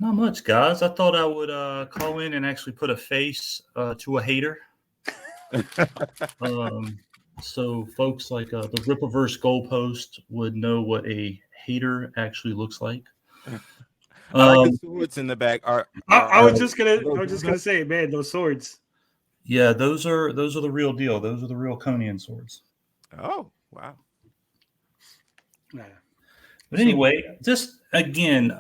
Not much, guys. I thought I would call in and actually put a face to a hater. So folks like the Rippaverse goalpost would know what a hater actually looks like. I like the swords in the back. I was just gonna say, man, those swords. Yeah, those are the real deal. Those are the real Conan swords. Oh, wow. Yeah. But anyway, just again,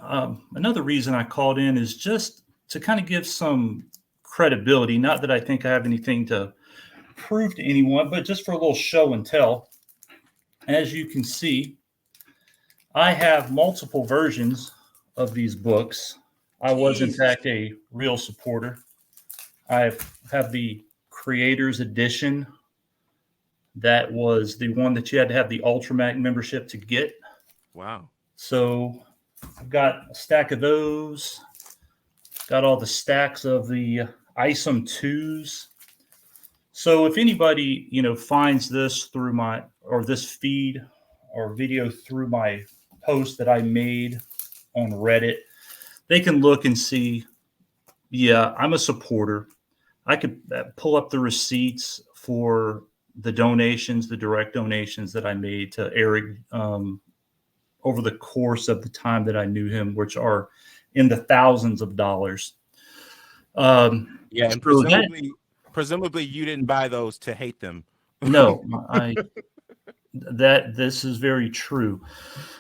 another reason I called in is just to kind of give some credibility. Not that I think I have anything to prove to anyone, but just for a little show and tell. As you can see, I have multiple versions of these books. I was, in fact, a real supporter. I have the Creators Edition. That was the one that you had to have the Ultramac membership to get. Wow. So I've got a stack of those. Got all the stacks of the ISOM 2s. So if anybody, finds this through this feed or video through my post that I made on Reddit, they can look and see, yeah, I'm a supporter. I could pull up the receipts for the donations, the direct donations that I made to Eric over the course of the time that I knew him, which are in the thousands of dollars. Yeah, and presumably you didn't buy those to hate them. No, this is very true.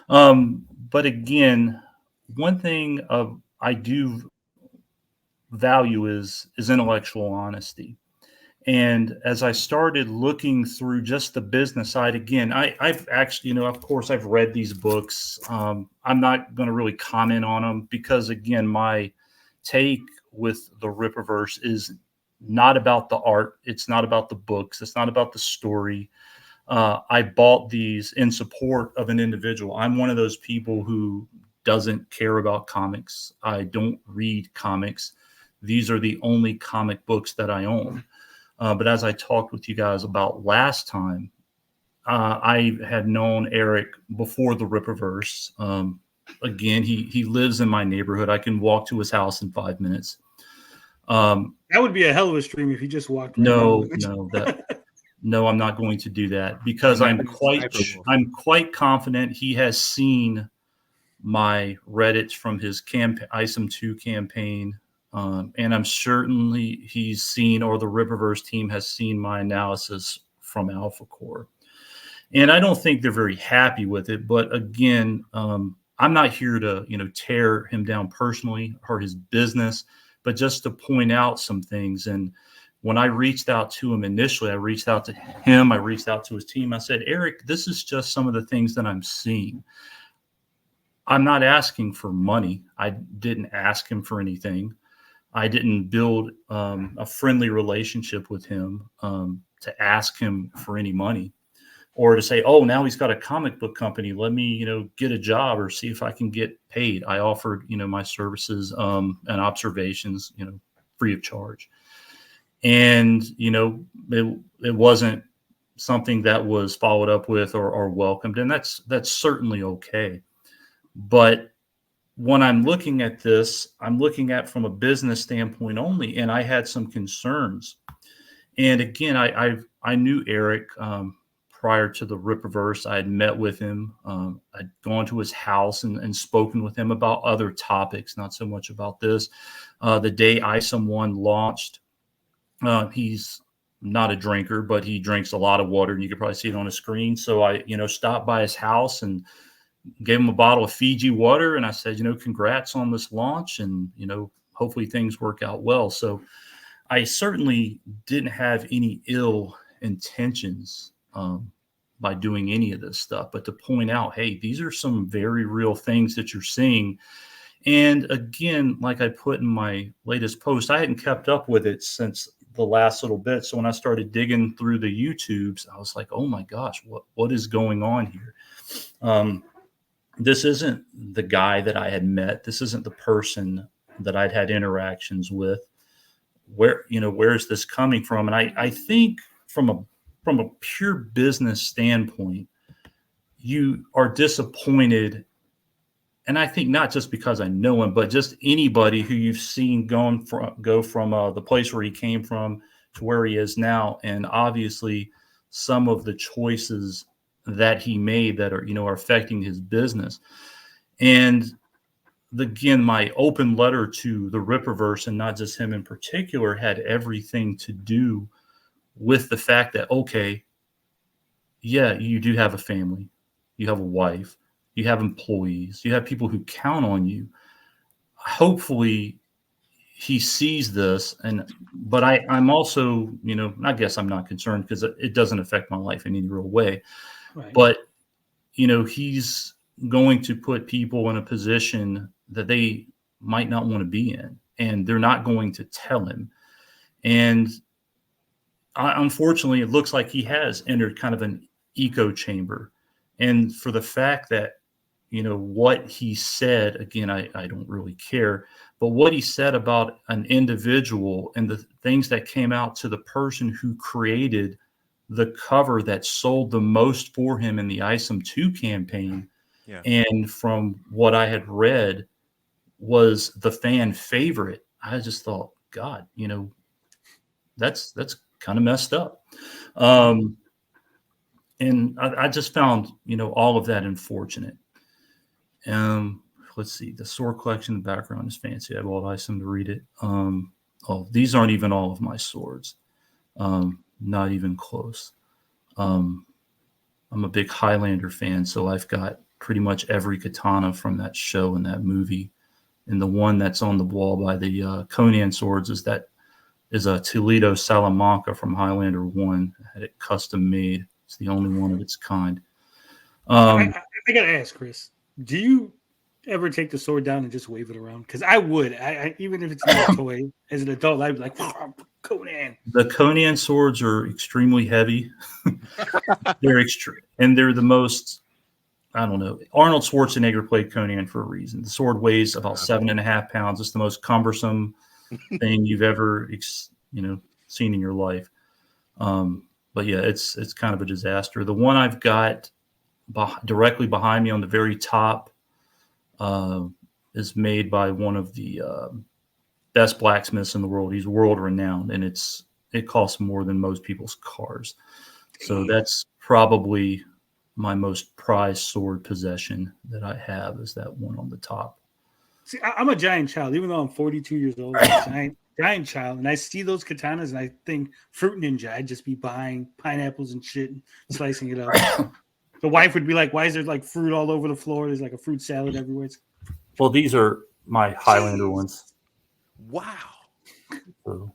But again, one thing I do value is intellectual honesty. And as I started looking through just the business side, again, I've actually, of course, I've read these books. I'm not going to really comment on them because, again, my take with the Rippaverse is not about the art. It's not about the books. It's not about the story. I bought these in support of an individual. I'm one of those people who doesn't care about comics. I don't read comics. These are the only comic books that I own. But as I talked with you guys about last time, I had known Eric before the Rippaverse. Again, he lives in my neighborhood. I can walk to his house in 5 minutes. That would be a hell of a stream if he just walked. No, I'm not going to do that because I'm quite confident he has seen my Reddits from his ISOM 2 campaign. And I'm certainly he's seen, or the Rippaverse team has seen, my analysis from Alphacore. And I don't think they're very happy with it. But again, I'm not here to, tear him down personally or his business, but just to point out some things. And when I reached out to him initially, I reached out to him, I reached out to his team. I said, Eric, this is just some of the things that I'm seeing. I'm not asking for money. I didn't ask him for anything. I didn't build a friendly relationship with him to ask him for any money or to say, oh, now he's got a comic book company. Let me, get a job or see if I can get paid. I offered, my services and observations, free of charge. And, it wasn't something that was followed up with or welcomed. And that's certainly okay. But when I'm looking at this, I'm looking at from a business standpoint only, and I had some concerns. And again, I knew Eric prior to the Rippaverse. I had met with him. I'd gone to his house and spoken with him about other topics, not so much about this. The day ISOM 1 launched, he's not a drinker, but he drinks a lot of water, and you can probably see it on the screen. So I, stopped by his house and gave him a bottle of Fiji water. And I said, congrats on this launch, and, hopefully things work out well. So I certainly didn't have any ill intentions by doing any of this stuff, but to point out, hey, these are some very real things that you're seeing. And again, like I put in my latest post, I hadn't kept up with it since the last little bit. So when I started digging through the YouTubes, I was like, oh my gosh, what is going on here? This isn't the guy that I had met. This isn't the person that I'd had interactions with. Where is this coming from? And I think from a pure business standpoint, you are disappointed and I think not just because I know him, but just anybody who you've seen go from the place where he came from to where he is now, and obviously some of the choices that he made that are affecting his business. And again, my open letter to the Rippaverse, and not just him in particular, had everything to do with the fact that, okay, yeah, you do have a family, you have a wife, you have employees, you have people who count on you. Hopefully he sees this, but I'm also, I guess I'm not concerned because it doesn't affect my life in any real way. Right. But, he's going to put people in a position that they might not want to be in, and they're not going to tell him. And unfortunately, it looks like he has entered kind of an echo chamber. And for the fact that, what he said, again, I don't really care, but what he said about an individual and the things that came out to the person who created the cover that sold the most for him in the ISOM 2 campaign. Yeah. And from what I had read was the fan favorite. I just thought, God, that's kind of messed up. And I just found, all of that unfortunate. Let's see. The sword collection in the background is fancy. I have all ISOM to read it. These aren't even all of my swords. Not even close. I'm a big Highlander fan, so I've got pretty much every katana from that show and that movie. And the one that's on the wall by the Conan swords is a Toledo Salamanca from Highlander 1. I had it custom made. It's the only one of its kind. I got to ask, Chris, do you ever take the sword down and just wave it around? Because I would. I even if it's not a toy, as an adult, I'd be like, Conan. The Conan swords are extremely heavy. They're extreme, and they're the most, I don't know. Arnold Schwarzenegger played Conan for a reason. The sword weighs about 7.5 pounds. It's the most cumbersome thing you've ever, seen in your life. But yeah, it's kind of a disaster. The one I've got directly behind me on the very top is made by one of the best blacksmiths in the world. He's world renowned, and it costs more than most people's cars. So that's probably my most prized sword possession that I have, is that one on the top. See, I'm a giant child, even though I'm 42 years old. I'm a giant child, and I see those katanas, and I think Fruit Ninja. I'd just be buying pineapples and shit, and slicing it up. The wife would be like, "Why is there like fruit all over the floor? There's like a fruit salad everywhere." Well, these are my Highlander ones. Wow. So,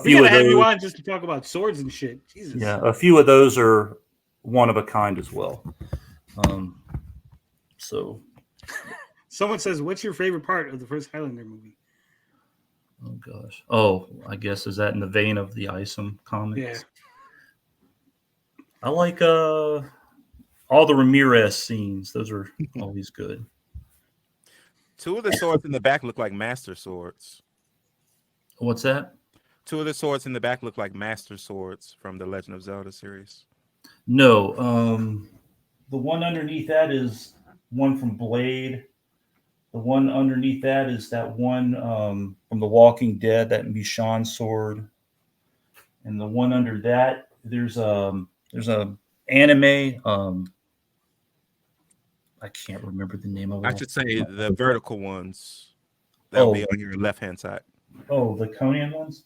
we gotta have you on just to talk about swords and shit. Jesus. Yeah, a few of those are one of a kind as well. So, someone says, "What's your favorite part of the first Highlander movie?" Oh gosh. Oh, I guess is that in the vein of the ISOM comics? Yeah. I like all the Ramirez scenes. Those are always good. Two of the swords in the back look like master swords. What's that? Two of the swords in the back look like master swords from the Legend of Zelda series. No, the one underneath that is one from Blade. The one underneath that is that one from The Walking Dead, that Michonne sword. And the one under that, there's a anime. I can't remember the name of it. I should say the vertical ones. That'll be on your left-hand side. Oh, the Conan ones?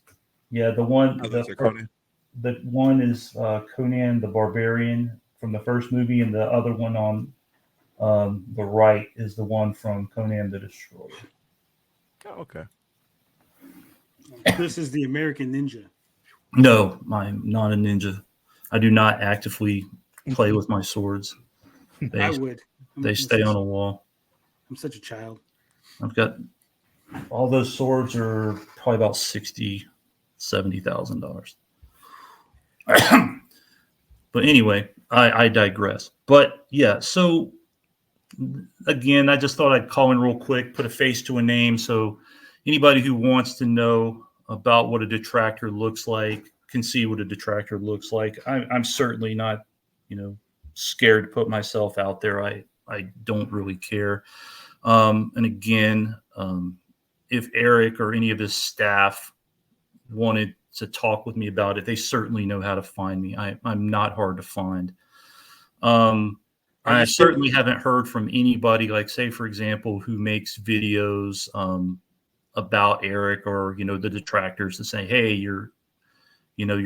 Yeah, the one. The one is Conan the Barbarian from the first movie, and the other one on the right is the one from Conan the Destroyer. Oh, okay. This is the American Ninja. No, I'm not a ninja. I do not actively play with my swords. I would. They stay on a wall. I'm such a child. I've got all those swords are probably about $70,000. But anyway, I digress. But yeah, so again, I just thought I'd call in real quick, put a face to a name. So anybody who wants to know about what a detractor looks like can see what a detractor looks like. I'm certainly not, scared to put myself out there. I don't really care. And again, if Eric or any of his staff wanted to talk with me about it, they certainly know how to find me. I'm not hard to find. I certainly haven't heard from anybody, like, say, for example, who makes videos about Eric, or, the detractors, to say, hey, your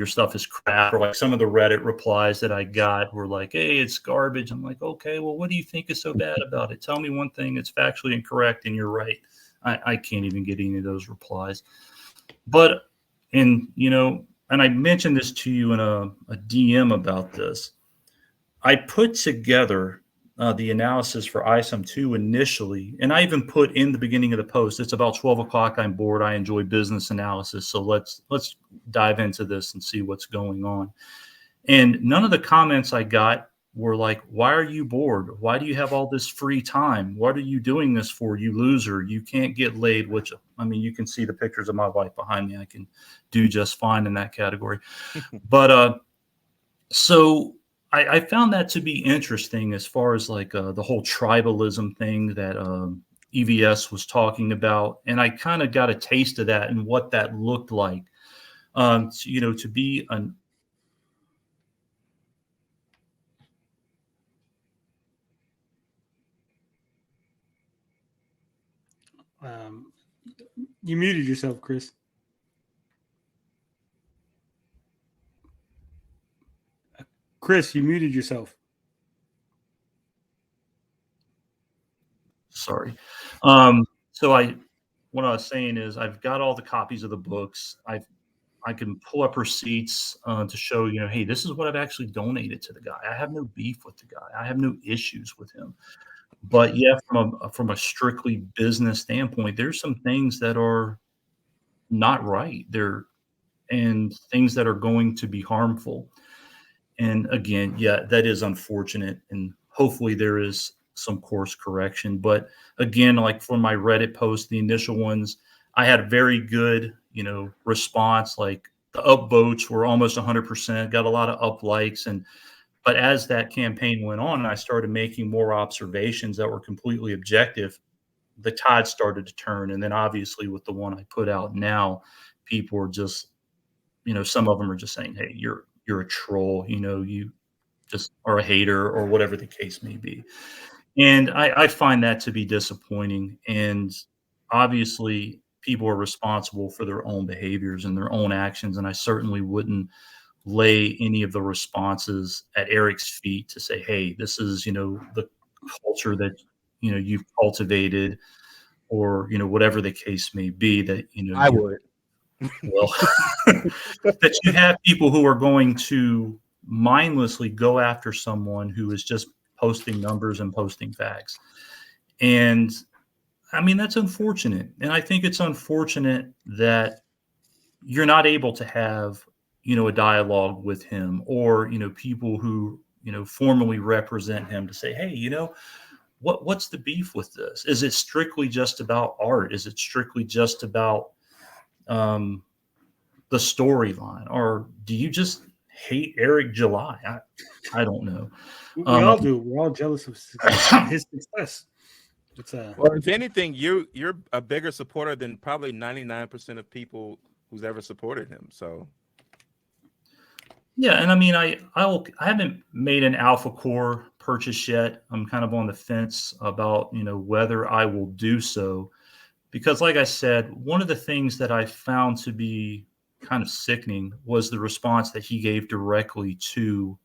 stuff is crap. Or like some of the Reddit replies that I got were like, hey, it's garbage. I'm like, okay, well, what do you think is so bad about it? Tell me one thing that's factually incorrect and you're right. I can't even get any of those replies. But, and I mentioned this to you in a DM about this. I put together the analysis for ISOM 2 initially, and I even put in the beginning of the post, it's about 12 o'clock, I'm bored, I enjoy business analysis, so let's dive into this and see what's going on. And none of the comments I got were like, why are you bored? Why do you have all this free time? What are you doing this for, you loser? You can't get laid, which, I mean, you can see the pictures of my wife behind me. I can do just fine in that category. But so I found that to be interesting as far as like the whole tribalism thing that EVS was talking about. And I kind of got a taste of that and what that looked like, to be an you muted yourself, Chris. Chris, you muted yourself. Sorry. So what I was saying is I've got all the copies of the books. I can pull up receipts to show, hey, this is what I've actually donated to the guy. I have no beef with the guy. I have no issues with him. But yeah, from a strictly business standpoint, there's some things that are not right there and things that are going to be harmful. And again, yeah, that is unfortunate. And hopefully there is some course correction. But again, like for my Reddit post, the initial ones, I had very good, response. Like the upvotes were almost 100%, got a lot of up likes. But as that campaign went on, and I started making more observations that were completely objective, the tide started to turn. And then obviously with the one I put out now, people are just, some of them are just saying, hey, you're a troll, you just are a hater or whatever the case may be. And I find that to be disappointing. And obviously people are responsible for their own behaviors and their own actions. And I certainly wouldn't lay any of the responses at Eric's feet to say, hey, this is, the culture that, you've cultivated, or, whatever the case may be that, I would. Well, that you have people who are going to mindlessly go after someone who is just posting numbers and posting facts. And I mean, that's unfortunate. And I think it's unfortunate that you're not able to have, a dialogue with him, or, people who, formally represent him to say, hey, what's the beef with this? Is it strictly just about art? Is it strictly just about the storyline, or do you just hate Eric July? I don't know. We all do. We're all jealous of his success. Well, if anything, you're a bigger supporter than probably 99% of people who's ever supported him. So yeah, and I mean, I haven't made an Alphacore purchase yet. I'm kind of on the fence about whether I will do so, because like I said, one of the things that I found to be kind of sickening was the response that he gave directly to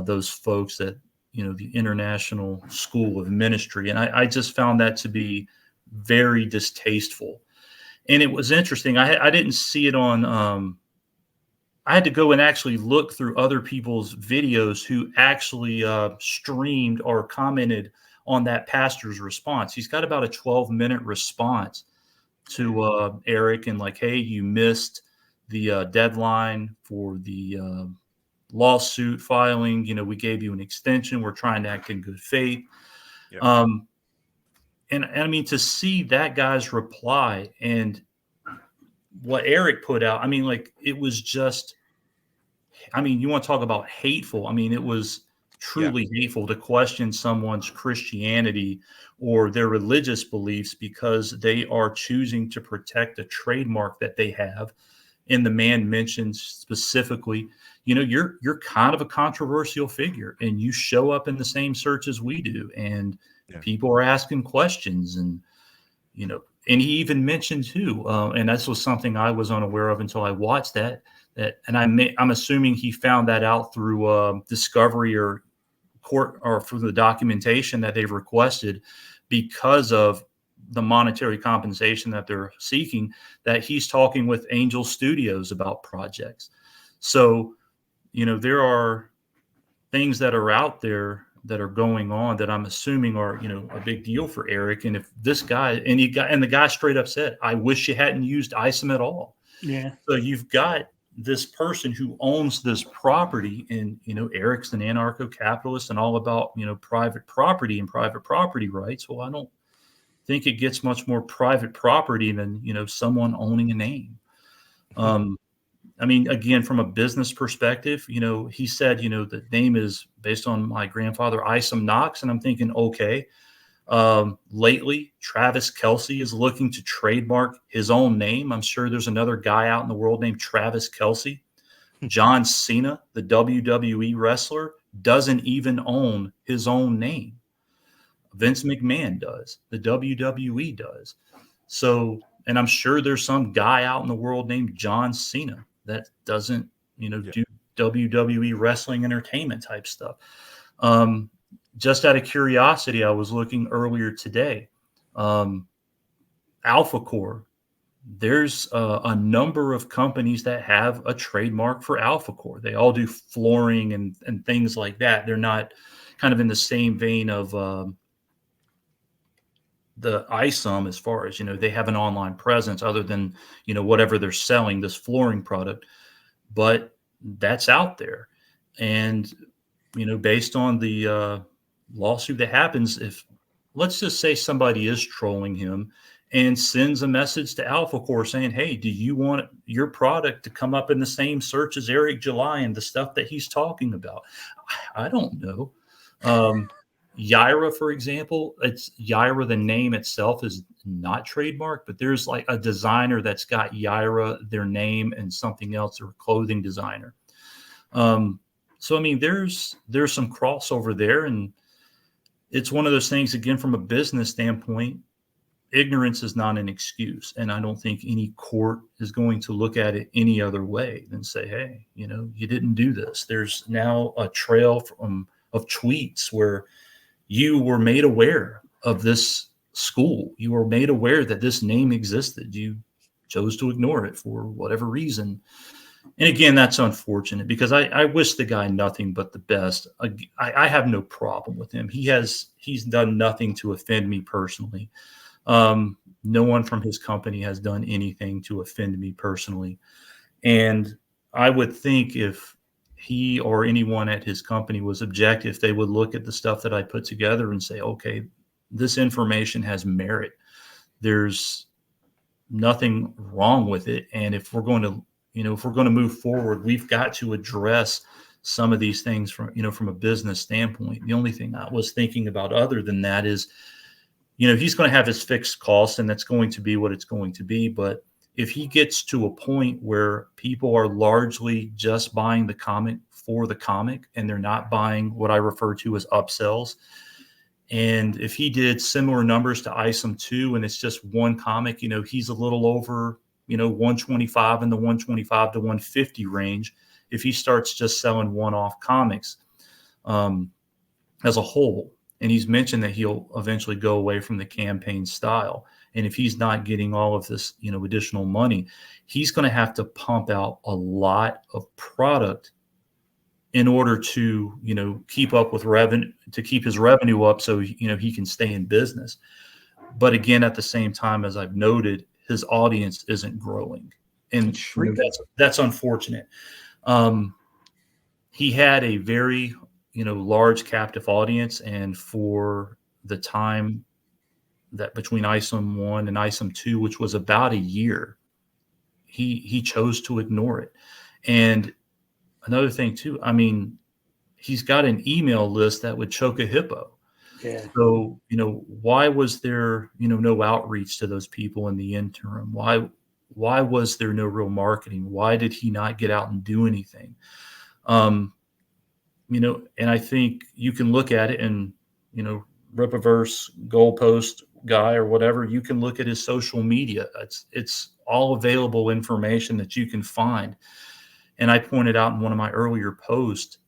those folks at the International School of Ministry, and I just found that to be very distasteful. And it was interesting. I didn't see it on. I had to go and actually look through other people's videos who actually streamed or commented on that pastor's response. He's got about a 12-minute response to Eric, and like, hey, you missed the deadline for the lawsuit filing. We gave you an extension. We're trying to act in good faith. Yeah. And I mean, to see that guy's reply and what Eric put out, I mean, like, it was just, I mean, you want to talk about hateful. I mean, it was truly hateful to question someone's Christianity or their religious beliefs because they are choosing to protect a trademark that they have. And the man mentions specifically, you're kind of a controversial figure, and you show up in the same search as we do, and people are asking questions, and and he even mentioned too, and this was something I was unaware of until I watched that, and I'm assuming he found that out through discovery or court or through the documentation that they've requested because of the monetary compensation that they're seeking, that he's talking with Angel Studios about projects. So, there are things that are out there that are going on that I'm assuming are, a big deal for Eric. And if this guy, and the guy straight up said, I wish you hadn't used ISOM at all. Yeah. So you've got this person who owns this property, and, Eric's an anarcho-capitalist and all about, private property and private property rights. Well, I don't think it gets much more private property than, someone owning a name. I mean, again, from a business perspective, he said, the name is based on my grandfather, ISOM Knox. And I'm thinking, okay, lately, Travis Kelce is looking to trademark his own name. I'm sure there's another guy out in the world named Travis Kelce. John Cena, the WWE wrestler, doesn't even own his own name. Vince McMahon does. The WWE does. So, and I'm sure there's some guy out in the world named John Cena that doesn't, do WWE wrestling entertainment type stuff. Just out of curiosity, I was looking earlier today. Alphacore, there's a number of companies that have a trademark for Alphacore. They all do flooring and things like that. They're not kind of in the same vein of the ISOM as far as, they have an online presence other than, whatever they're selling, this flooring product, but that's out there. And, based on the lawsuit that happens, if let's just say somebody is trolling him and sends a message to Alphacore saying, hey, do you want your product to come up in the same search as Eric July and the stuff that he's talking about? I don't know. Yaira, for example, it's Yaira. The name itself is not trademarked, but there's like a designer that's got Yaira, their name, and something else, or a clothing designer. So, I mean, there's some crossover there, and it's one of those things, again, from a business standpoint, ignorance is not an excuse. And I don't think any court is going to look at it any other way than say, hey, you didn't do this. There's now a trail of tweets where you were made aware of this school. You were made aware that this name existed. You chose to ignore it for whatever reason. And again, that's unfortunate because I wish the guy nothing but the best. I have no problem with him. He's done nothing to offend me personally. No one from his company has done anything to offend me personally. And I would think if he or anyone at his company was objective, they would look at the stuff that I put together and say, okay, this information has merit. There's nothing wrong with it. And if we're going to move forward, we've got to address some of these things from a business standpoint. The only thing I was thinking about other than that is, he's going to have his fixed costs, and that's going to be what it's going to be. But if he gets to a point where people are largely just buying the comic for the comic and they're not buying what I refer to as upsells, and if he did similar numbers to ISOM 2 and it's just one comic, he's a little over, 125 in the 125 to 150 range. If he starts just selling one-off comics as a whole, and he's mentioned that he'll eventually go away from the campaign style. And if he's not getting all of this, additional money, he's going to have to pump out a lot of product in order to, keep up with revenue, to keep his revenue up so, he can stay in business. But again, at the same time, as I've noted, his audience isn't growing. And that's unfortunate. He had a very, large captive audience. And for the time that between ISOM 1 and ISOM 2, which was about a year, he chose to ignore it. And another thing too, I mean, he's got an email list that would choke a hippo. Yeah. So, why was there, no outreach to those people in the interim? Why was there no real marketing? Why did he not get out and do anything? And I think you can look at it and, Rippaverse goalpost guy or whatever, you can look at his social media. It's all available information that you can find. And I pointed out in one of my earlier posts,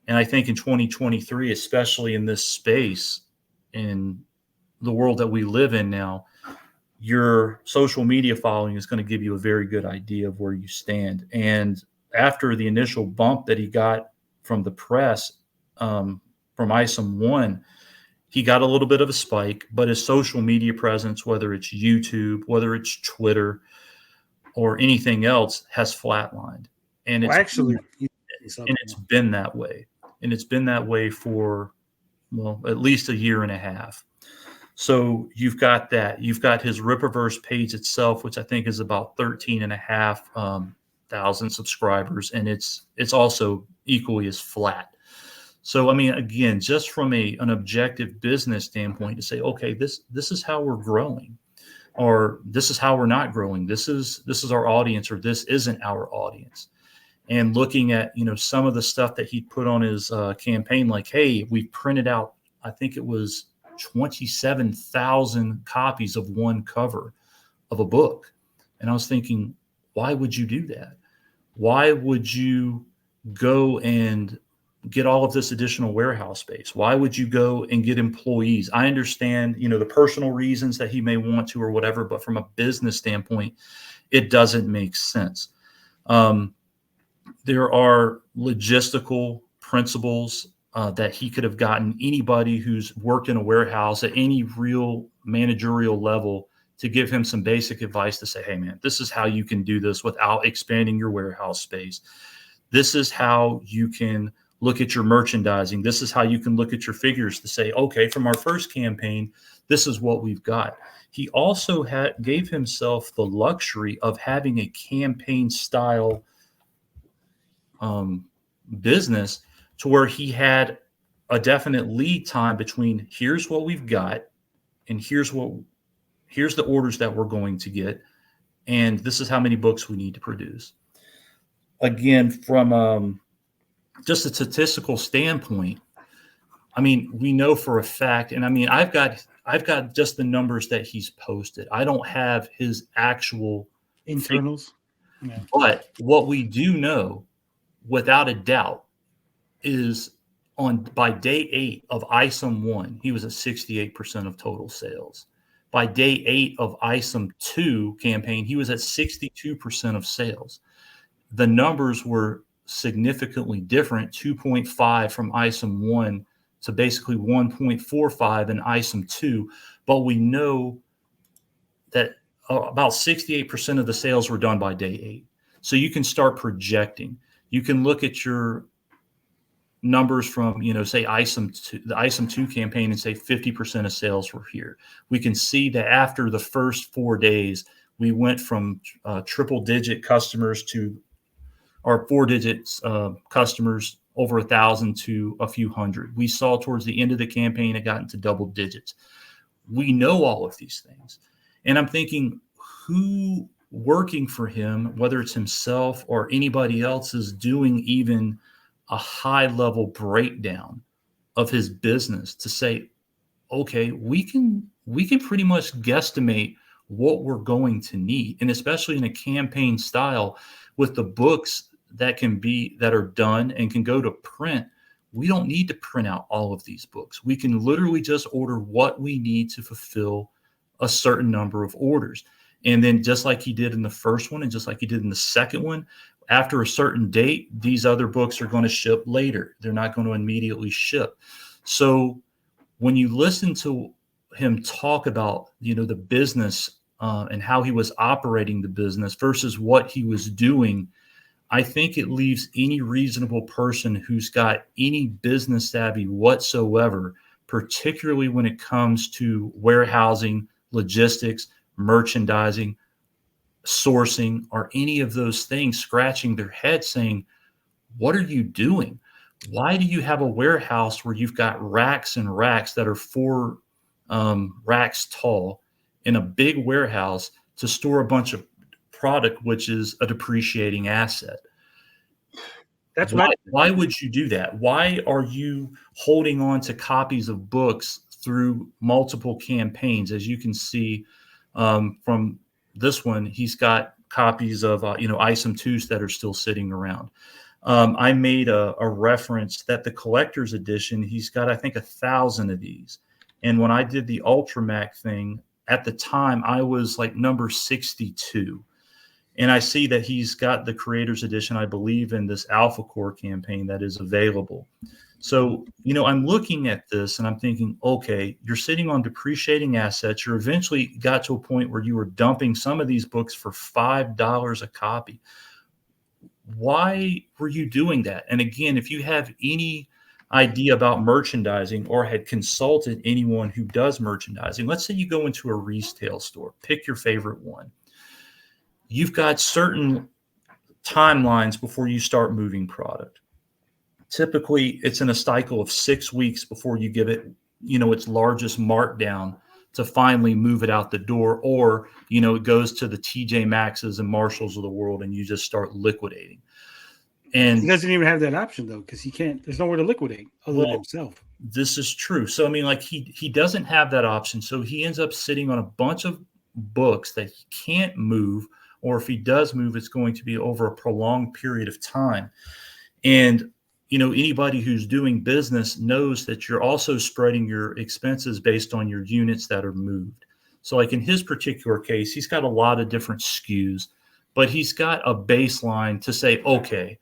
and I think in 2023, especially in this space, in the world that we live in now, your social media following is going to give you a very good idea of where you stand. And after the initial bump that he got from the press, from ISOM 1, he got a little bit of a spike, but his social media presence, whether it's YouTube, whether it's Twitter, or anything else, has flatlined. And it's been that way. And it's been that way for, at least a year and a half. So you've got that. You've got his Rippaverse page itself, which I think is about 13,500 subscribers, and it's also equally as flat. So, again, just from an objective business standpoint, to say, okay, this is how we're growing, or this is how we're not growing. This is our audience, or this isn't our audience. And looking at, some of the stuff that he put on his campaign, like, hey, we printed out, I think it was 27,000 copies of one cover of a book. And I was thinking, why would you do that? Why would you go and get all of this additional warehouse space? Why would you go and get employees? I understand, the personal reasons that he may want to or whatever, but from a business standpoint, it doesn't make sense. There are logistical principles that he could have gotten anybody who's worked in a warehouse at any real managerial level to give him some basic advice to say, hey, man, this is how you can do this without expanding your warehouse space. This is how you can look at your merchandising. This is how you can look at your figures to say, okay, from our first campaign, this is what we've got. He also gave himself the luxury of having a campaign style business, to where he had a definite lead time between here's what we've got and here's the orders that we're going to get, and this is how many books we need to produce. Again, from just a statistical standpoint, we know for a fact, and I've got just the numbers that he's posted. I don't have his actual internals. Yeah. But what we do know, without a doubt, is by day 8 of ISOM 1, he was at 68% of total sales. By day 8 of ISOM 2 campaign, he was at 62% of sales. The numbers were significantly different, 2.5 from ISOM 1 to basically 1.45 in ISOM 2. But we know that about 68% of the sales were done by day 8. So you can start projecting. You can look at your numbers from, say the ISOM 2 campaign, and say 50% of sales were here. We can see that after the first 4 days, we went from triple digit customers to our 4 digits customers over 1,000 to a few hundred. We saw towards the end of the campaign, it got into double digits. We know all of these things. And I'm thinking, who working for him, whether it's himself or anybody else, is doing even a high level breakdown of his business to say, okay, we can pretty much guesstimate what we're going to need. And especially in a campaign style with the books that are done and can go to print, we don't need to print out all of these books. We can literally just order what we need to fulfill a certain number of orders. And then just like he did in the first one, and just like he did in the second one, after a certain date, these other books are going to ship later. They're not going to immediately ship. So when you listen to him talk about, the business and how he was operating the business versus what he was doing, I think it leaves any reasonable person who's got any business savvy whatsoever, particularly when it comes to warehousing, logistics, merchandising, sourcing, or any of those things, scratching their head saying, what are you doing? why do you have a warehouse where you've got racks and racks that are 4 racks tall in a big warehouse to store a bunch of product, which is a depreciating asset? That's why would you do that? Why are you holding on to copies of books through multiple campaigns? As you can see from this one, he's got copies of ISOM 2s that are still sitting around. I made a reference that the collector's edition, he's got, I think, 1,000 of these. And when I did the Ultramac thing, at the time, I was like number 62. And I see that he's got the creator's edition, I believe, in this Alphacore campaign that is available. So, I'm looking at this and I'm thinking, okay, you're sitting on depreciating assets. You're eventually got to a point where you were dumping some of these books for $5 a copy. Why were you doing that? And again, if you have any idea about merchandising or had consulted anyone who does merchandising, let's say you go into a retail store, pick your favorite one. You've got certain timelines before you start moving product. Typically, it's in a cycle of 6 weeks before you give it, its largest markdown to finally move it out the door, or, it goes to the TJ Maxx's and Marshalls of the world and you just start liquidating. And he doesn't even have that option though, because he can't, there's nowhere to liquidate other than himself. This is true. So, he doesn't have that option. So he ends up sitting on a bunch of books that he can't move, or if he does move, it's going to be over a prolonged period of time. And, anybody who's doing business knows that you're also spreading your expenses based on your units that are moved. So like in his particular case, he's got a lot of different SKUs, but he's got a baseline to say, okay,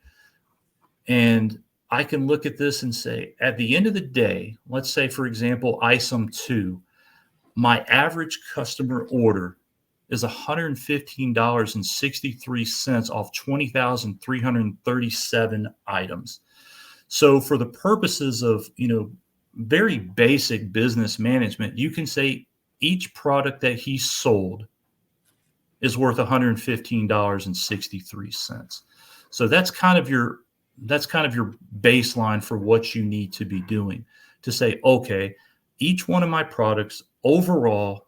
and I can look at this and say, at the end of the day, let's say, for example, ISOM 2, my average customer order is $115.63 off 20,337 items. So for the purposes of, very basic business management, you can say each product that he sold is worth $115.63. So that's kind of your baseline for what you need to be doing to say, okay, each one of my products overall,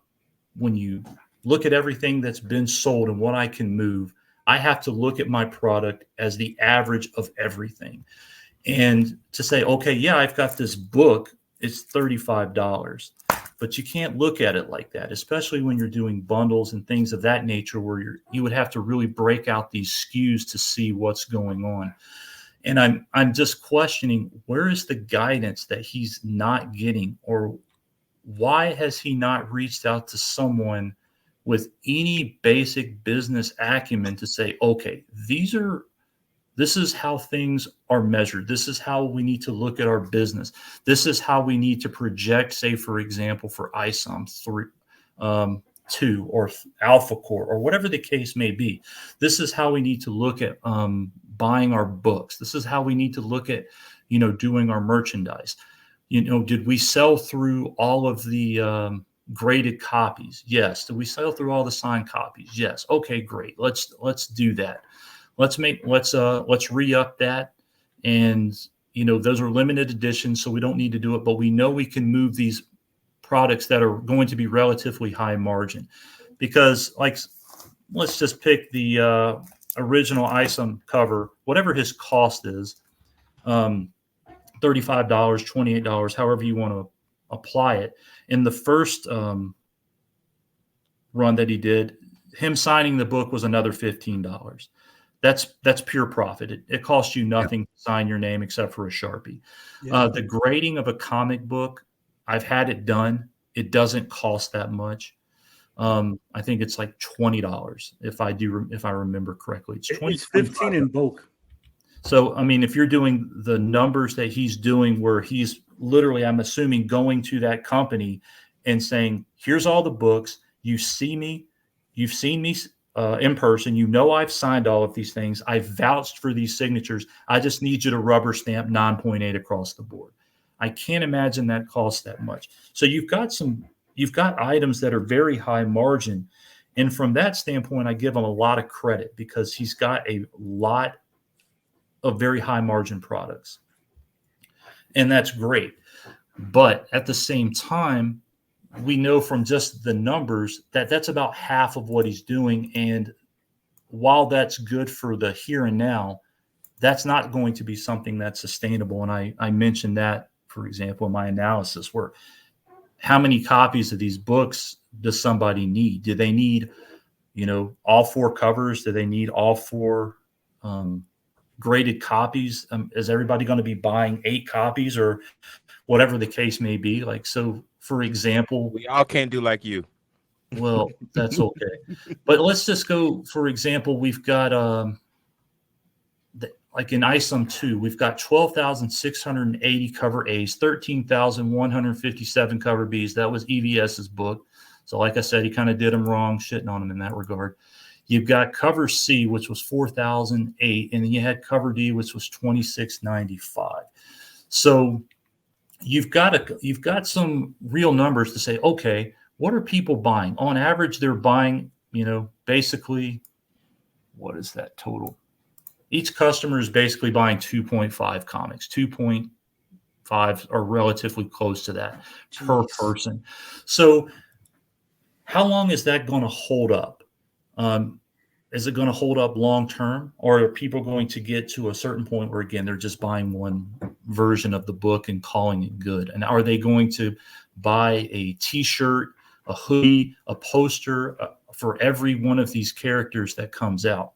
when you look at everything that's been sold and what I can move, I have to look at my product as the average of everything. And to say, okay, yeah, I've got this book, it's $35, but you can't look at it like that, especially when you're doing bundles and things of that nature, where you would have to really break out these SKUs to see what's going on. And I'm just questioning, where is the guidance that he's not getting, or why has he not reached out to someone with any basic business acumen to say, okay, this is how things are measured. This is how we need to look at our business. This is how we need to project, say, for example, for ISOM 2 or Alphacore or whatever the case may be. This is how we need to look at buying our books. This is how we need to look at, doing our merchandise. Did we sell through all of the graded copies? Yes. Did we sell through all the signed copies? Yes. Okay, great. Let's do that. Let's re-up that. And, those are limited editions, so we don't need to do it, but we know we can move these products that are going to be relatively high margin, because let's just pick the original ISOM cover, whatever his cost is, $35, $28, however you want to apply it. In the first run that he did, him signing the book was another $15. That's pure profit. It costs you nothing to sign your name except for a Sharpie. Yeah. The grading of a comic book, I've had it done. It doesn't cost that much. I think it's like $20 if I remember correctly. It's 15 in bulk. So, if you're doing the numbers that he's doing, where he's literally, I'm assuming, going to that company and saying, here's all the books. You've seen me in person. I've signed all of these things. I've vouched for these signatures. I just need you to rubber stamp 9.8 across the board. I can't imagine that costs that much. So you've got items that are very high margin. And from that standpoint, I give him a lot of credit, because he's got a lot of very high margin products. and that's great. But at the same time, we know from just the numbers that that's about half of what he's doing. And while that's good for the here and now, that's not going to be something that's sustainable. And I mentioned that, for example, in my analysis, where how many copies of these books does somebody need? Do they need, all 4 covers? Do they need all 4 graded copies? Is everybody going to be buying 8 copies or whatever the case may be? Like, so for example, we all can't do like you. Well, that's okay. But let's just go, for example, we've got, like in ISOM 2, we've got 12,680 cover A's, 13,157 cover B's. That was EVS's book. So like I said, he kind of did them wrong, shitting on him in that regard. You've got cover C, which was 4,008, and then you had cover D, which was 2,695. So you've got some real numbers to say, okay, what are people buying? On average, they're buying, basically, what is that total? Each customer is basically buying 2.5 comics. 2.5 are relatively close to that per person. So how long is that going to hold up? Is it going to hold up long term, or are people going to get to a certain point where, again, they're just buying one version of the book and calling it good? And are they going to buy a T-shirt, a hoodie, a poster for every one of these characters that comes out?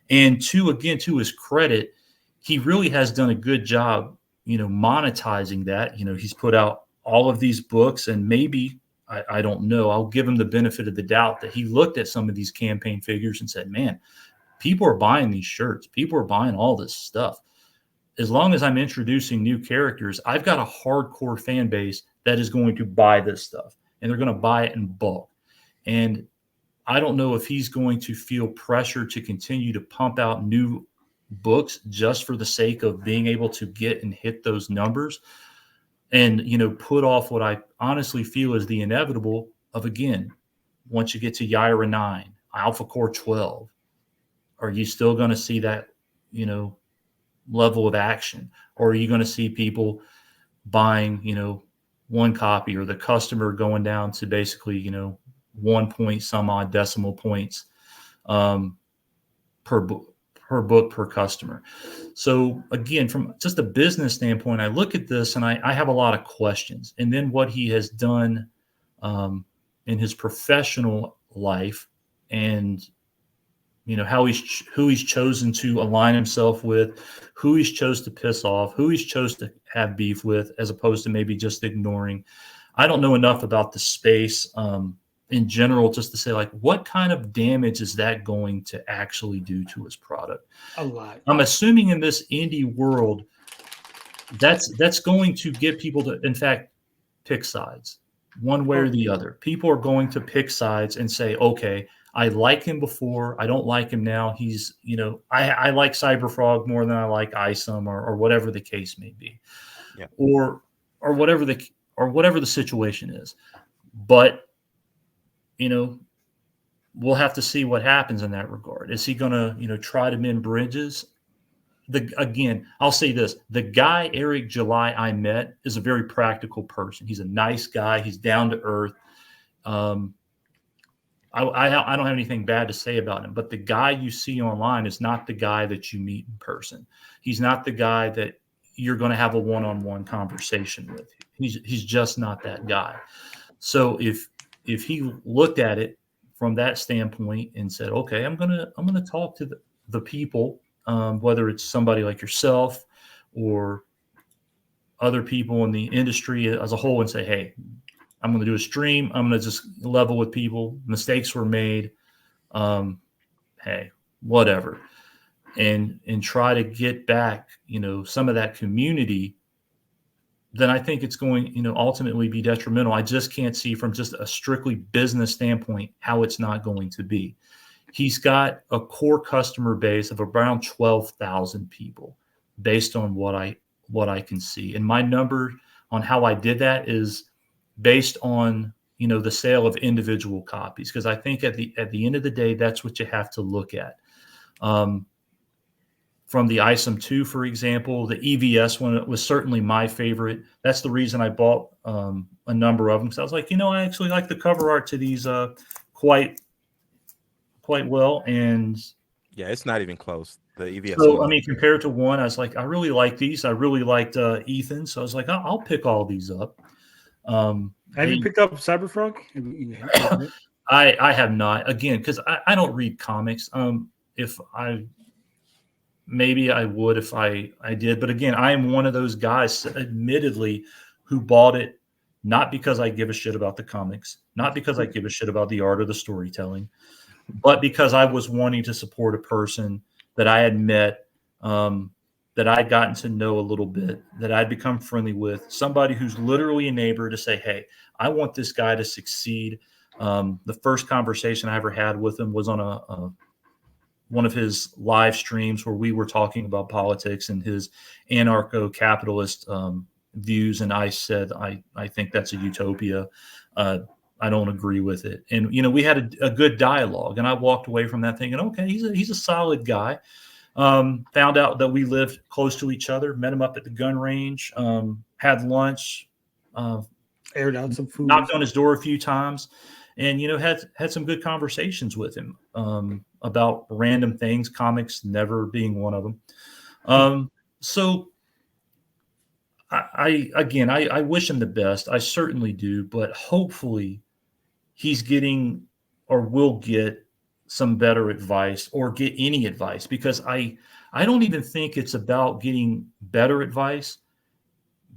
And to his credit, he really has done a good job, monetizing that. He's put out all of these books, and maybe, I don't know, I'll give him the benefit of the doubt that he looked at some of these campaign figures and said, man, people are buying these shirts. People are buying all this stuff. As long as I'm introducing new characters, I've got a hardcore fan base that is going to buy this stuff, and they're going to buy it in bulk. And I don't know if he's going to feel pressure to continue to pump out new books just for the sake of being able to get and hit those numbers and, put off what I honestly feel is the inevitable of, again, once you get to Yaira 9, Alphacore 12, are you still going to see that, level of action? Or are you going to see people buying, one copy, or the customer going down to basically, 1 point some odd decimal points per book per customer? So again, from just a business standpoint, I look at this and I have a lot of questions. And then what he has done in his professional life, and who he's chosen to align himself with, who he's chose to piss off, who he's chose to have beef with, as opposed to maybe just ignoring. I don't know enough about the space in general just to say, like, what kind of damage is that going to actually do to his product? A lot. I'm assuming in this indie world, that's going to get people to, in fact, pick sides one way or the other. People are going to pick sides and say, okay, I like him before, I don't like him now. He's, I like Cyberfrog more than I like ISOM, or whatever the case may be. Yeah. Or whatever the situation is. But we'll have to see what happens in that regard. Is he going to, try to mend bridges? Again, I'll say this: the guy Eric July I met is a very practical person. He's a nice guy. He's down to earth. I don't have anything bad to say about him. But the guy you see online is not the guy that you meet in person. He's not the guy that you're going to have a one-on-one conversation with. He's just not that guy. So if he looked at it from that standpoint and said, okay, I'm gonna talk to the people, whether it's somebody like yourself or other people in the industry as a whole, and say, hey, I'm going to do a stream. I'm going to just level with people. Mistakes were made. Hey, whatever. And try to get back, some of that community. Then I think it's going, ultimately be detrimental. I just can't see from just a strictly business standpoint how it's not going to be. He's got a core customer base of around 12,000 people based on what I can see. And my number on how I did that is based on, the sale of individual copies. Because I think at the end of the day, that's what you have to look at. from the ISOM 2, for example. The EVS one was certainly my favorite. That's the reason I bought a number of them, because I was like, I actually like the cover art to these quite well. And yeah, it's not even close. The EVS. So, compared to one, I was like, I really like these. I really liked Ethan. So I was like, I'll pick all these up. Have you picked up Cyberfrog? I have not, again, because I don't read comics. Maybe I would if I did. But again, I am one of those guys, admittedly, who bought it not because I give a shit about the comics, not because I give a shit about the art or the storytelling, but because I was wanting to support a person that I had met, that I'd gotten to know a little bit, that I'd become friendly with, somebody who's literally a neighbor, to say, hey, I want this guy to succeed. The first conversation I ever had with him was on one of his live streams where we were talking about politics and his anarcho-capitalist views. And I said, I think that's a utopia. I don't agree with it. And, we had a good dialogue, and I walked away from that thinking, okay, he's a solid guy. Found out that we lived close to each other, met him up at the gun range, had lunch, aired out some food, knocked on his door a few times, and, had some good conversations with him about random things, comics never being one of them. So I wish him the best. I certainly do, but hopefully he's getting or will get some better advice, or get any advice, because I don't even think it's about getting better advice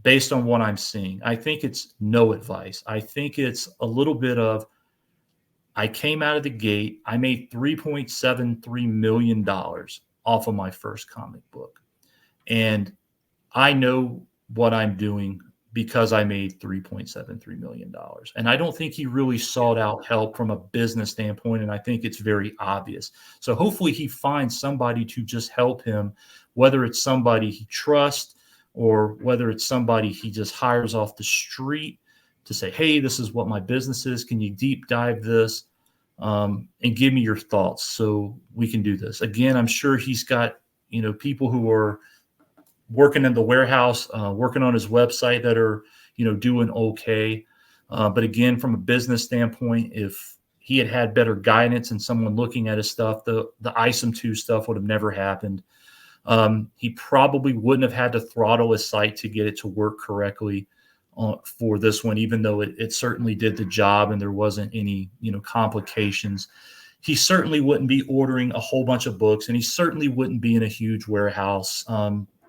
based on what I'm seeing. I think it's no advice. I think it's a little bit of, I came out of the gate, I made $3.73 million off of my first comic book. And I know what I'm doing because I made $3.73 million. And I don't think he really sought out help from a business standpoint. And I think it's very obvious. So hopefully he finds somebody to just help him, whether it's somebody he trusts or whether it's somebody he just hires off the street to say, hey, this is what my business is. Can you deep dive this and give me your thoughts so we can do this? Again, I'm sure he's got, people who are working in the warehouse, working on his website that are, doing okay. But again, from a business standpoint, if he had better guidance and someone looking at his stuff, the ISOM 2 stuff would have never happened. He probably wouldn't have had to throttle his site to get it to work correctly for this one, even though it certainly did the job and there wasn't any, complications. He certainly wouldn't be ordering a whole bunch of books, and he certainly wouldn't be in a huge warehouse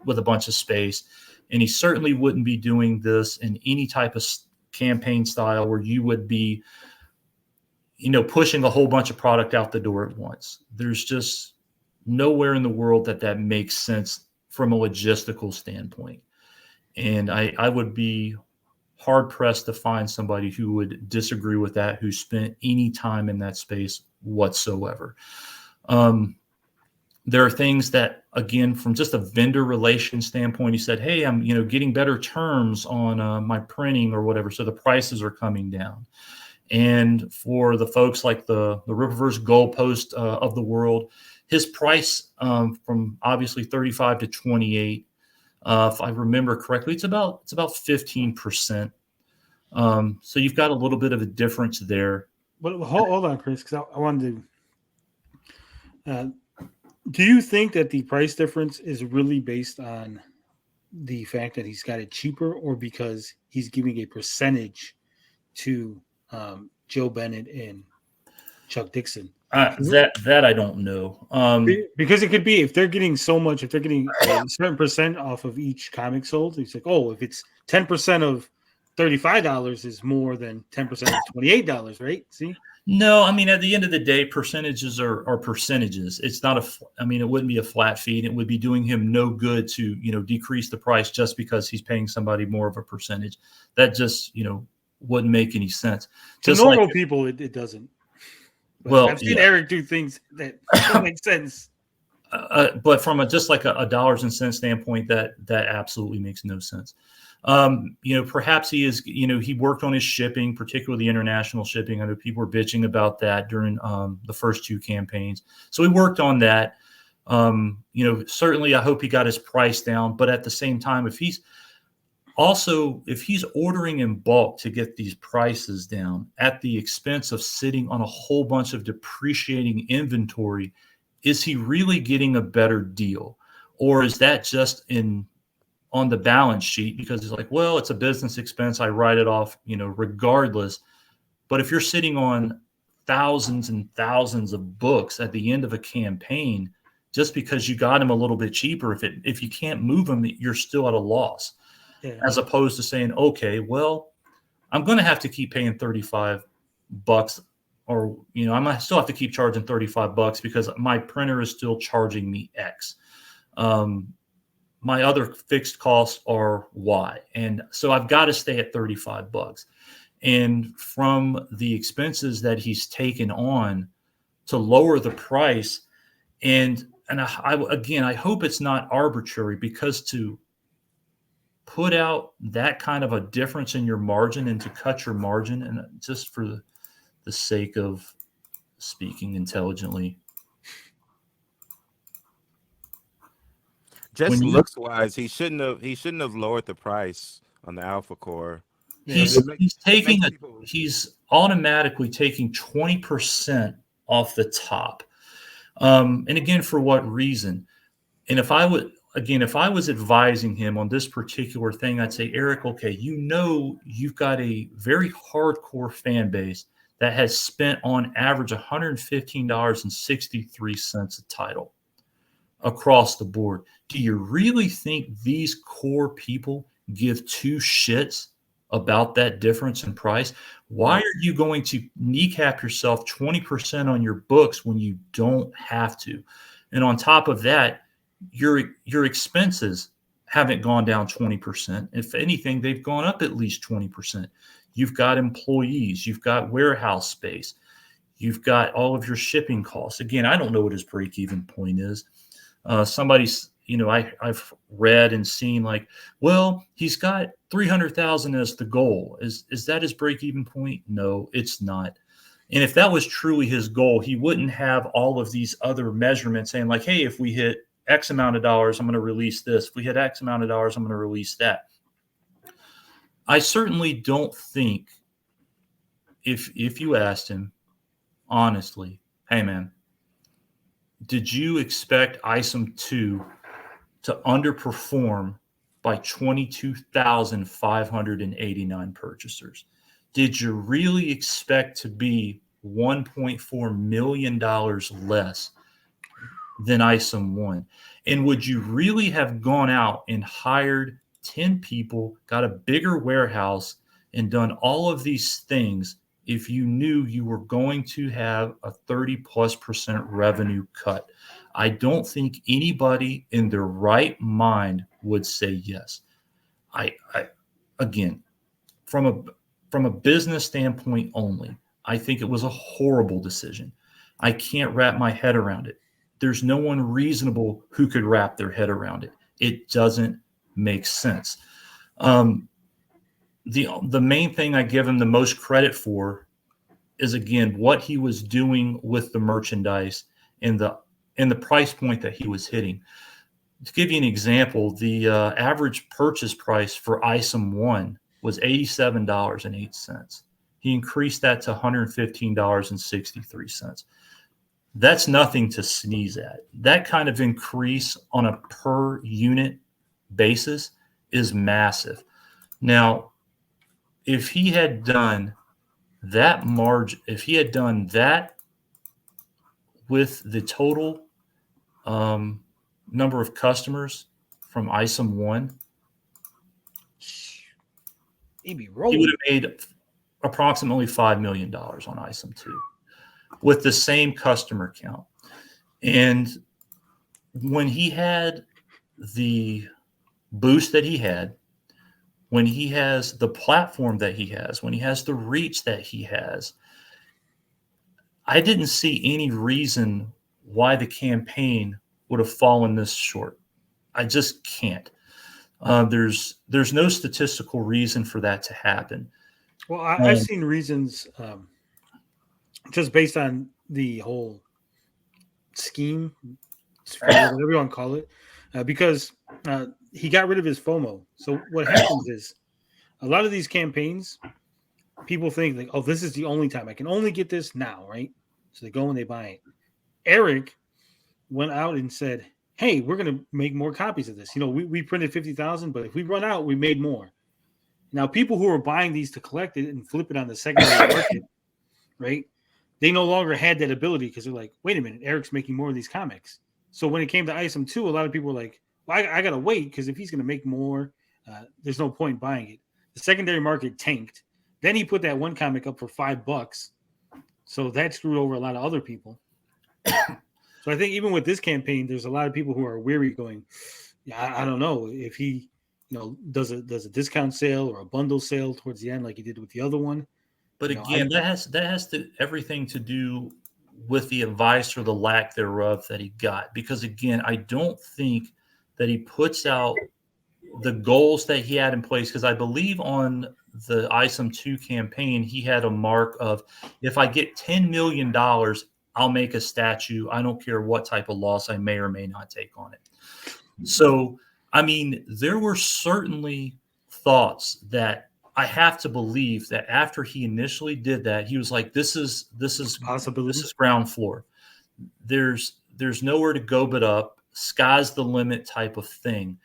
with a bunch of space. And he certainly wouldn't be doing this in any type of campaign style where you would be, pushing a whole bunch of product out the door at once. There's just nowhere in the world that makes sense from a logistical standpoint. And I would be hard pressed to find somebody who would disagree with that, who spent any time in that space whatsoever. There are things that, again, from just a vendor relation standpoint, he said, hey, I'm, getting better terms on my printing or whatever. So the prices are coming down. And for the folks like the Rippaverse Goalpost of the world, his price from obviously 35 to 28, if I remember correctly, it's about 15%. So you've got a little bit of a difference there. But hold on, Chris, because I wanted to. Do you think that the price difference is really based on the fact that he's got it cheaper, or because he's giving a percentage to Joe Bennett and Chuck Dixon? That I don't know. Because it could be, if they're getting so much, if they're getting a certain percent off of each comic sold, it's like, oh, if it's 10% of $35 is more than 10% of $28, right? See? No, I mean, at the end of the day, percentages are percentages. It's not it wouldn't be a flat fee. It would be doing him no good to, decrease the price just because he's paying somebody more of a percentage. That just, wouldn't make any sense. To normal people, it doesn't. But well, I've seen Eric do things that don't make sense. But from a dollars and cents standpoint, that absolutely makes no sense. Perhaps he is, he worked on his shipping, particularly the international shipping. I know people were bitching about that during the first 2 campaigns. So he worked on that. Certainly I hope he got his price down, but at the same time, if he's ordering in bulk to get these prices down at the expense of sitting on a whole bunch of depreciating inventory, is he really getting a better deal? Or is that just on the balance sheet because it's like, well, it's a business expense, I write it off, regardless. But if you're sitting on thousands and thousands of books at the end of a campaign, just because you got them a little bit cheaper, if you can't move them, you're still at a loss. Yeah. As opposed to saying, okay, well, I'm going to have to keep paying $35, or I might still have to keep charging $35 because my printer is still charging me X. My other fixed costs are Y, and so I've got to stay at $35. And from the expenses that he's taken on to lower the price, and I hope it's not arbitrary, because to put out that kind of a difference in your margin and to cut your margin, and just for the sake of speaking intelligently, just looks wise, he shouldn't have lowered the price on the Alphacore. He's automatically taking 20% off the top. And again, for what reason? And if I was advising him on this particular thing, I'd say, Eric, okay, you've got a very hardcore fan base that has spent on average $115.63 a title across the board. Do you really think these core people give two shits about that difference in price? Why are you going to kneecap yourself 20% on your books when you don't have to? And on top of that, your expenses haven't gone down 20%. If anything, they've gone up at least 20%. You've got employees, you've got warehouse space, you've got all of your shipping costs. Again, I don't know what his break-even point is. Somebody's, I've read and seen like, well, he's got 300,000 as the goal. Is that his break-even point? No, it's not. And if that was truly his goal, he wouldn't have all of these other measurements saying like, hey, if we hit X amount of dollars, I'm going to release this. If we hit X amount of dollars, I'm going to release that. I certainly don't think, if you asked him honestly, hey man, did you expect ISOM 2 to underperform by 22,589 purchasers? Did you really expect to be $1.4 million less than ISOM 1? And would you really have gone out and hired 10 people, got a bigger warehouse, and done all of these things if you knew you were going to have a 30+% revenue cut? I don't think anybody in their right mind would say yes. I again, from a business standpoint only, I think it was a horrible decision. I can't wrap my head around it. There's no one reasonable who could wrap their head around it. It doesn't make sense. The main thing I give him the most credit for is, again, what he was doing with the merchandise and the price point that he was hitting. To give you an example, the average purchase price for ISOM 1 was $87.08. He increased that to $115.63. That's nothing to sneeze at. That kind of increase on a per unit basis is massive. Now, if he had done that margin, if he had done that with the total number of customers from ISOM 1, he'd be rolling. He would have made approximately $5 million on ISOM 2 with the same customer count. And when he had the boost that he had, when he has the platform that he has, when he has the reach that he has, I didn't see any reason why the campaign would have fallen this short. I just can't. There's no statistical reason for that to happen. Well, I've seen reasons just based on the whole scheme whatever you want to call it, because he got rid of his FOMO. So what happens is a lot of these campaigns, people think like, oh, this is the only time I can only get this now, right? So they go and they buy it. Eric went out and said, hey, we're going to make more copies of this. You know, we printed 50,000, but if we run out, we made more. Now, people who are buying these to collect it and flip it on the secondary market, right? They no longer had that ability because they're like, wait a minute, Eric's making more of these comics. So when it came to ISOM 2, a lot of people were like, well, I got to wait because if he's going to make more, there's no point buying it. The secondary market tanked. Then he put that one comic up for $5. So that screwed over a lot of other people. So I think even with this campaign, there's a lot of people who are weary going, yeah, I don't know if he, you know, does a discount sale or a bundle sale towards the end like he did with the other one. But again, that has everything to do with the advice or the lack thereof that he got. Because again, I don't think that he puts out the goals that he had in place. Because I believe on the ISOM 2 campaign, he had a mark of, if I get $10 million, I'll make a statue. I don't care what type of loss I may or may not take on it. So, I mean, there were certainly thoughts that I have to believe that after he initially did that, he was like, this is possibility. This is ground floor. There's nowhere to go but up. Sky's the limit type of thing.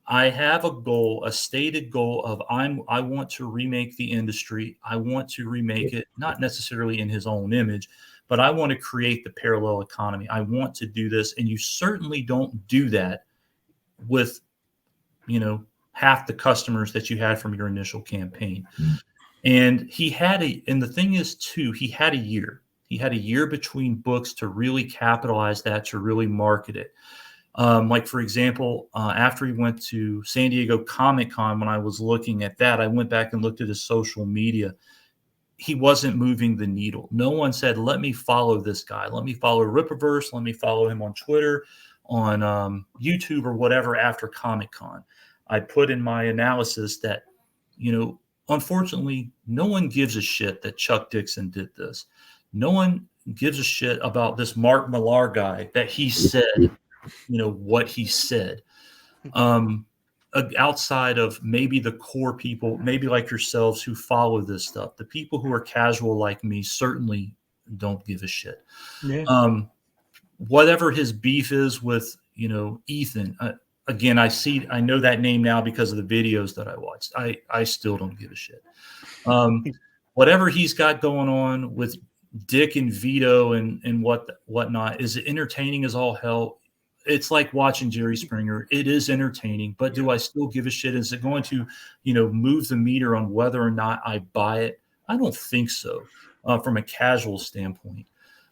I have a goal, a stated goal of I want to remake the industry. I want to remake it, not necessarily in his own image, but I want to create the parallel economy. I want to do this. And you certainly don't do that with, you know, half the customers that you had from your initial campaign. And and the thing is too, he had a year. He had a year between books to really capitalize that, to really market it. Like, for example, after he went to San Diego Comic-Con, when I was looking at that, I went back and looked at his social media. He wasn't moving the needle. No one said, let me follow this guy. Let me follow Rippaverse. Let me follow him on Twitter, on YouTube or whatever after Comic-Con. I put in my analysis that, you know, unfortunately, no one gives a shit that Chuck Dixon did this. No one gives a shit about this Mark Millar guy that he said, you know, what he said. Outside of maybe the core people, maybe like yourselves who follow this stuff, the people who are casual like me certainly don't give a shit. Yeah. Whatever his beef is with, you know, Ethan, again, I know that name now because of the videos that I watched. I still don't give a shit. Whatever he's got going on with Dick and Vito and whatnot, is it entertaining as all hell? It's like watching Jerry Springer. It is entertaining, but do I still give a shit? Is it going to, you know, move the meter on whether or not I buy it? I don't think so, from a casual standpoint.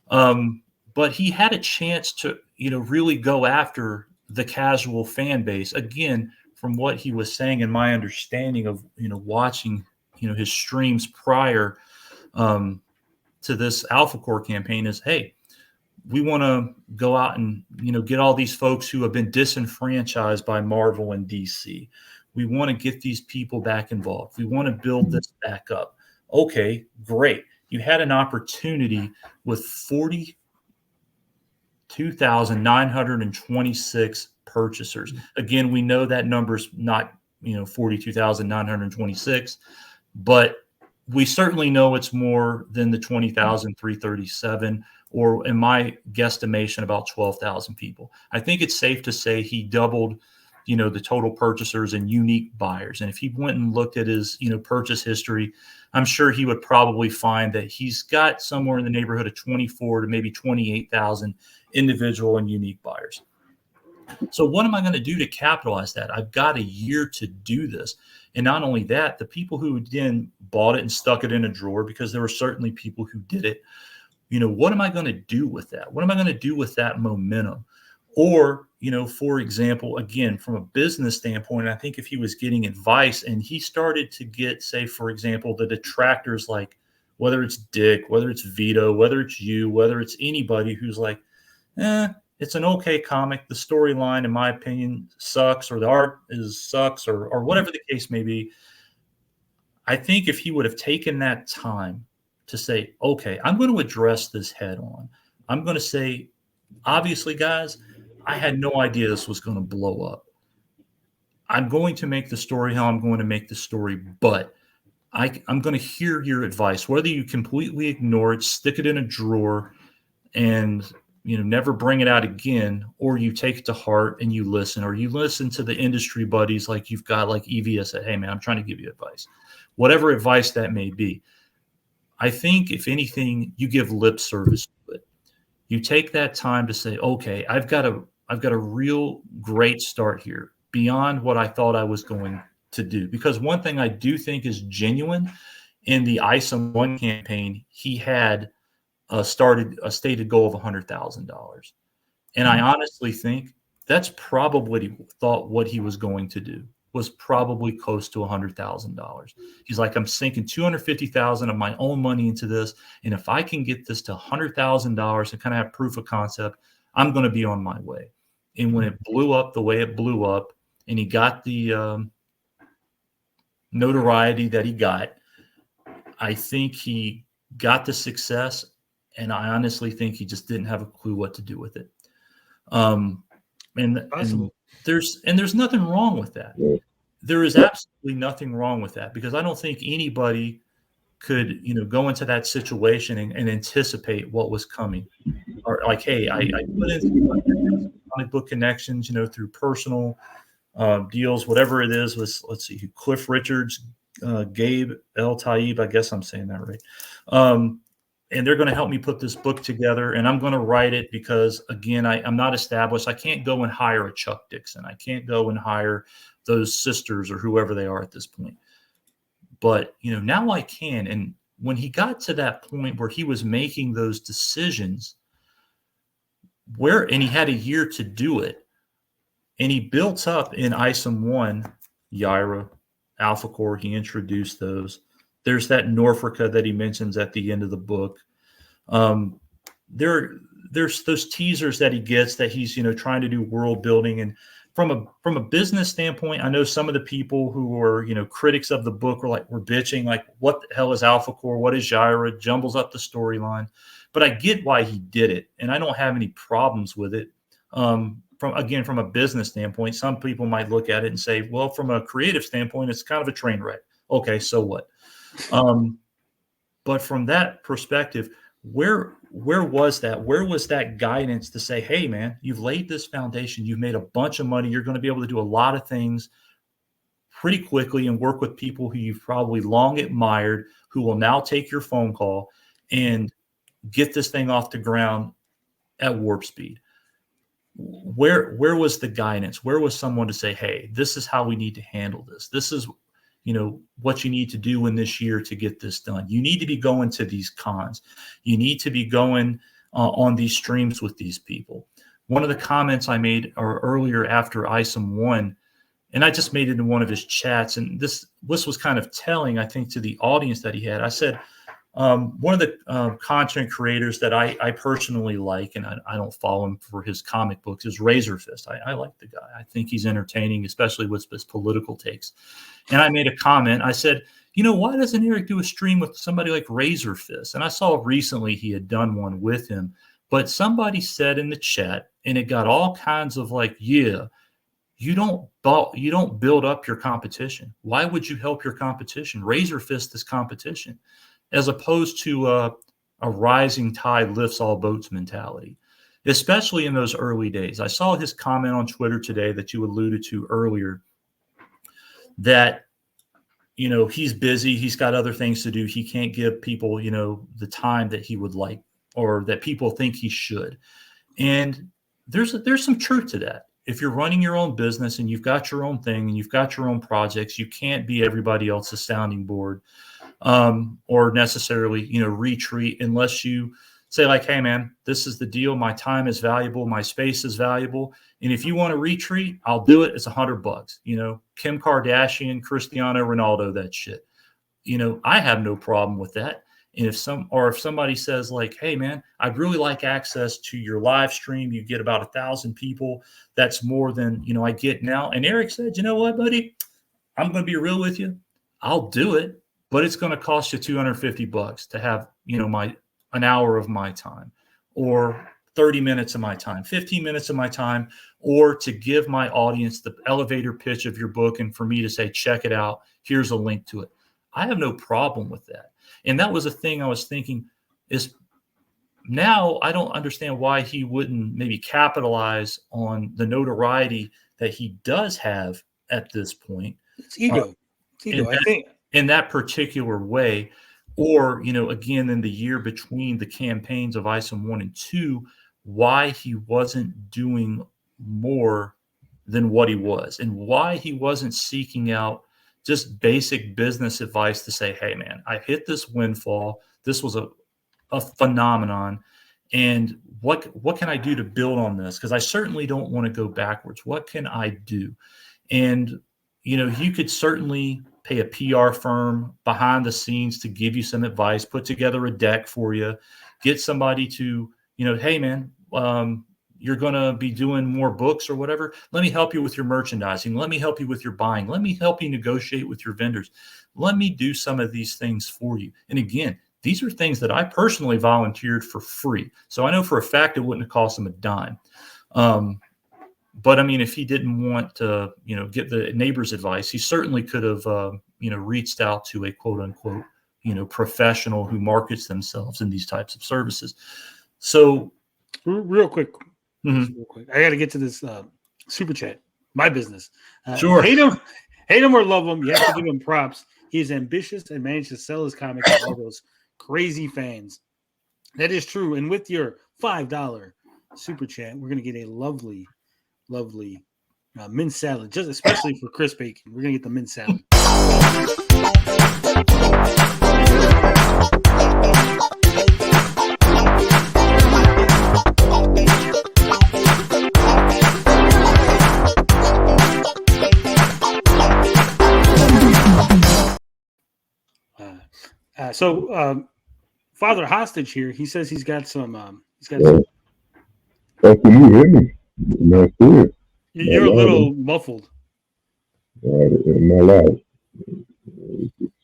But he had a chance to, you know, really go after the casual fan base. Again, from what he was saying and my understanding of, you know, watching, you know, his streams prior to this Alphacore campaign is, hey, we want to go out and, you know, get all these folks who have been disenfranchised by Marvel and DC. We want to get these people back involved. We want to build this back up. Okay, great. You had an opportunity with 42,926 purchasers. Again, we know that number's not, you know, 42,926, but we certainly know it's more than the 20,337, or in my guesstimation, about 12,000 people. I think it's safe to say he doubled, you know, the total purchasers and unique buyers. And if he went and looked at his, you know, purchase history, I'm sure he would probably find that he's got somewhere in the neighborhood of 24 to maybe 28,000 individual and unique buyers. So what am I going to do to capitalize that? I've got a year to do this. And not only that, the people who then bought it and stuck it in a drawer, because there were certainly people who did it, you know, what am I going to do with that? What am I going to do with that momentum? Or, you know, for example, again, from a business standpoint, I think if he was getting advice and he started to get, say, for example, the detractors, like whether it's Dick, whether it's Vito, whether it's you, whether it's anybody who's like, it's an okay comic. The storyline, in my opinion, sucks, or the art sucks, or whatever the case may be. I think if he would have taken that time to say, okay, I'm going to address this head on. I'm going to say, obviously, guys, I had no idea this was going to blow up. I'm going to make the story how I'm going to make the story, but I'm going to hear your advice, whether you completely ignore it, stick it in a drawer, and never bring it out again, or you take it to heart and you listen, or you listen to the industry buddies like you've got, like EVS said, hey man, I'm trying to give you advice, whatever advice that may be. I think if anything, you give lip service to it. You take that time to say, okay, I've got a real great start here beyond what I thought I was going to do. Because one thing I do think is genuine in the ISOM 1 campaign, he had started a stated goal of $100,000. And I honestly think that's probably what he thought what he was going to do was probably close to $100,000. He's like, I'm sinking $250,000 of my own money into this. And if I can get this to $100,000 and kind of have proof of concept, I'm going to be on my way. And when it blew up the way it blew up, and he got the notoriety that he got, I think he got the success. And I honestly think he just didn't have a clue what to do with it. And there's nothing wrong with that. There is absolutely nothing wrong with that, because I don't think anybody could, go into that situation and anticipate what was coming. Or like, hey, I put in comic book connections, through personal deals, whatever it is. Let's see, Cliff Richards, Gabe El Taib, I guess I'm saying that right. And they're going to help me put this book together, and I'm going to write it because, again, I'm not established. I can't go and hire a Chuck Dixon. I can't go and hire those sisters or whoever they are at this point. But, now I can. And when he got to that point where he was making those decisions, and he had a year to do it, and he built up in ISOM 1, Yaira, Alphacore, he introduced those. There's that Norfolka that he mentions at the end of the book. There's those teasers that he gets that he's, trying to do world building. And from a business standpoint, I know some of the people who were, critics of the book were bitching, like, what the hell is Alphacore? What is Yaira? Jumbles up the storyline. But I get why he did it, and I don't have any problems with it. From a business standpoint, some people might look at it and say, well, from a creative standpoint, it's kind of a train wreck. Okay, so what? But from that perspective, where was that? Where was that guidance to say, hey, man, you've laid this foundation. You've made a bunch of money. You're going to be able to do a lot of things pretty quickly and work with people who you've probably long admired, who will now take your phone call and get this thing off the ground at warp speed. Where was the guidance? Where was someone to say, hey, this is how we need to handle this? This is what you need to do in this year to get this done. You need to be going to these cons. You need to be going on these streams with these people. One of the comments I made earlier after ISOM 1, and I just made it in one of his chats, and this was kind of telling, I think, to the audience that he had. I said, one of the content creators that I personally like, and I don't follow him for his comic books, is Razor Fist. I like the guy. I think he's entertaining, especially with his political takes. And I made a comment. I said, why doesn't Eric do a stream with somebody like Razor Fist? And I saw recently he had done one with him. But somebody said in the chat, and it got all kinds of like, yeah, you don't build up your competition. Why would you help your competition? Razor Fist is competition, as opposed to a rising tide lifts all boats mentality, especially in those early days. I saw his comment on Twitter today that you alluded to earlier, that, he's busy, he's got other things to do. He can't give people, the time that he would like, or that people think he should. And there's some truth to that. If you're running your own business and you've got your own thing and you've got your own projects, you can't be everybody else's sounding board. Or necessarily, retreat unless you say like, hey man, this is the deal. My time is valuable. My space is valuable. And if you want to retreat, I'll do it. It's $100. Kim Kardashian, Cristiano Ronaldo, that shit. I have no problem with that. And if somebody says like, hey man, I'd really like access to your live stream. You get about 1,000 people. That's more than, I get now. And Eric said, you know what, buddy, I'm going to be real with you. I'll do it. But it's going to cost you $250 to have, an hour of my time, or 30 minutes of my time, 15 minutes of my time, or to give my audience the elevator pitch of your book and for me to say, check it out, here's a link to it. I have no problem with that. And that was a thing I was thinking is now I don't understand why he wouldn't maybe capitalize on the notoriety that he does have at this point. It's ego. I think in that particular way, or, again, in the year between the campaigns of ISOM 1 and 2, why he wasn't doing more than what he was and why he wasn't seeking out just basic business advice to say, hey, man, I hit this windfall. This was a phenomenon. And what can I do to build on this? Because I certainly don't want to go backwards. What can I do? And, you could certainly pay a PR firm behind the scenes to give you some advice, put together a deck for you, get somebody to, hey, man, you're going to be doing more books or whatever. Let me help you with your merchandising. Let me help you with your buying. Let me help you negotiate with your vendors. Let me do some of these things for you. And again, these are things that I personally volunteered for free. So I know for a fact it wouldn't have cost him a dime. But I mean, if he didn't want to, get the neighbor's advice, he certainly could have, reached out to a quote unquote, professional who markets themselves in these types of services. So real quick, I got to get to this super chat. My business. Sure. Hate him or love him. You have to give him props. He's ambitious and managed to sell his comics to all those crazy fans. That is true. And with your $5 super chat, we're going to get a lovely mint salad, just especially for Chris Bacon. We're going to get the mint salad. So Father Hostage here, he says he's got some. Can you hear me? Not good. You're a little muffled. My life.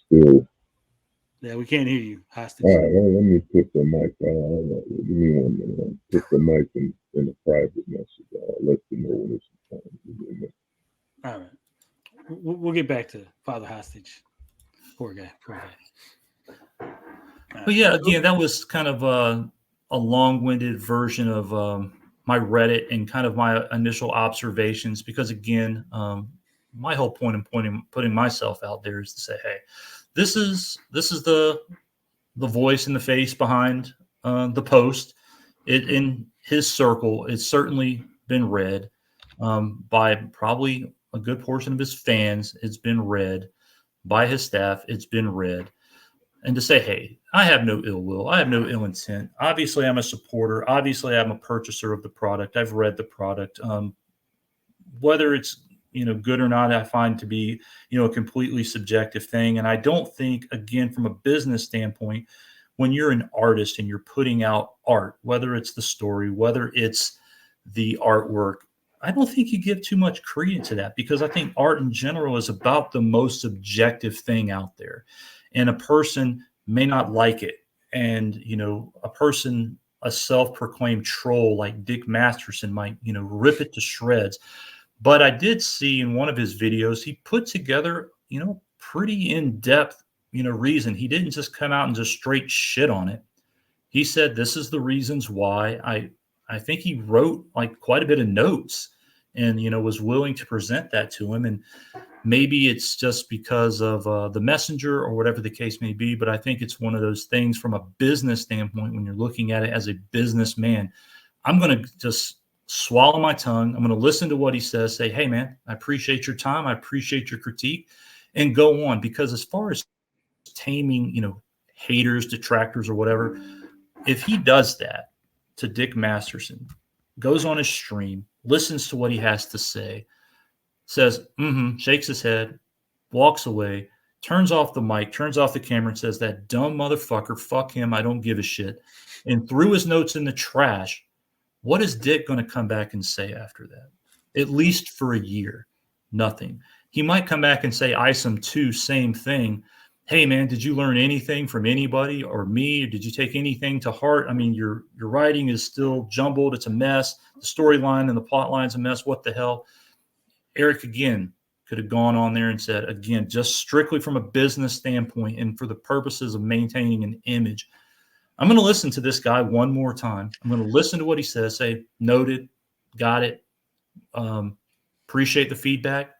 Still. Yeah, we can't hear you, Hostage. All right, let me put the mic on. Give me 1 minute. Put the mic in a private message. I'll let you know when it's time. All right. We'll get back to Father Hostage. Poor guy. But yeah, again, that was kind of a long-winded version of my Reddit and kind of my initial observations, because again, my whole point in putting myself out there is to say, hey, this is the voice and the face behind the post. In his circle, it's certainly been read by probably a good portion of his fans. It's been read by his staff. It's been read. And to say, hey, I have no ill will. I have no ill intent. Obviously, I'm a supporter. Obviously, I'm a purchaser of the product. I've read the product. Whether it's good or not, I find to be a completely subjective thing. And I don't think, again, from a business standpoint, when you're an artist and you're putting out art, whether it's the story, whether it's the artwork, I don't think you give too much credence to that, because I think art in general is about the most subjective thing out there. And a person may not like it. And, a self-proclaimed troll like Dick Masterson might, rip it to shreds. But I did see in one of his videos, he put together, pretty in-depth, reason. He didn't just come out and just straight shit on it. He said, this is the reasons why. I think he wrote like quite a bit of notes and, was willing to present that to him. And maybe it's just because of the messenger or whatever the case may be. But I think it's one of those things from a business standpoint, when you're looking at it as a businessman, I'm going to just swallow my tongue. I'm going to listen to what he says, say, hey, man, I appreciate your time. I appreciate your critique, and go on. Because as far as taming, haters, detractors or whatever, if he does that to Dick Masterson, goes on his stream, listens to what he has to say, says, shakes his head, walks away, turns off the mic, turns off the camera, and says, that dumb motherfucker, fuck him, I don't give a shit, and threw his notes in the trash, what is Dick going to come back and say after that? At least for a year, nothing. He might come back and say ISOM 2, same thing, hey man, did you learn anything from anybody or me? Or did you take anything to heart? I mean, your writing is still jumbled. It's a mess. The storyline and the plot line's a mess. What the hell? Eric, again, could have gone on there and said, again, just strictly from a business standpoint and for the purposes of maintaining an image, I'm going to listen to this guy one more time. I'm going to listen to what he says, say, noted, got it. Appreciate the feedback.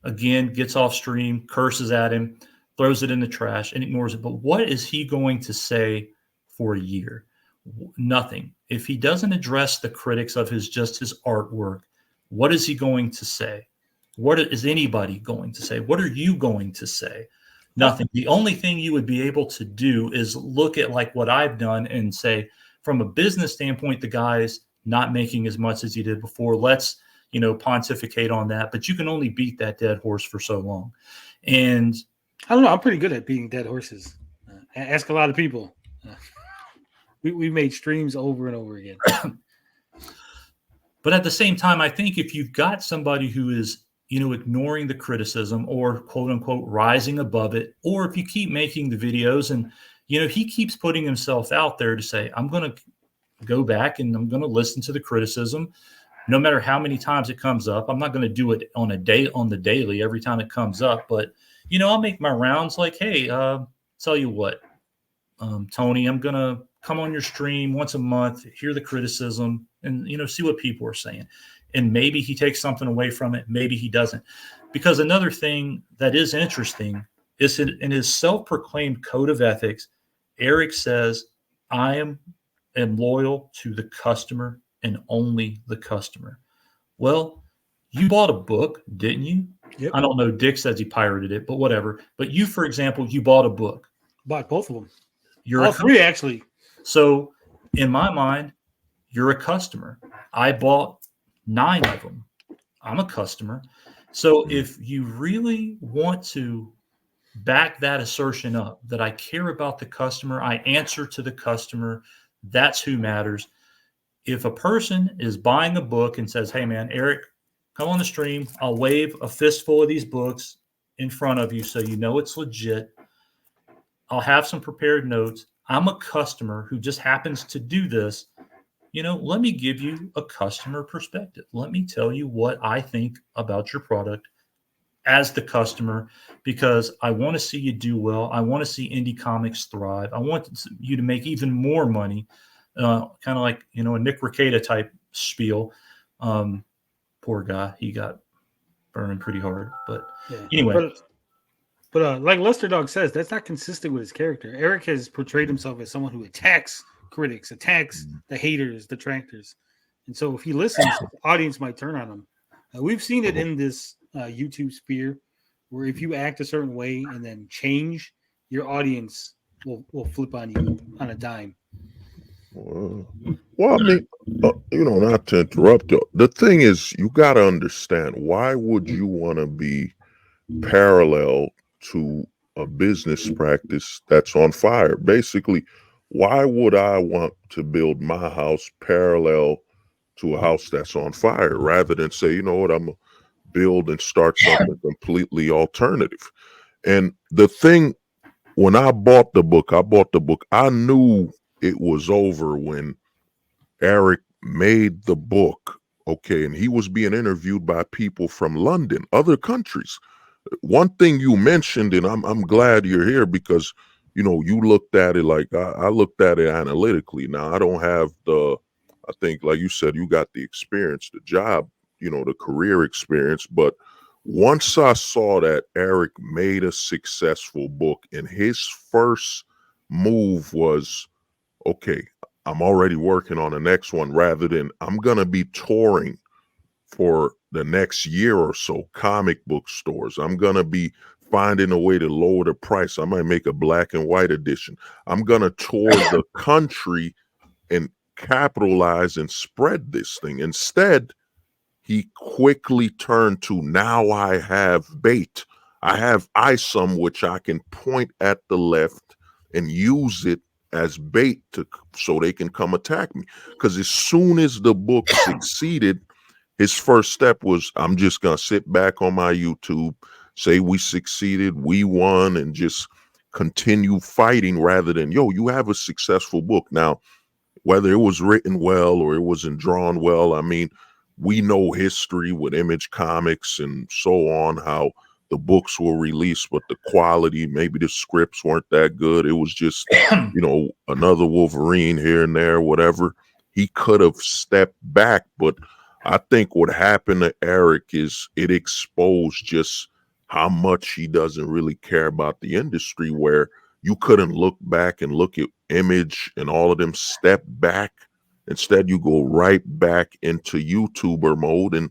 Again, gets off stream, curses at him, throws it in the trash and ignores it. But what is he going to say for a year? Nothing. If he doesn't address the critics of his artwork, what is he going to say? What is anybody going to say? What are you going to say? Nothing. The only thing you would be able to do is look at like what I've done and say, from a business standpoint, the guy's not making as much as he did before. Let's, pontificate on that. But you can only beat that dead horse for so long. And I don't know. I'm pretty good at beating dead horses. Ask a lot of people. We made streams over and over again. But at the same time, I think if you've got somebody who is, ignoring the criticism or quote unquote rising above it, or if you keep making the videos and, he keeps putting himself out there to say, I'm going to go back and I'm going to listen to the criticism, no matter how many times it comes up. I'm not going to do it on the daily every time it comes up, but I'll make my rounds like, hey, tell you what, Tony, I'm going to come on your stream once a month, hear the criticism and, see what people are saying. And maybe he takes something away from it. Maybe he doesn't. Because another thing that is interesting is in his self-proclaimed code of ethics, Eric says, I am loyal to the customer and only the customer. Well, you bought a book, didn't you? Yep. I don't know. Dick says he pirated it, but whatever. But you, for example, you bought a book. Bought both of them. You're all three, actually. So in my mind, you're a customer. I bought 9 of them. I'm a customer. So if you really want to back that assertion up, that I care about the customer, I answer to the customer, that's who matters. If a person is buying a book and says, hey man, Eric, come on the stream, I'll wave a fistful of these books in front of you so you know it's legit. I'll have some prepared notes. I'm a customer who just happens to do this. Let me give you a customer perspective. Let me tell you what I think about your product as the customer, because I want to see you do well. I want to see indie comics thrive. I want you to make even more money, kind of like, a Nick Rekieta type spiel. Poor guy. He got burned pretty hard. But anyway. But like Lester Dog says, that's not consistent with his character. Eric has portrayed himself as someone who attacks critics, attacks the haters, detractors. And so if he listens, the audience might turn on him. We've seen it in this YouTube sphere where if you act a certain way and then change, your audience will flip on you on a dime. Well, I mean, not to interrupt you. The thing is, you got to understand, why would you want to be parallel to a business practice that's on fire? Basically, why would I want to build my house parallel to a house that's on fire rather than say, you know what, I'm going to build and start something completely alternative? And the thing, when I bought the book, I knew it was over when Eric made the book. Okay. And he was being interviewed by people from London, other countries. One thing you mentioned, and I'm glad you're here, because you looked at it like I looked at it analytically. Now I don't have I think, like you said, you got the experience, the job, the career experience. But once I saw that Eric made a successful book, and his first move was, okay, I'm already working on the next one, rather than I'm gonna be touring for the next year or so, comic book stores. I'm going to be finding a way to lower the price. I might make a black and white edition. I'm going to tour the country and capitalize and spread this thing. Instead, he quickly turned to, now I have bait. I have ISOM, which I can point at the left and use it as bait so they can come attack me. Because as soon as the book succeeded, his first step was, I'm just going to sit back on my YouTube, say we succeeded, we won, and just continue fighting rather than, yo, you have a successful book. Now, whether it was written well or it wasn't drawn well, I mean, we know history with Image Comics and so on, how the books were released, but the quality, maybe the scripts weren't that good. It was just, another Wolverine here and there, whatever. He could have stepped back, but I think what happened to Eric is it exposed just how much he doesn't really care about the industry, where you couldn't look back and look at Image and all of them step back. Instead, you go right back into YouTuber mode and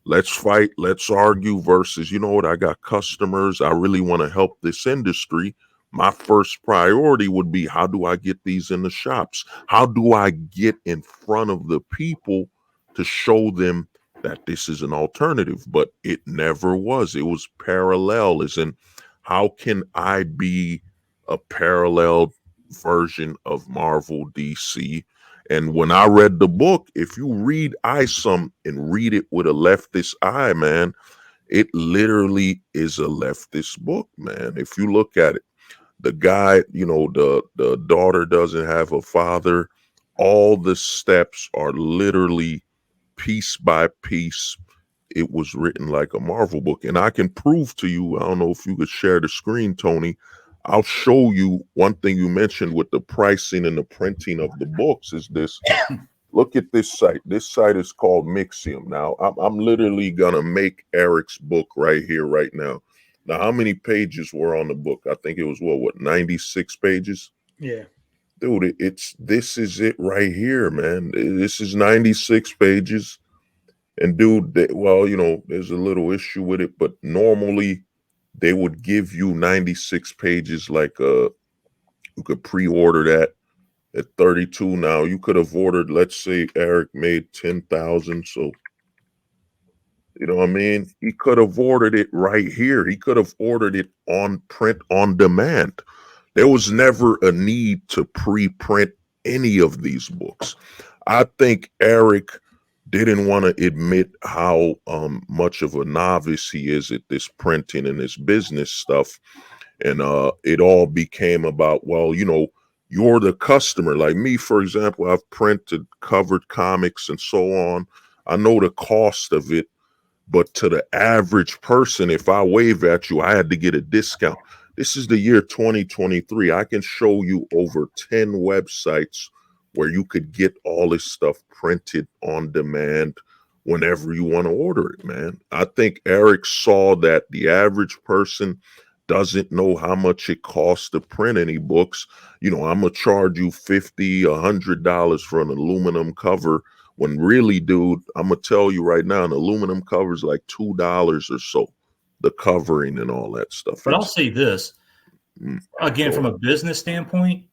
let's fight, let's argue versus, you know what, I got customers. I really want to help this industry. My first priority would be, how do I get these in the shops? How do I get in front of the people to show them that this is an alternative? But it never was. It was parallel, as in, how can I be a parallel version of Marvel, DC? And when I read the book, if you read ISOM and read it with a leftist eye, man, it literally is a leftist book, man. If you look at it, the guy, the daughter doesn't have a father. All the steps are literally piece by piece. It was written like a Marvel book. And I can prove to you, I don't know if you could share the screen, Tony. I'll show you one thing you mentioned with the pricing and the printing of the books is this. Look at this site. This site is called Mixium. Now, I'm literally going to make Eric's book right here, right now. Now, how many pages were on the book? I think it was, 96 pages? Yeah. Dude, this is it right here, man. This is 96 pages. And dude, there's a little issue with it, but normally they would give you 96 pages, like you could pre-order that at 32. Now you could have ordered, let's say Eric made 10,000, so you know what I mean? He could have ordered it right here. He could have ordered it on print on demand. There was never a need to pre-print any of these books. I think Eric didn't want to admit how much of a novice he is at this printing and this business stuff. And it all became about, you're the customer. Like me, for example, I've printed covered comics and so on. I know the cost of it, but to the average person, if I wave at you, I had to get a discount. This is the year 2023. I can show you over 10 websites where you could get all this stuff printed on demand whenever you want to order it, man. I think Eric saw that the average person doesn't know how much it costs to print any books. I'm going to charge you $50, $100 for an aluminum cover, when really, dude, I'm going to tell you right now, an aluminum cover is like $2 or so, the covering and all that stuff. But I'll say this, again, from a business standpoint,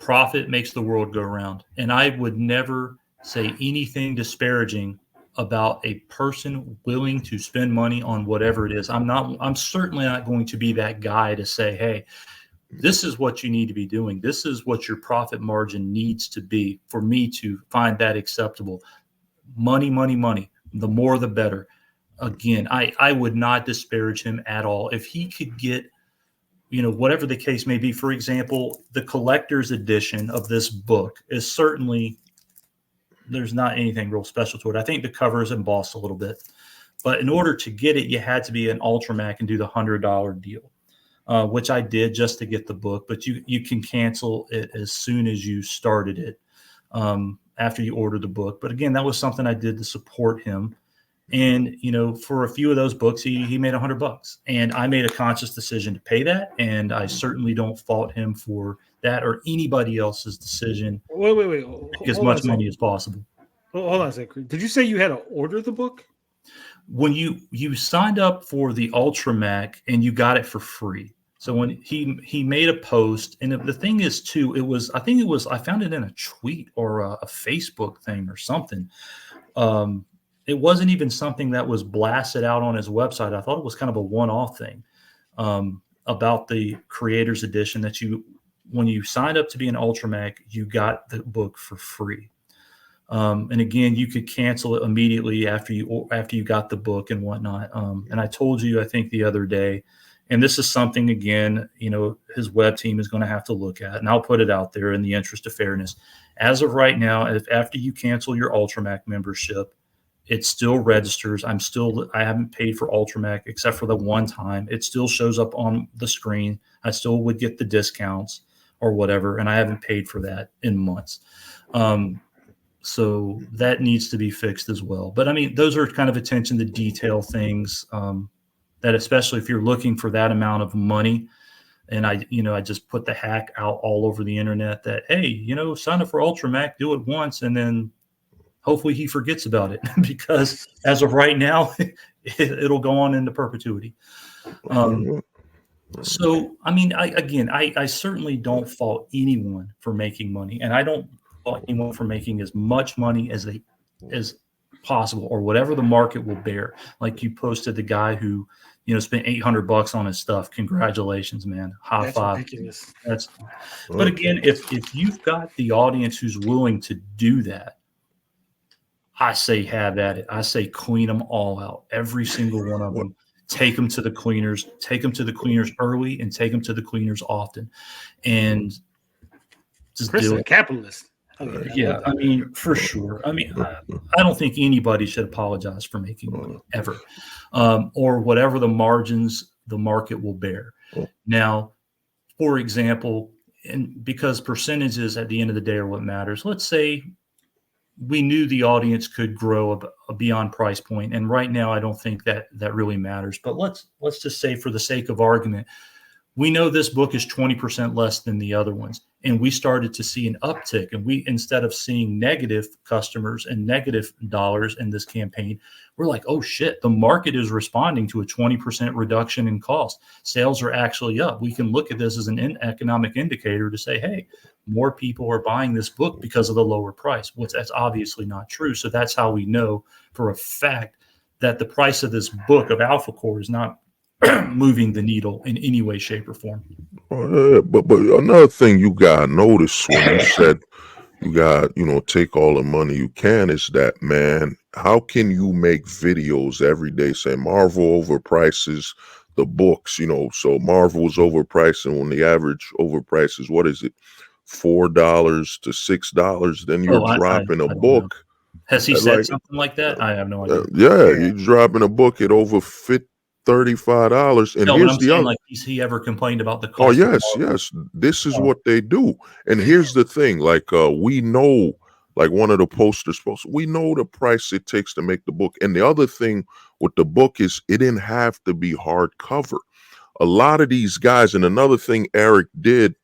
profit makes the world go round. And I would never say anything disparaging about a person willing to spend money on whatever it is. I'm certainly not going to be that guy to say, hey, this is what you need to be doing. This is what your profit margin needs to be for me to find that acceptable. Money, money, money. The more, the better. Again, I would not disparage him at all. If he could get, whatever the case may be, for example, the collector's edition of this book is certainly, there's not anything real special to it. I think the cover is embossed a little bit. But in order to get it, you had to be an Ultramac and do the $100 deal. Which I did just to get the book, but you can cancel it as soon as you started it after you ordered the book. But again, that was something I did to support him. And, for a few of those books, he made $100, and I made a conscious decision to pay that. And I certainly don't fault him for that or anybody else's decision. Wait. Make as much money as possible. Hold on a second. Did you say you had to order the book? When you signed up for the Ultramac and you got it for free. So when he made a post, and the thing is too, I found it in a tweet or a Facebook thing or something. It wasn't even something that was blasted out on his website. I thought it was kind of a one-off thing about the creator's edition that when you signed up to be an Ultramac, you got the book for free. And again, you could cancel it immediately after you got the book and whatnot. And I told you, I think the other day, and this is something, again, his web team is going to have to look at, and I'll put it out there in the interest of fairness. As of right now, after you cancel your Ultramac membership, it still registers. I haven't paid for Ultramac except for the one time. It still shows up on the screen. I still would get the discounts or whatever, and I haven't paid for that in months. So that needs to be fixed as well. But I mean, those are kind of attention to detail things that, especially if you're looking for that amount of money. And I just put the hack out all over the internet that, hey, sign up for Ultramac, do it once, and then hopefully he forgets about it, because as of right now, it'll go on into perpetuity. So, I mean, I certainly don't fault anyone for making money, and I don't fault anyone for making as much money as possible, or whatever the market will bear. Like you posted the guy who, spent $800 on his stuff. Congratulations, man. High five. Ridiculous. But again, if you've got the audience who's willing to do that, I say have at it. I say clean them all out, every single one of them. Take them to the cleaners. Take them to the cleaners early, and take them to the cleaners often, and just Chris do is a it. capitalist. Yeah, I mean, for sure. I mean, I don't think anybody should apologize for making money ever, or whatever the margins the market will bear. Now, for example, and because percentages at the end of the day are what matters, let's say we knew the audience could grow a beyond price point, and right now I don't think that really matters. But let's just say, for the sake of argument, we know this book is 20% less than the other ones, and we started to see an uptick, and we, instead of seeing negative customers and negative dollars in this campaign, we're like, oh shit, the market is responding to a 20% reduction in cost. Sales are actually up. We can look at this as an economic indicator to say, hey, more people are buying this book because of the lower price, which that's obviously not true. So that's how we know for a fact that the price of this book of Alphacore is not moving the needle in any way, shape, or form. But another thing you got to notice when you said you got, take all the money you can, is that, man, how can you make videos every day saying Marvel overprices the books, so Marvel's overpricing when the average overprice is, what is it, $4 to $6, then you're dropping a book. Know. Has he said something like that? I have no idea. You're dropping a book at over $35, and here's the other. Like, has he ever complained about the cost? Oh yes. This is what they do, and here's the thing. Like we know, like one of the posters, we know the price it takes to make the book. And the other thing with the book is it didn't have to be hardcover. A lot of these guys, and another thing Eric did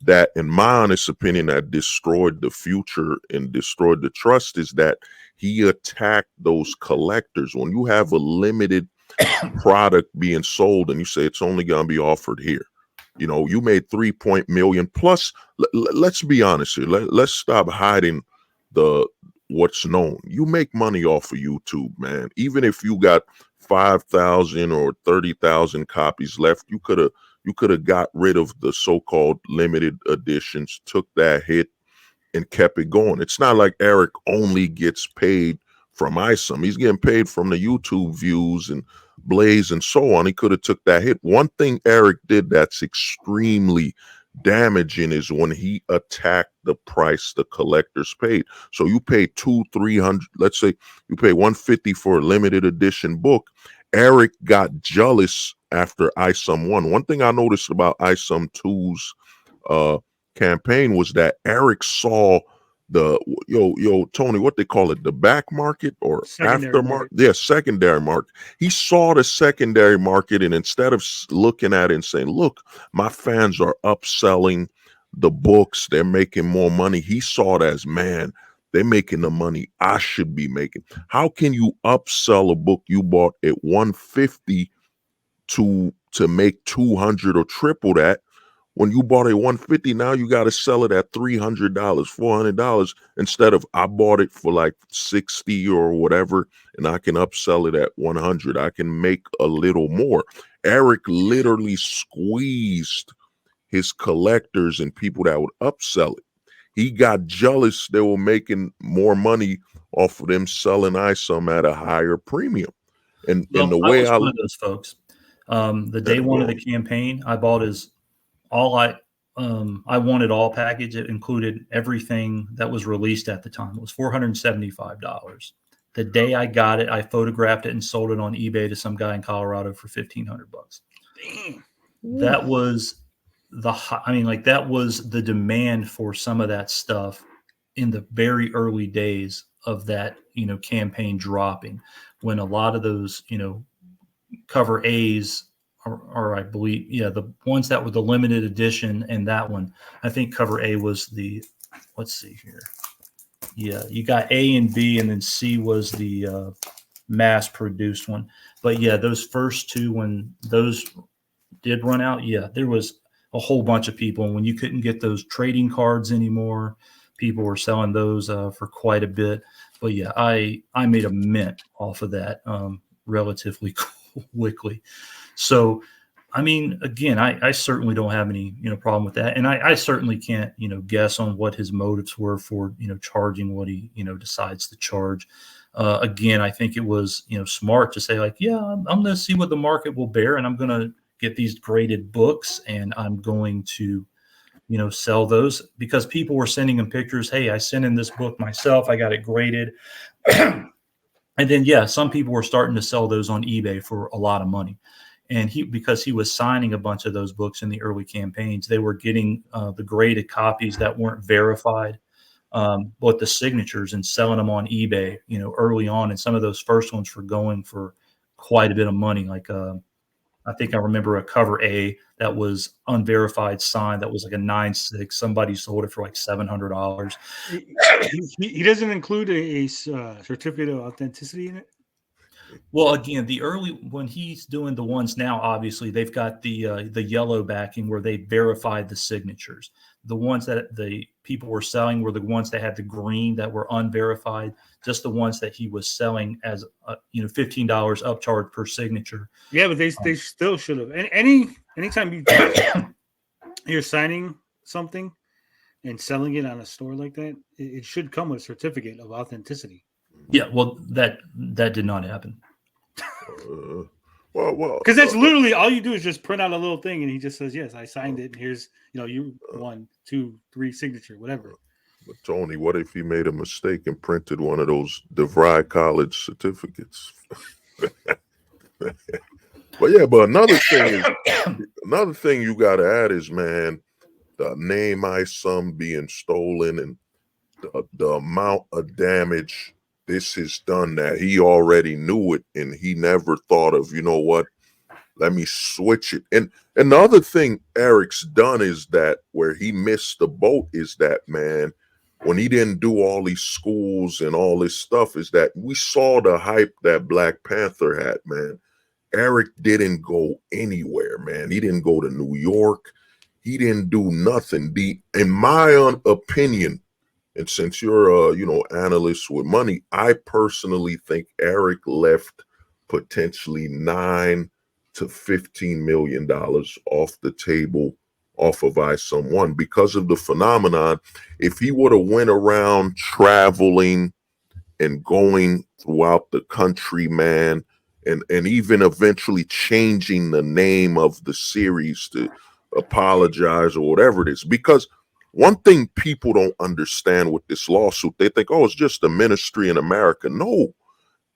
that, in my honest opinion, that destroyed the future and destroyed the trust, is that he attacked those collectors. When you have a limited product being sold and you say it's only going to be offered here, you made 3 million plus. Let's be honest here. Let's stop hiding what's known. You make money off of YouTube, man. Even if you got 5,000 or 30,000 copies left, you could have got rid of the so-called limited editions, took that hit, and kept it going. It's not like Eric only gets paid from ISOM. He's getting paid from the YouTube views and Blaze and so on. He could have took that hit. One thing Eric did that's extremely damaging is when he attacked the price the collectors paid. So you pay $200-300, let's say you pay $150 for a limited edition book. Eric got jealous after ISOM 1. One thing I noticed about ISOM 2's campaign was that Eric saw the Tony, what they call it, the back market or aftermarket? Yeah, secondary market. He saw the secondary market, and instead of looking at it and saying, look, my fans are upselling the books, they're making more money, he saw it as, man, they're making the money I should be making. How can you upsell a book you bought at $150 to make $200 or triple that? When you bought a $150, now you got to sell it at $300, $400, instead of I bought it for like $60 or whatever, and I can upsell it at $100. I can make a little more. Eric literally squeezed his collectors and people that would upsell it. He got jealous they were making more money off of them selling ISOM at a higher premium. And the way I was one of those folks. The day one of the campaign, I bought his I wanted all package. It included everything that was released at the time. It was $475. The day I got it, I photographed it and sold it on eBay to some guy in Colorado for $1,500. Damn. That was that was the demand for some of that stuff in the very early days of that, campaign dropping, when a lot of those, cover A's or I believe, the ones that were the limited edition, and that one, I think cover A was let's see here. Yeah, you got A and B, and then C was the mass produced one. But yeah, those first two, when those did run out, there was a whole bunch of people. And when you couldn't get those trading cards anymore, people were selling those for quite a bit. But yeah, I made a mint off of that relatively quickly. So, I mean, again, I certainly don't have any, problem with that. And I certainly can't, guess on what his motives were for, charging what he, decides to charge. Again, I think it was, smart to say like, yeah, I'm going to see what the market will bear, and I'm going to get these graded books, and I'm going to, sell those, because people were sending him pictures. Hey, I sent in this book myself. I got it graded. And then, some people were starting to sell those on eBay for a lot of money. And because he was signing a bunch of those books in the early campaigns, they were getting the graded copies that weren't verified, but the signatures, and selling them on eBay, early on. And some of those first ones were going for quite a bit of money. Like, I think I remember a cover A that was unverified sign that was like a 9.6. Somebody sold it for like $700. He doesn't include a certificate of authenticity in it. Well, again, when he's doing the ones now, obviously they've got the yellow backing where they verified the signatures. The ones that the people were selling were the ones that had the green that were unverified. Just the ones that he was selling as $15 upcharge per signature. Yeah, but they still should have. And anytime you're signing something and selling it on a store like that, it should come with a certificate of authenticity. Yeah, well, that did not happen. Well, because that's literally all you do is just print out a little thing, and he just says, "Yes, I signed it." And here's, you 1, 2, 3 signature, whatever. But Tony, what if he made a mistake and printed one of those DeVry College certificates? But another thing you got to add is, man, the name ISOM being stolen, and the amount of damage this has done, that he already knew it, and he never thought of, what, let me switch it. And the other thing Eric's done is that where he missed the boat is that, man, when he didn't do all these schools and all this stuff, is that we saw the hype that Black Panther had, man. Eric didn't go anywhere, man. He didn't go to New York. He didn't do nothing. In my opinion, and since you're analyst with money, I personally think Eric left potentially $9 to $15 million off the table off of ISOM 1 because of the phenomenon. If he would have went around traveling and going throughout the country, man, and even eventually changing the name of the series to apologize or whatever it is, because one thing people don't understand with this lawsuit, they think, oh, it's just a ministry in America. No,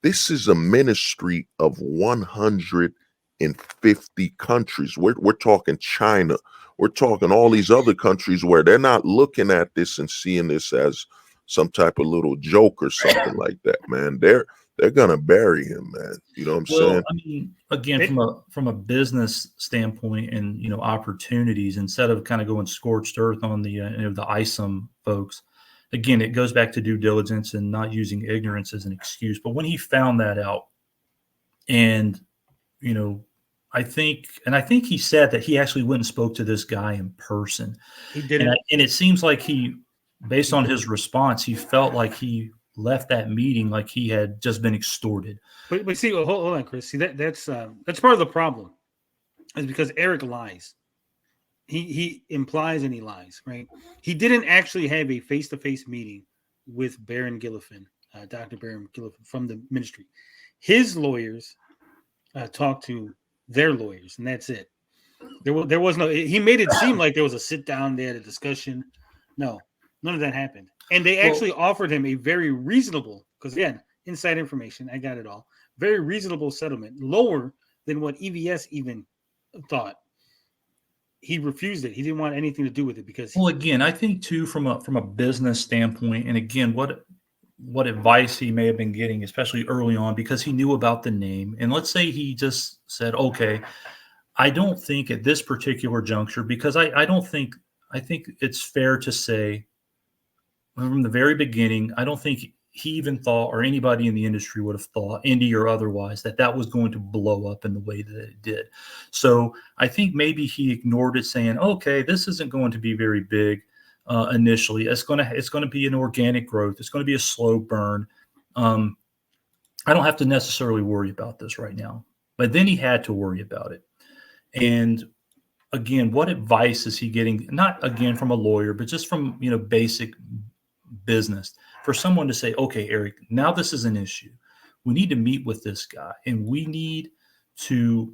this is a ministry of 150 countries. We're talking China. We're talking all these other countries where they're not looking at this and seeing this as some type of little joke or something like that, man. They're gonna bury him, man. You know what I'm saying? I mean, again, from a business standpoint and opportunities, instead of kind of going scorched earth on the the ISOM folks, again, it goes back to due diligence and not using ignorance as an excuse. But when he found that out, and I think he said that he actually went and spoke to this guy in person. He did, and it seems like based on his response, he felt like he left that meeting like he had just been extorted. But see, hold on, Chris. See, that's part of the problem, is because Eric lies. He implies and he lies, right? He didn't actually have a face-to-face meeting with Baron Gillifin, Dr. Baron Gillifin from the ministry. His lawyers talked to their lawyers, and that's it. There was no. He made it seem like there was a sit down, they had a discussion. No, none of that happened. And they actually offered him a very reasonable, because again, inside information, I got it all. Very reasonable settlement, lower than what EVS even thought. He refused it. He didn't want anything to do with it because. Well, again, I think too, from a business standpoint, and again, what advice he may have been getting, especially early on, because he knew about the name. And let's say he just said, okay, I don't think at this particular juncture, because I think it's fair to say from the very beginning, I don't think he even thought, or anybody in the industry would have thought, indie or otherwise, that was going to blow up in the way that it did. So I think maybe he ignored it, saying, okay, this isn't going to be very big initially. It's going to be an organic growth. It's going to be a slow burn. I don't have to necessarily worry about this right now. But then he had to worry about it. And again, what advice is he getting? Not again from a lawyer, but just from basic business, for someone to say, okay, Eric, now this is an issue. We need to meet with this guy, and we need to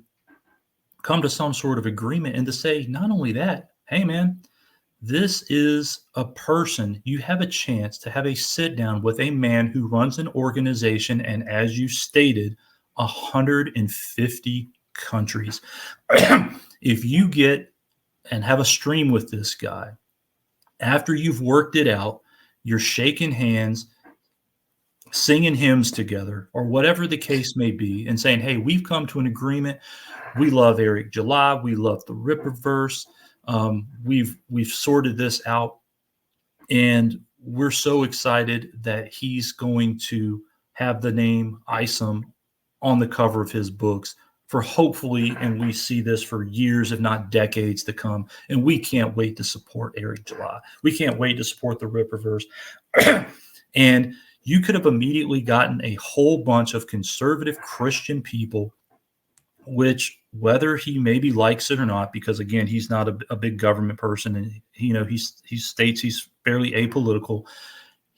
come to some sort of agreement, and to say, not only that, hey man, this is a person. You have a chance to have a sit down with a man who runs an organization, and as you stated, 150 countries. If you get and have a stream with this guy, after you've worked it out, you're shaking hands, singing hymns together, or whatever the case may be, and saying, hey, we've come to an agreement. We love Eric July. We love the Rippaverse. We've sorted this out, and we're so excited that he's going to have the name ISOM on the cover of his books for hopefully, and we see this for years, if not decades to come. And we can't wait to support Eric July. We can't wait to support the Rippaverse. And you could have immediately gotten a whole bunch of conservative Christian people, which whether he maybe likes it or not, because again, he's not a big government person, and he states he's fairly apolitical.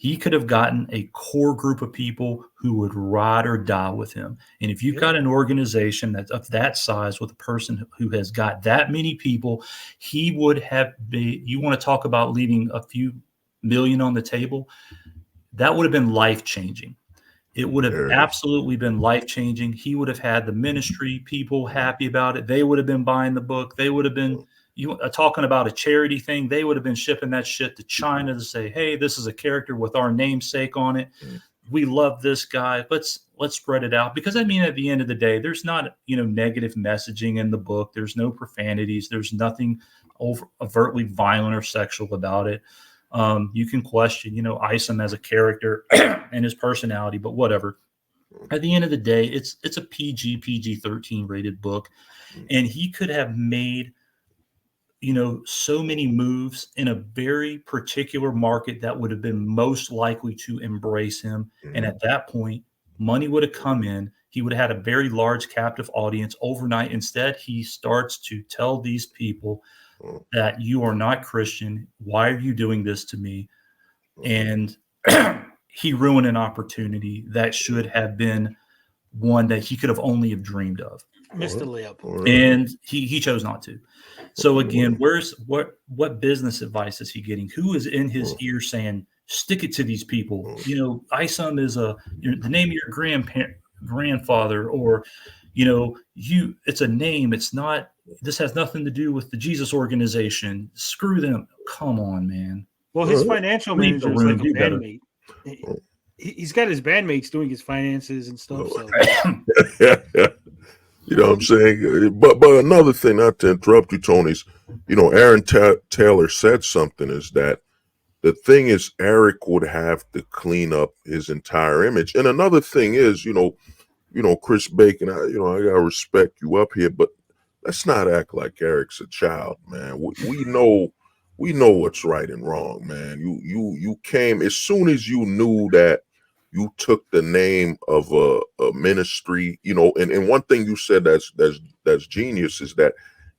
He could have gotten a core group of people who would ride or die with him. And if you've got an organization that's of that size with a person who has got that many people, he would have been, you want to talk about leaving a few million on the table, that would have been life-changing. It would have absolutely been life-changing. He would have had the ministry people happy about it. They would have been buying the book. They would have been talking about a charity thing. They would have been shipping that shit to China to say, hey, this is a character with our namesake on it. We love this guy. Let's spread it out. Because, I mean, at the end of the day, there's not, negative messaging in the book. There's no profanities. There's nothing overtly violent or sexual about it. You can question, ISOM as a character and his personality, but whatever. At the end of the day, it's a PG-13 rated book, and he could have made, so many moves in a very particular market that would have been most likely to embrace him. And at that point, money would have come in. He would have had a very large captive audience overnight. Instead, he starts to tell these people that you are not Christian. Why are you doing this to me? And he ruined an opportunity that should have been one that he could have only have dreamed of. Missed the layup. And he chose not to. So again, what business advice is he getting? Who is in his ear saying, stick it to these people? ISOM is the name of your grandfather, or it's a name. It's not, this has nothing to do with the Jesus organization. Screw them. Come on, man. Well, his financial manager is like a bandmate. He's got his bandmates doing his finances and stuff. So. You know what I'm saying? But another thing, not to interrupt you, Tony, is, Aaron Taylor said something, is that the thing is Eric would have to clean up his entire image. And another thing is, Chris Bacon, I gotta respect you up here, but let's not act like Eric's a child, man. We know what's right and wrong, man. You came as soon as you knew that you took the name of a ministry, and one thing you said that's genius is that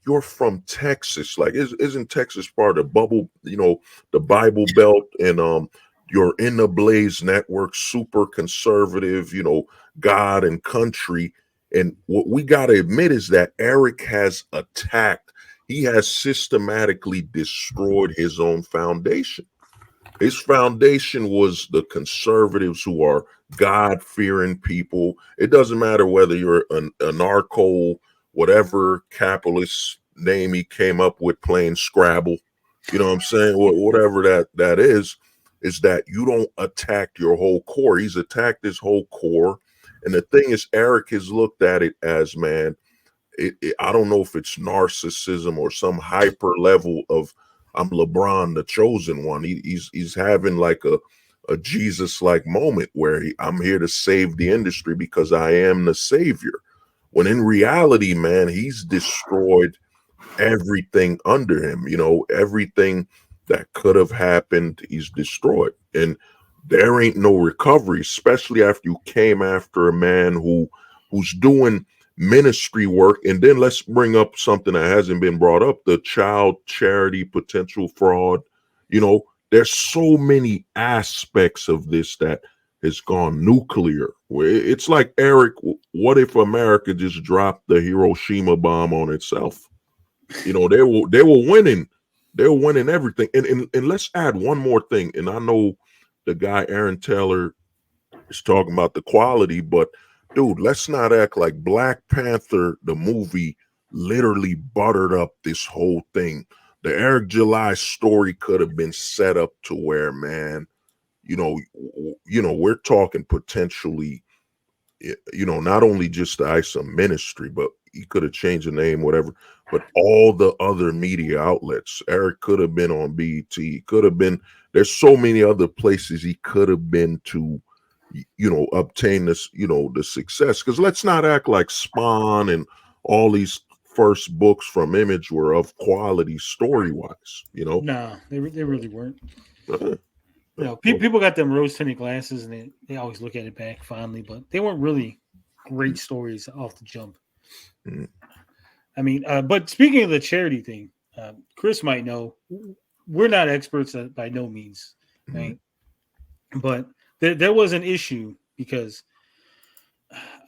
you're from Texas. Like, isn't Texas part of the Bible Belt, and you're in the Blaze Network, super conservative, God and country. And what we got to admit is that Eric has attacked, he has systematically destroyed his own foundation. His foundation was the conservatives who are God-fearing people. It doesn't matter whether you're an anarcho, whatever capitalist name he came up with playing Scrabble, you know what I'm saying? Whatever that is that you don't attack your whole core. He's attacked his whole core. And the thing is, Eric has looked at it as, man, I don't know if it's narcissism or some hyper level of, I'm LeBron, the chosen one. He's having like a Jesus-like moment where I'm here to save the industry because I am the savior. When in reality, man, he's destroyed everything under him. You know, everything that could have happened, he's destroyed. And there ain't no recovery, especially after you came after a man who's doing ministry work. And then let's bring up something that hasn't been brought up, the child charity potential fraud. You know, there's so many aspects of this that has gone nuclear. It's like, Eric, what if America just dropped the Hiroshima bomb on itself? You know, they were winning. They were winning everything. And let's add one more thing. And I know the guy Aaron Taylor is talking about the quality, but dude, let's not act like Black Panther, the movie, literally buttered up this whole thing. The Eric July story could have been set up to where, man, you know, we're talking potentially, you know, not only just the ISOM ministry, but he could have changed the name, whatever, but all the other media outlets. Eric could have been on BET, could have been, there's so many other places he could have been to, you know, obtain this, you know, the success. Because let's not act like Spawn and all these first books from Image were of quality story-wise, you know? No, they really weren't. You know, people got them rose-tinted glasses, and they always look at it back fondly, but they weren't really great stories off the jump. Mm-hmm. I mean, but speaking of the charity thing, Chris might know, we're not experts by no means, right? Mm-hmm. But there was an issue because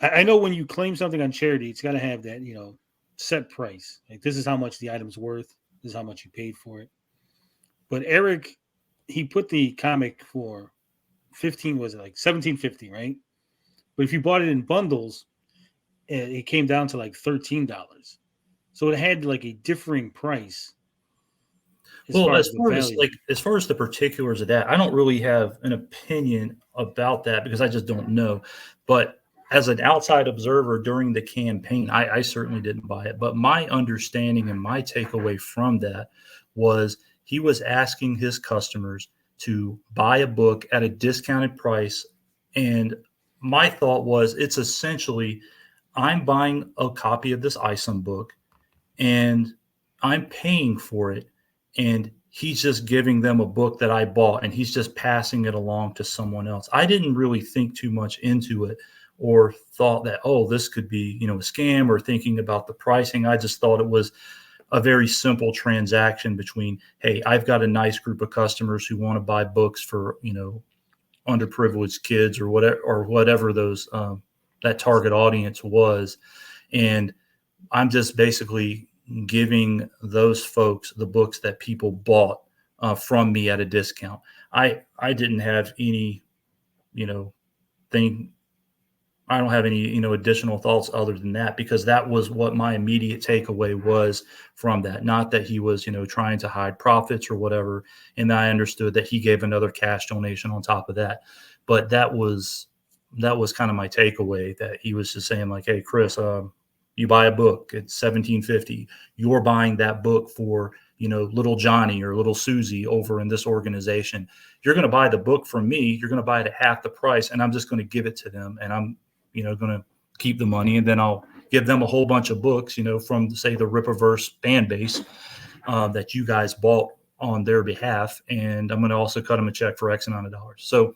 I know when you claim something on charity, it's got to have that, you know, set price. Like, this is how much the item's worth. This is how much you paid for it. But Eric, he put the comic for $17.50, right? But if you bought it in bundles, it came down to like $13. So it had like a differing price. As far as the particulars of that, I don't really have an opinion about that because I just don't know. But as an outside observer during the campaign, I certainly didn't buy it. But my understanding and my takeaway from that was he was asking his customers to buy a book at a discounted price. And my thought was, it's essentially, I'm buying a copy of this ISOM book and I'm paying for it. And he's just giving them a book that I bought and he's just passing it along to someone else. I didn't really think too much into it or thought that, oh, this could be, you know, a scam, or thinking about the pricing. I just thought it was a very simple transaction between, hey, I've got a nice group of customers who want to buy books for, you know, underprivileged kids or whatever those that target audience was. And I'm just basically giving those folks the books that people bought from me at a discount. I didn't have any, you know, thing. I don't have any, you know, additional thoughts other than that, because that was what my immediate takeaway was from that. Not that he was, you know, trying to hide profits or whatever. And I understood that he gave another cash donation on top of that. But that was kind of my takeaway, that he was just saying like, hey, Chris, you buy a book, it's $17.50. You're buying that book for, you know, little Johnny or little Susie over in this organization. You're going to buy the book from me. You're going to buy it at half the price, and I'm just going to give it to them. And I'm, you know, going to keep the money, and then I'll give them a whole bunch of books, you know, from, say, the Rippaverse fan base that you guys bought on their behalf. And I'm going to also cut them a check for X amount of dollars. So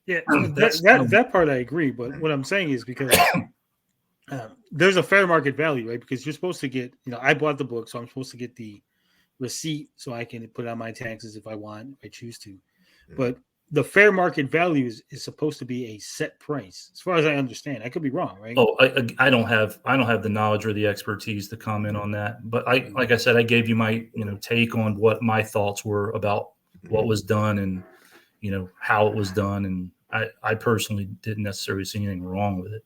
yeah, that part I agree. But what I'm saying is, because there's a fair market value, right? Because you're supposed to get, you know, I bought the book, so I'm supposed to get the receipt so I can put it on my taxes if I want, if I choose to. But the fair market value is supposed to be a set price, as far as I understand. I could be wrong, right? Oh, I don't have the knowledge or the expertise to comment on that. But like I said, I gave you my take on what my thoughts were about what was done and how it was done, and I personally didn't necessarily see anything wrong with it.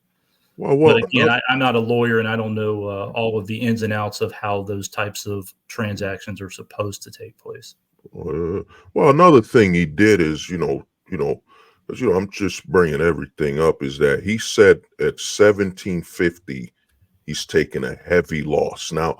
Well, but again, I'm not a lawyer, and I don't know all of the ins and outs of how those types of transactions are supposed to take place. Well, another thing he did is, I'm just bringing everything up, is that he said at 1750 he's taking a heavy loss. Now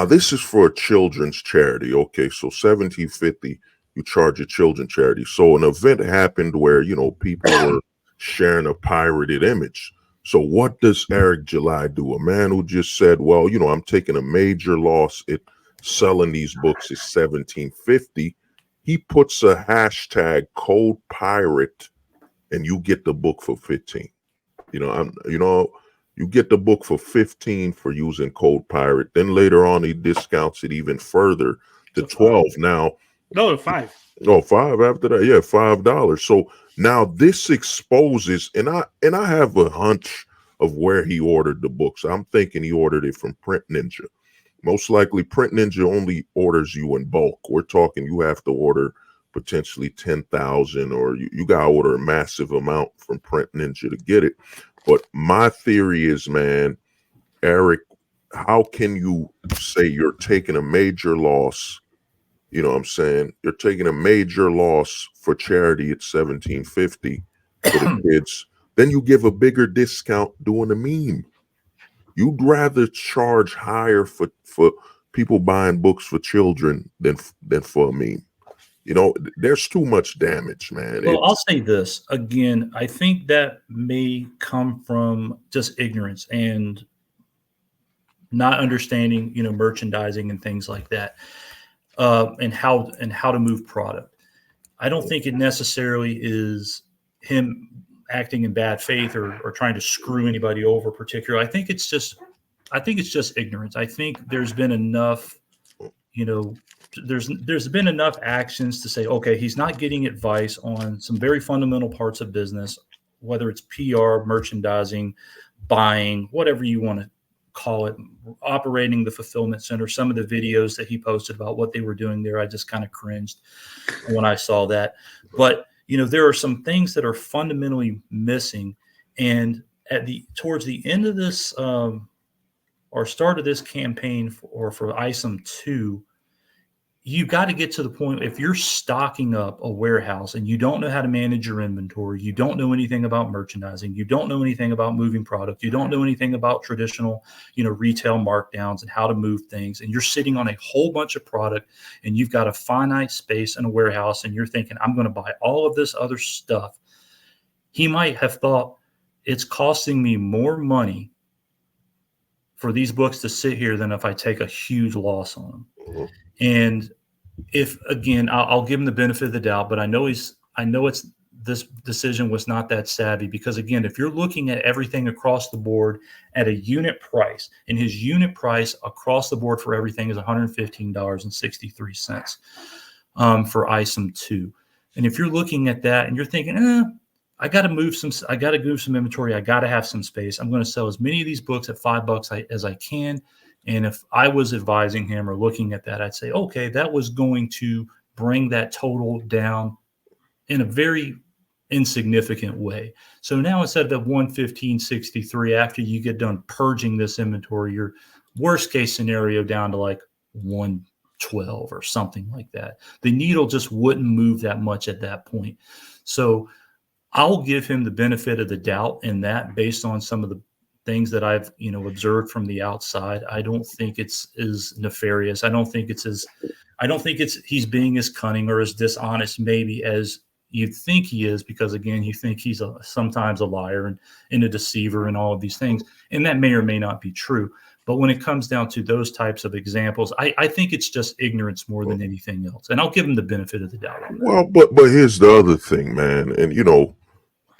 this is for a children's charity. Okay, so 1750 you charge a children's charity. So an event happened where people were sharing a pirated image. So what does Eric July do? A man who just said, well, I'm taking a major loss at selling these books at 1750. He puts a hashtag code pirate, and you get the book for 15. You get the book for 15 for using code pirate. Then later on, he discounts it even further to 12. Now, no, 5. Oh, 5 after that. Yeah, $5. So now this exposes, and I have a hunch of where he ordered the books. I'm thinking he ordered it from Print Ninja. Most likely, Print Ninja only orders you in bulk. We're talking you have to order potentially 10,000, or you got to order a massive amount from Print Ninja to get it. But my theory is, man, Eric, how can you say you're taking a major loss? You know what I'm saying? You're taking a major loss for charity at 1750 for the kids. Then you give a bigger discount doing a meme. You'd rather charge higher for people buying books for children than for a meme. There's too much damage, man. Well, I'll say this again. I think that may come from just ignorance and not understanding, merchandising and things like that, and how to move product. I don't think it necessarily is him acting in bad faith or trying to screw anybody over particularly. I think it's just ignorance. I think there's been enough, there's been enough actions to say, okay, he's not getting advice on some very fundamental parts of business, whether it's PR, merchandising, buying, whatever you want to call it, operating the fulfillment center. Some of the videos that he posted about what they were doing there, I just kind of cringed when I saw that. But there are some things that are fundamentally missing. And towards the end of this or start of this campaign for ISOM 2, you got to get to the point, if you're stocking up a warehouse and you don't know how to manage your inventory, you don't know anything about merchandising, you don't know anything about moving product, you don't know anything about traditional, retail markdowns and how to move things, and you're sitting on a whole bunch of product and you've got a finite space in a warehouse and you're thinking, I'm going to buy all of this other stuff. He might have thought, it's costing me more money for these books to sit here than if I take a huge loss on them. Mm-hmm. And if, again, I'll give him the benefit of the doubt, but I know this decision was not that savvy, because again, if you're looking at everything across the board at a unit price, and his unit price across the board for everything is $115.63 for ISOM 2. And if you're looking at that and you're thinking, I got to move some inventory, I got to have some space, I'm going to sell as many of these books at $5 as I can. And if I was advising him or looking at that, I'd say, okay, that was going to bring that total down in a very insignificant way. So now instead of $115.63, after you get done purging this inventory, your worst case scenario down to like $112 or something like that. The needle just wouldn't move that much at that point. So I'll give him the benefit of the doubt in that, based on some of the things that I've observed from the outside. I don't think it's as nefarious. I don't think he's being as cunning or as dishonest maybe as you'd think he is, because again, you think he's sometimes a liar and a deceiver and all of these things, and that may or may not be true. But when it comes down to those types of examples, I think it's just ignorance more than anything else, and I'll give him the benefit of the doubt on that. Well, but here's the other thing, man, and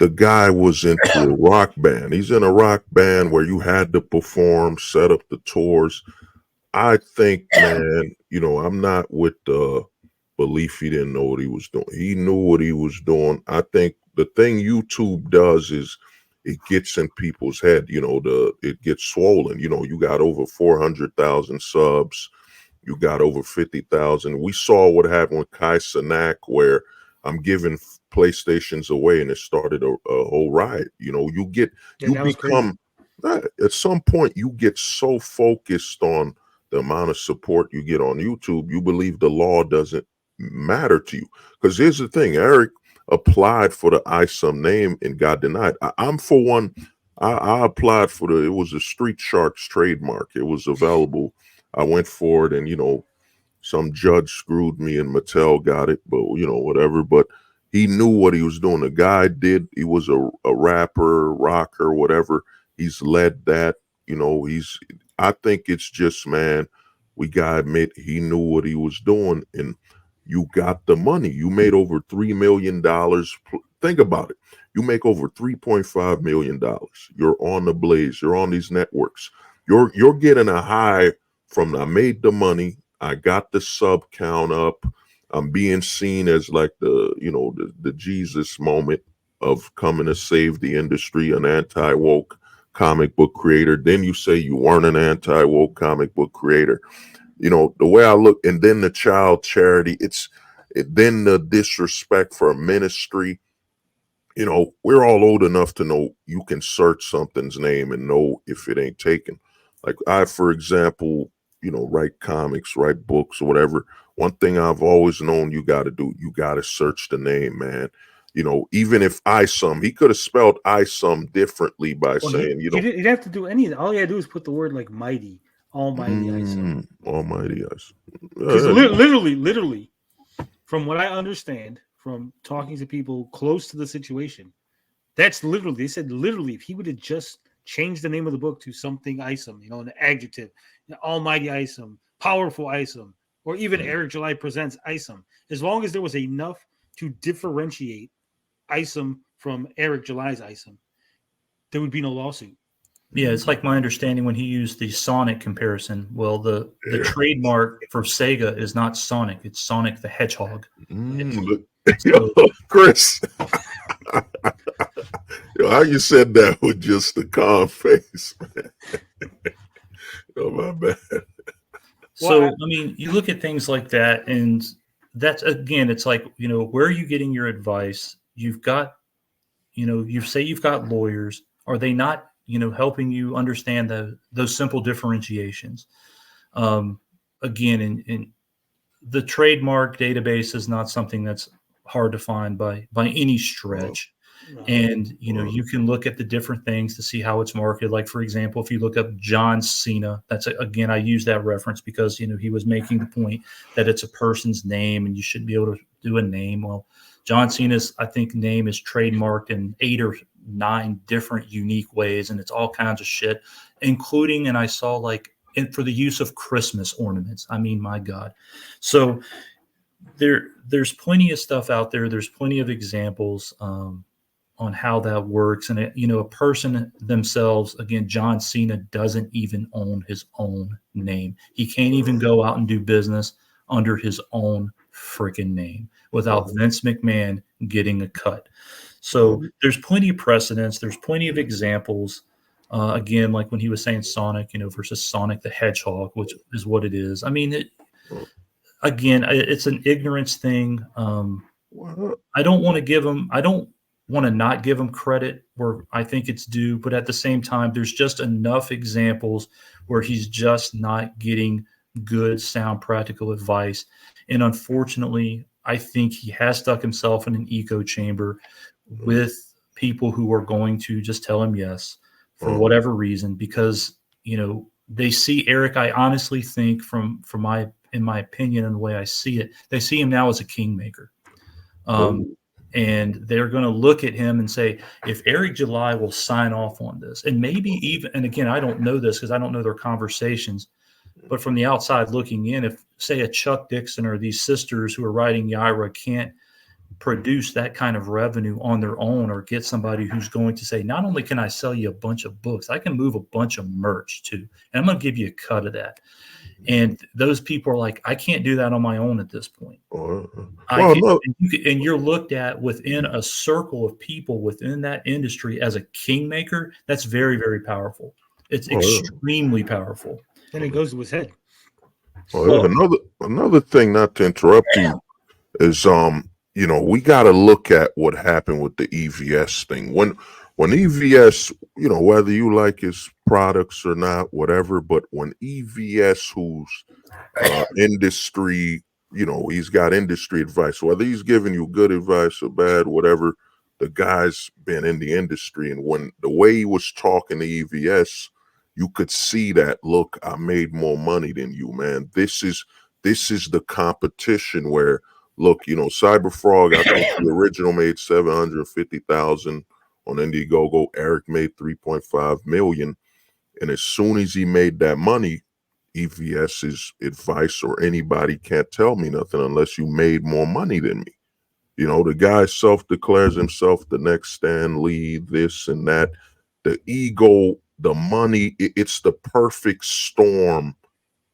the guy was into a rock band. He's in a rock band where you had to perform, set up the tours. I think, man, I'm not with the belief he didn't know what he was doing. He knew what he was doing. I think the thing YouTube does is it gets in people's head, it gets swollen. You got over 400,000 subs. You got over 50,000. We saw what happened with Kai Cenat, where I'm giving PlayStations away and it started a whole riot. At some point you get so focused on the amount of support you get on YouTube, you believe the law doesn't matter to you. Because here's the thing, Eric applied for the ISOM name and got denied. I'm for one. I applied for it was a Street Sharks trademark. It was available. I went for it, and some judge screwed me and Mattel got it, but whatever. But he knew what he was doing. The guy did. He was a rapper, rocker, whatever. He's led that. I think it's just, man, we gotta admit he knew what he was doing, and you got the money. You made over $3 million. Think about it. You make over $3.5 million. You're on the blaze. You're on these networks. You're getting a high from I made the money. I got the sub count up. I'm being seen as like the Jesus moment of coming to save the industry, an anti-woke comic book creator. Then you say you weren't an anti-woke comic book creator. The way I look, and then the child charity, then the disrespect for a ministry. We're all old enough to know you can search something's name and know if it ain't taken. Like I, for example, write comics, write books, or whatever. One thing I've always known you got to do, you got to search the name, man. Even if ISOM, he could have spelled ISOM differently by saying, you didn't have to do any of that. All you had to do is put the word like mighty, almighty ISOM. Almighty ISOM. Because literally, from what I understand, from talking to people close to the situation, that's literally, they said literally, if he would have just changed the name of the book to something ISOM, an adjective, almighty ISOM, powerful ISOM, or even Eric July presents ISOM, as long as there was enough to differentiate ISOM from Eric July's ISOM, there would be no lawsuit. Yeah, it's like my understanding when he used the Sonic comparison. Well, the trademark for Sega is not Sonic; it's Sonic the Hedgehog. Chris, how you said that with just a calm face, man. My bad. So, I mean, you look at things like that, and that's, again, it's like, where are you getting your advice? You've got, you say you've got lawyers. Are they not, helping you understand those simple differentiations? Again, in the trademark database is not something that's hard to find by any stretch. And, you can look at the different things to see how it's marketed. Like, for example, if you look up John Cena, again, I use that reference because, he was making the point that it's a person's name and you should be able to do a name. Well, John Cena's, I think, name is trademarked in 8 or 9 different unique ways. And it's all kinds of shit, including, and I saw for the use of Christmas ornaments. I mean, my God. So there's plenty of stuff out there. There's plenty of examples, on how that works. And, a person themselves, again, John Cena doesn't even own his own name. He can't even go out and do business under his own freaking name without Vince McMahon getting a cut. So there's plenty of precedents. There's plenty of examples. Again, like when he was saying Sonic, versus Sonic the Hedgehog, which is what it is. I mean, it's an ignorance thing. I don't want to not give him credit where I think it's due, but at the same time, there's just enough examples where he's just not getting good, sound, practical advice. And unfortunately, I think he has stuck himself in an echo chamber with people who are going to just tell him yes for whatever reason, because, they see Eric. I honestly think in my opinion and the way I see it, they see him now as a kingmaker. And they're going to look at him and say, if Eric July will sign off on this, and maybe even, and again, I don't know this because I don't know their conversations, but from the outside looking in, if, say, a Chuck Dixon or these sisters who are writing Yaira can't produce that kind of revenue on their own, or get somebody who's going to say, not only can I sell you a bunch of books, I can move a bunch of merch too, and I'm going to give you a cut of that. And those people are like, I can't do that on my own at this point. And you're looked at within a circle of people within that industry as a kingmaker. That's very, very powerful. It's extremely powerful. Then it goes to his head. Another thing, not to interrupt you, is we got to look at what happened with the EVS thing. When EVS, whether you like his products or not, whatever, but when EVS, who's industry, he's got industry advice, whether he's giving you good advice or bad, whatever, the guy's been in the industry. And when the way he was talking to EVS, you could see that, look, I made more money than you, man. This is the competition where, look, Cyberfrog, I think the original made 750,000 on Indiegogo. Eric made 3.5 million. And as soon as he made that money, EVS's advice or anybody can't tell me nothing unless you made more money than me. The guy self-declares himself the next Stan Lee, this and that. The ego, the money, it's the perfect storm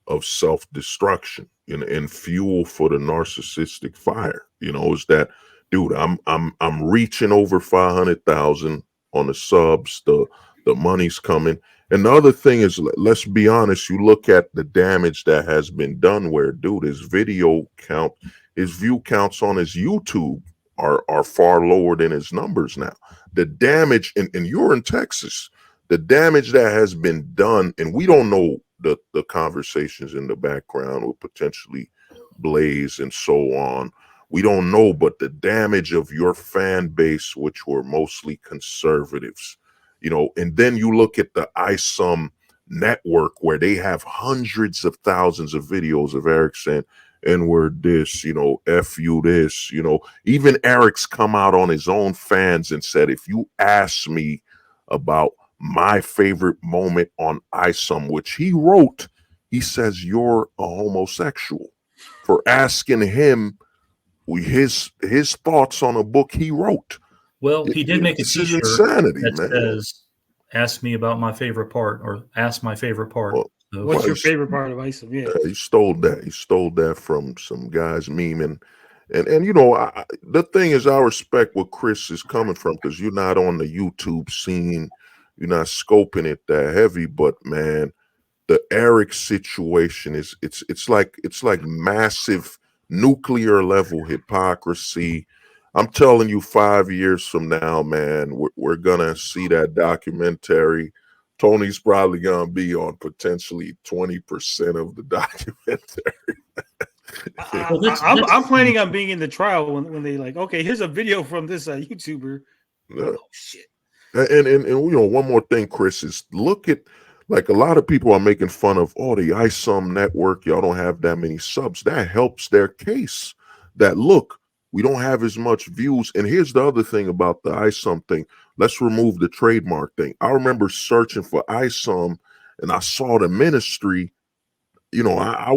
of self-destruction and fuel for the narcissistic fire. Is that, dude, I'm reaching over 500,000 on the subs, the money's coming. And the other thing is, let's be honest, you look at the damage that has been done where, dude, his video count, his view counts on his YouTube are far lower than his numbers now. The damage, and you're in Texas, the damage that has been done, and we don't know the conversations in the background with potentially Blaze and so on. We don't know, but the damage of your fan base, which were mostly conservatives, and then you look at the ISOM network where they have hundreds of thousands of videos of Eric saying, N-word this, F you this, even Eric's come out on his own fans and said, if you ask me about my favorite moment on ISOM, which he wrote, he says, you're a homosexual for asking him his thoughts on a book he wrote. Well, he did make a t-shirt that says, ask me about my favorite part, or ask my favorite part. What's your favorite part of ISOM? Yeah, he stole that. He stole that from some guy's meme. And the thing is, I respect where Chris is coming from, because you're not on the YouTube scene. You're not scoping it that heavy. But, man, the Eric situation is it's like massive nuclear level hypocrisy. I'm telling you, 5 years from now, man, we're gonna see that documentary. Tony's probably gonna be on potentially 20% of the documentary. I'm planning on being in the trial when they like, okay, here's a video from this YouTuber. Oh shit. And one more thing, Chris, is look at, like, a lot of people are making fun of, the ISOM network, y'all don't have that many subs. That helps their case. That, look, we don't have as much views. And here's the other thing about the ISOM thing. Let's remove the trademark thing. I remember searching for ISOM and I saw the ministry. I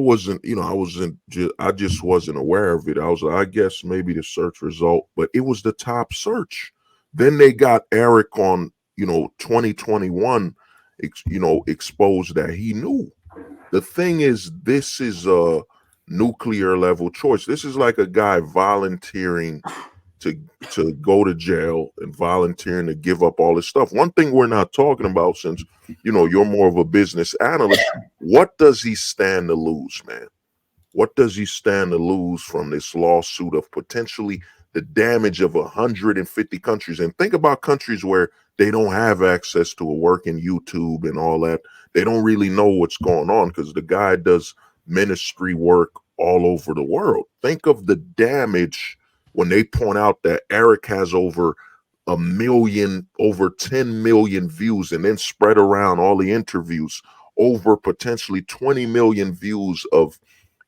just wasn't aware of it. I was like, I guess maybe the search result, but it was the top search. Then they got Eric on, 2021, exposed that he knew. The thing is, this is a nuclear level choice. This is like a guy volunteering to go to jail and volunteering to give up all this stuff. One thing we're not talking about, since you're more of a business analyst, what does he stand to lose, man? What does he stand to lose from this lawsuit of potentially the damage of 150 countries? And think about countries where they don't have access to a working YouTube and all that. They don't really know what's going on, because the guy does ministry work all over the world. Think of the damage when they point out that Eric has over 1 million, over 10 million views, and then spread around all the interviews, over potentially 20 million views of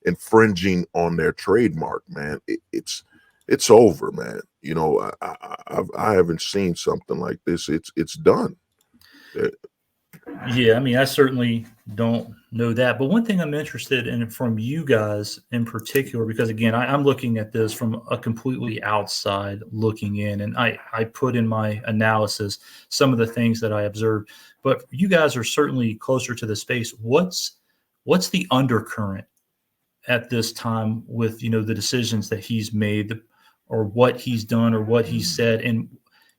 infringing on their trademark, man. It's over, man. I haven't seen something like this. It's done. Yeah, I mean, I certainly don't know that. But one thing I'm interested in from you guys in particular, because again, I'm looking at this from a completely outside looking in, and I put in my analysis some of the things that I observed. But you guys are certainly closer to the space. What's the undercurrent at this time with, you know, the decisions that he's made, or what he's done, or what he said, and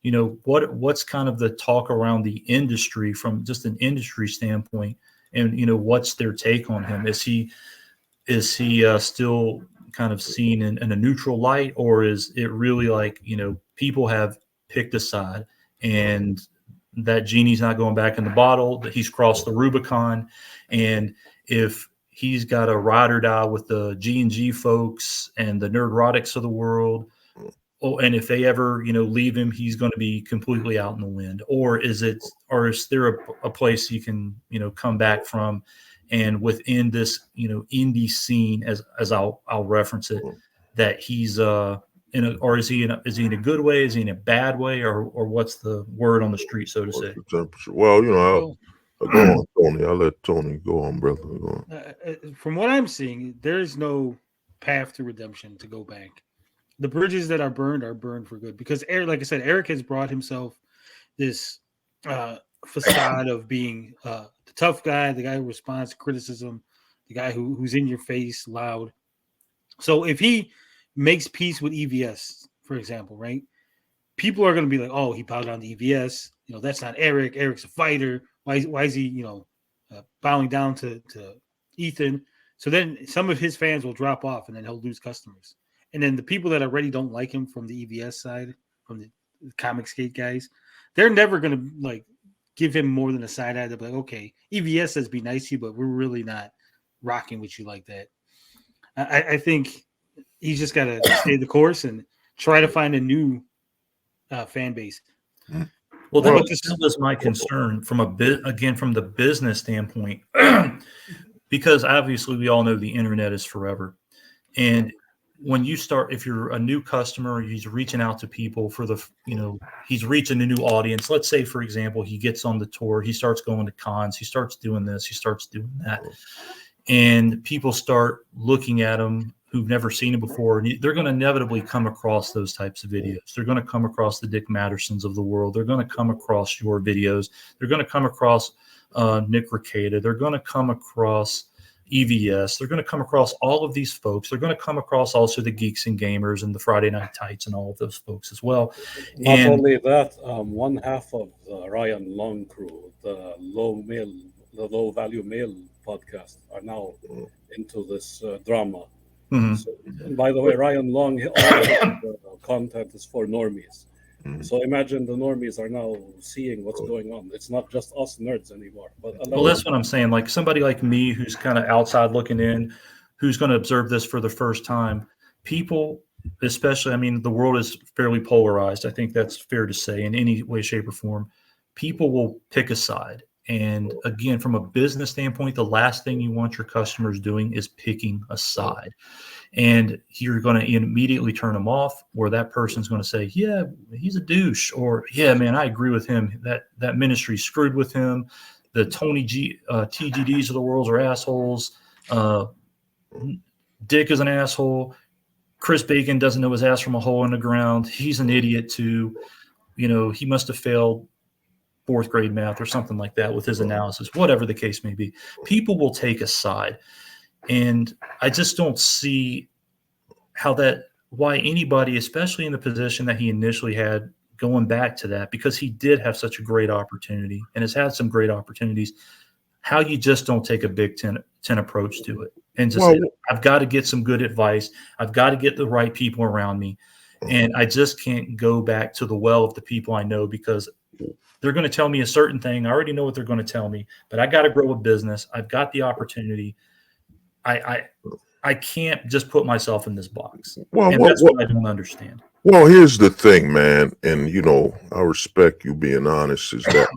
you know, what's kind of the talk around the industry from just an industry standpoint, and you know, what's their take on him? Is he still kind of seen in a neutral light, or is it really like, you know, people have picked a side, and that genie's not going back in the bottle, that he's crossed the Rubicon, and if he's got a ride or die with the G&G folks and the Nerdrotics of the world, oh, and if they ever, you know, leave him, he's going to be completely out in the wind? Or is there a place he can, you know, come back from, and within this, you know, indie scene, as I'll reference it, that he's or is he in a good way? Is he in a bad way? Or what's the word on the street, so to say? Well, you know, go on, Tony. I'll let Tony go on, brother. Go on. From what I'm seeing, there is no path to redemption to go back. The bridges that are burned for good, because Eric, like I said, Eric has brought himself this facade of being the tough guy, the guy who responds to criticism, the guy who's in your face, loud. So if he makes peace with EVS, for example, right? People are going to be like, oh, he bowed down to EVS. You know, that's not Eric. Eric's a fighter. Why is he, you know, bowing down to Ethan? So then some of his fans will drop off, and then he'll lose customers. And then the people that already don't like him from the EVS side, from the comic skate guys, they're never going to like give him more than a side eye. They'll be like, okay, EVS says be nice to you, but we're really not rocking with you like that. I think he's just got to stay the course and try to find a new fan base. Well, that was my concern from from the business standpoint, because obviously we all know the internet is forever. And when you start, if you're a new customer, he's reaching out to people for the, you know, he's reaching a new audience. Let's say, for example, he gets on the tour, he starts going to cons, he starts doing this, he starts doing that. And people start looking at him who've never seen him before. And they're going to inevitably come across those types of videos. They're going to come across the Dick Mattersons of the world. They're going to come across your videos. They're going to come across Nick Ricada. They're going to come across EVS. They're going to come across all of these folks. They're going to come across also the Geeks and Gamers and the Friday Night Tights and all of those folks as well. Not only that, one half of the Ryan Long crew, the low value mail podcast, are now into this drama. Mm-hmm. So, by the way, Ryan Long, all the content is for normies. So imagine the normies are now seeing what's going on. It's not just us nerds anymore. Well, that's what I'm saying. Like somebody like me who's kind of outside looking in, who's going to observe this for the first time, people, especially, I mean, the world is fairly polarized. I think that's fair to say in any way, shape, or form. People will pick a side. And again, from a business standpoint, the last thing you want your customers doing is picking a side. And you're going to immediately turn them off, or that person's going to say, yeah, he's a douche, or yeah, man, I agree with him. That ministry screwed with him. The Tony TGDs of the world are assholes. Dick is an asshole. Chris Bacon doesn't know his ass from a hole in the ground. He's an idiot too. You know, he must have failed fourth grade math or something like that with his analysis, whatever the case may be. People will take a side. And I just don't see why anybody, especially in the position that he initially had, going back to that, because he did have such a great opportunity and has had some great opportunities, how you just don't take a Big Ten approach to it and just say, I've got to get some good advice. I've got to get the right people around me. And I just can't go back to the well of the people I know, because they're going to tell me a certain thing. I already know what they're going to tell me, but I got to grow a business. I've got the opportunity. I can't just put myself in this box. And that's what I don't understand. Well, here's the thing, man. And, you know, I respect you being honest, is that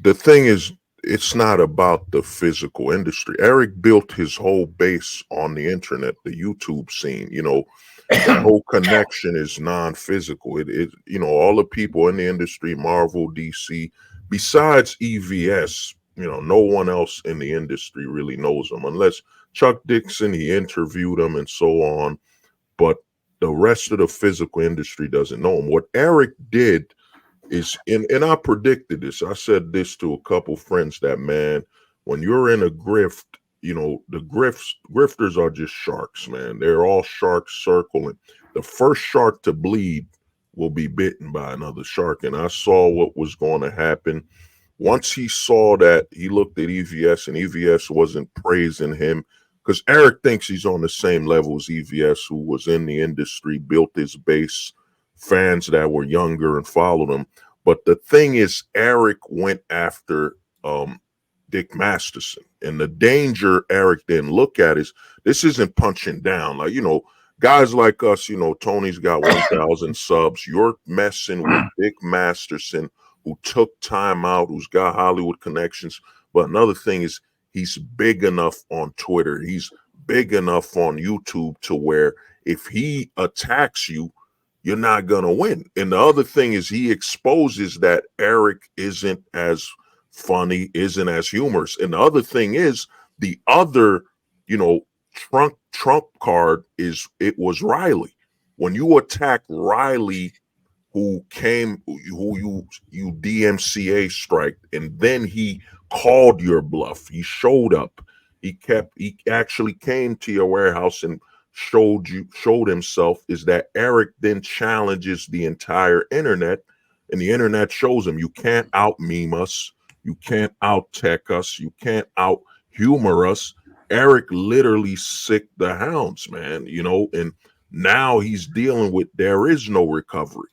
the thing is, it's not about the physical industry. Eric built his whole base on the internet, the YouTube scene. You know, the whole connection is non-physical. It you know, all the people in the industry, Marvel, DC, besides EVS, no one else in the industry really knows him, unless Chuck Dixon, he interviewed him and so on. But the rest of the physical industry doesn't know him. What Eric did is, and I predicted this. I said this to a couple friends that, man, when you're in a grift, the grifters are just sharks, man. They're all sharks circling. The first shark to bleed will be bitten by another shark. And I saw what was going to happen. Once he saw that, he looked at EVS, and EVS wasn't praising him, because Eric thinks he's on the same level as EVS, who was in the industry, built his base, fans that were younger and followed him. But the thing is, Eric went after Dick Masterson. And the danger Eric didn't look at is, this isn't punching down. Like, guys like us, Tony's got 1,000 subs. You're messing with Dick Masterson, who took time out, who's got Hollywood connections. But another thing is, he's big enough on Twitter. He's big enough on YouTube to where if he attacks you, you're not going to win. And the other thing is, he exposes that Eric isn't as funny, isn't as humorous. And the other thing is, the other, trump card is, it was Riley. When you attack Riley, who you DMCA striked, and then he called your bluff. He showed up. He actually came to your warehouse and showed himself. Is that Eric then challenges the entire internet, and the internet shows him, you can't out meme us, you can't out tech us, you can't out humor us. Eric literally sicked the hounds, man, and now he's dealing with, there is no recovery,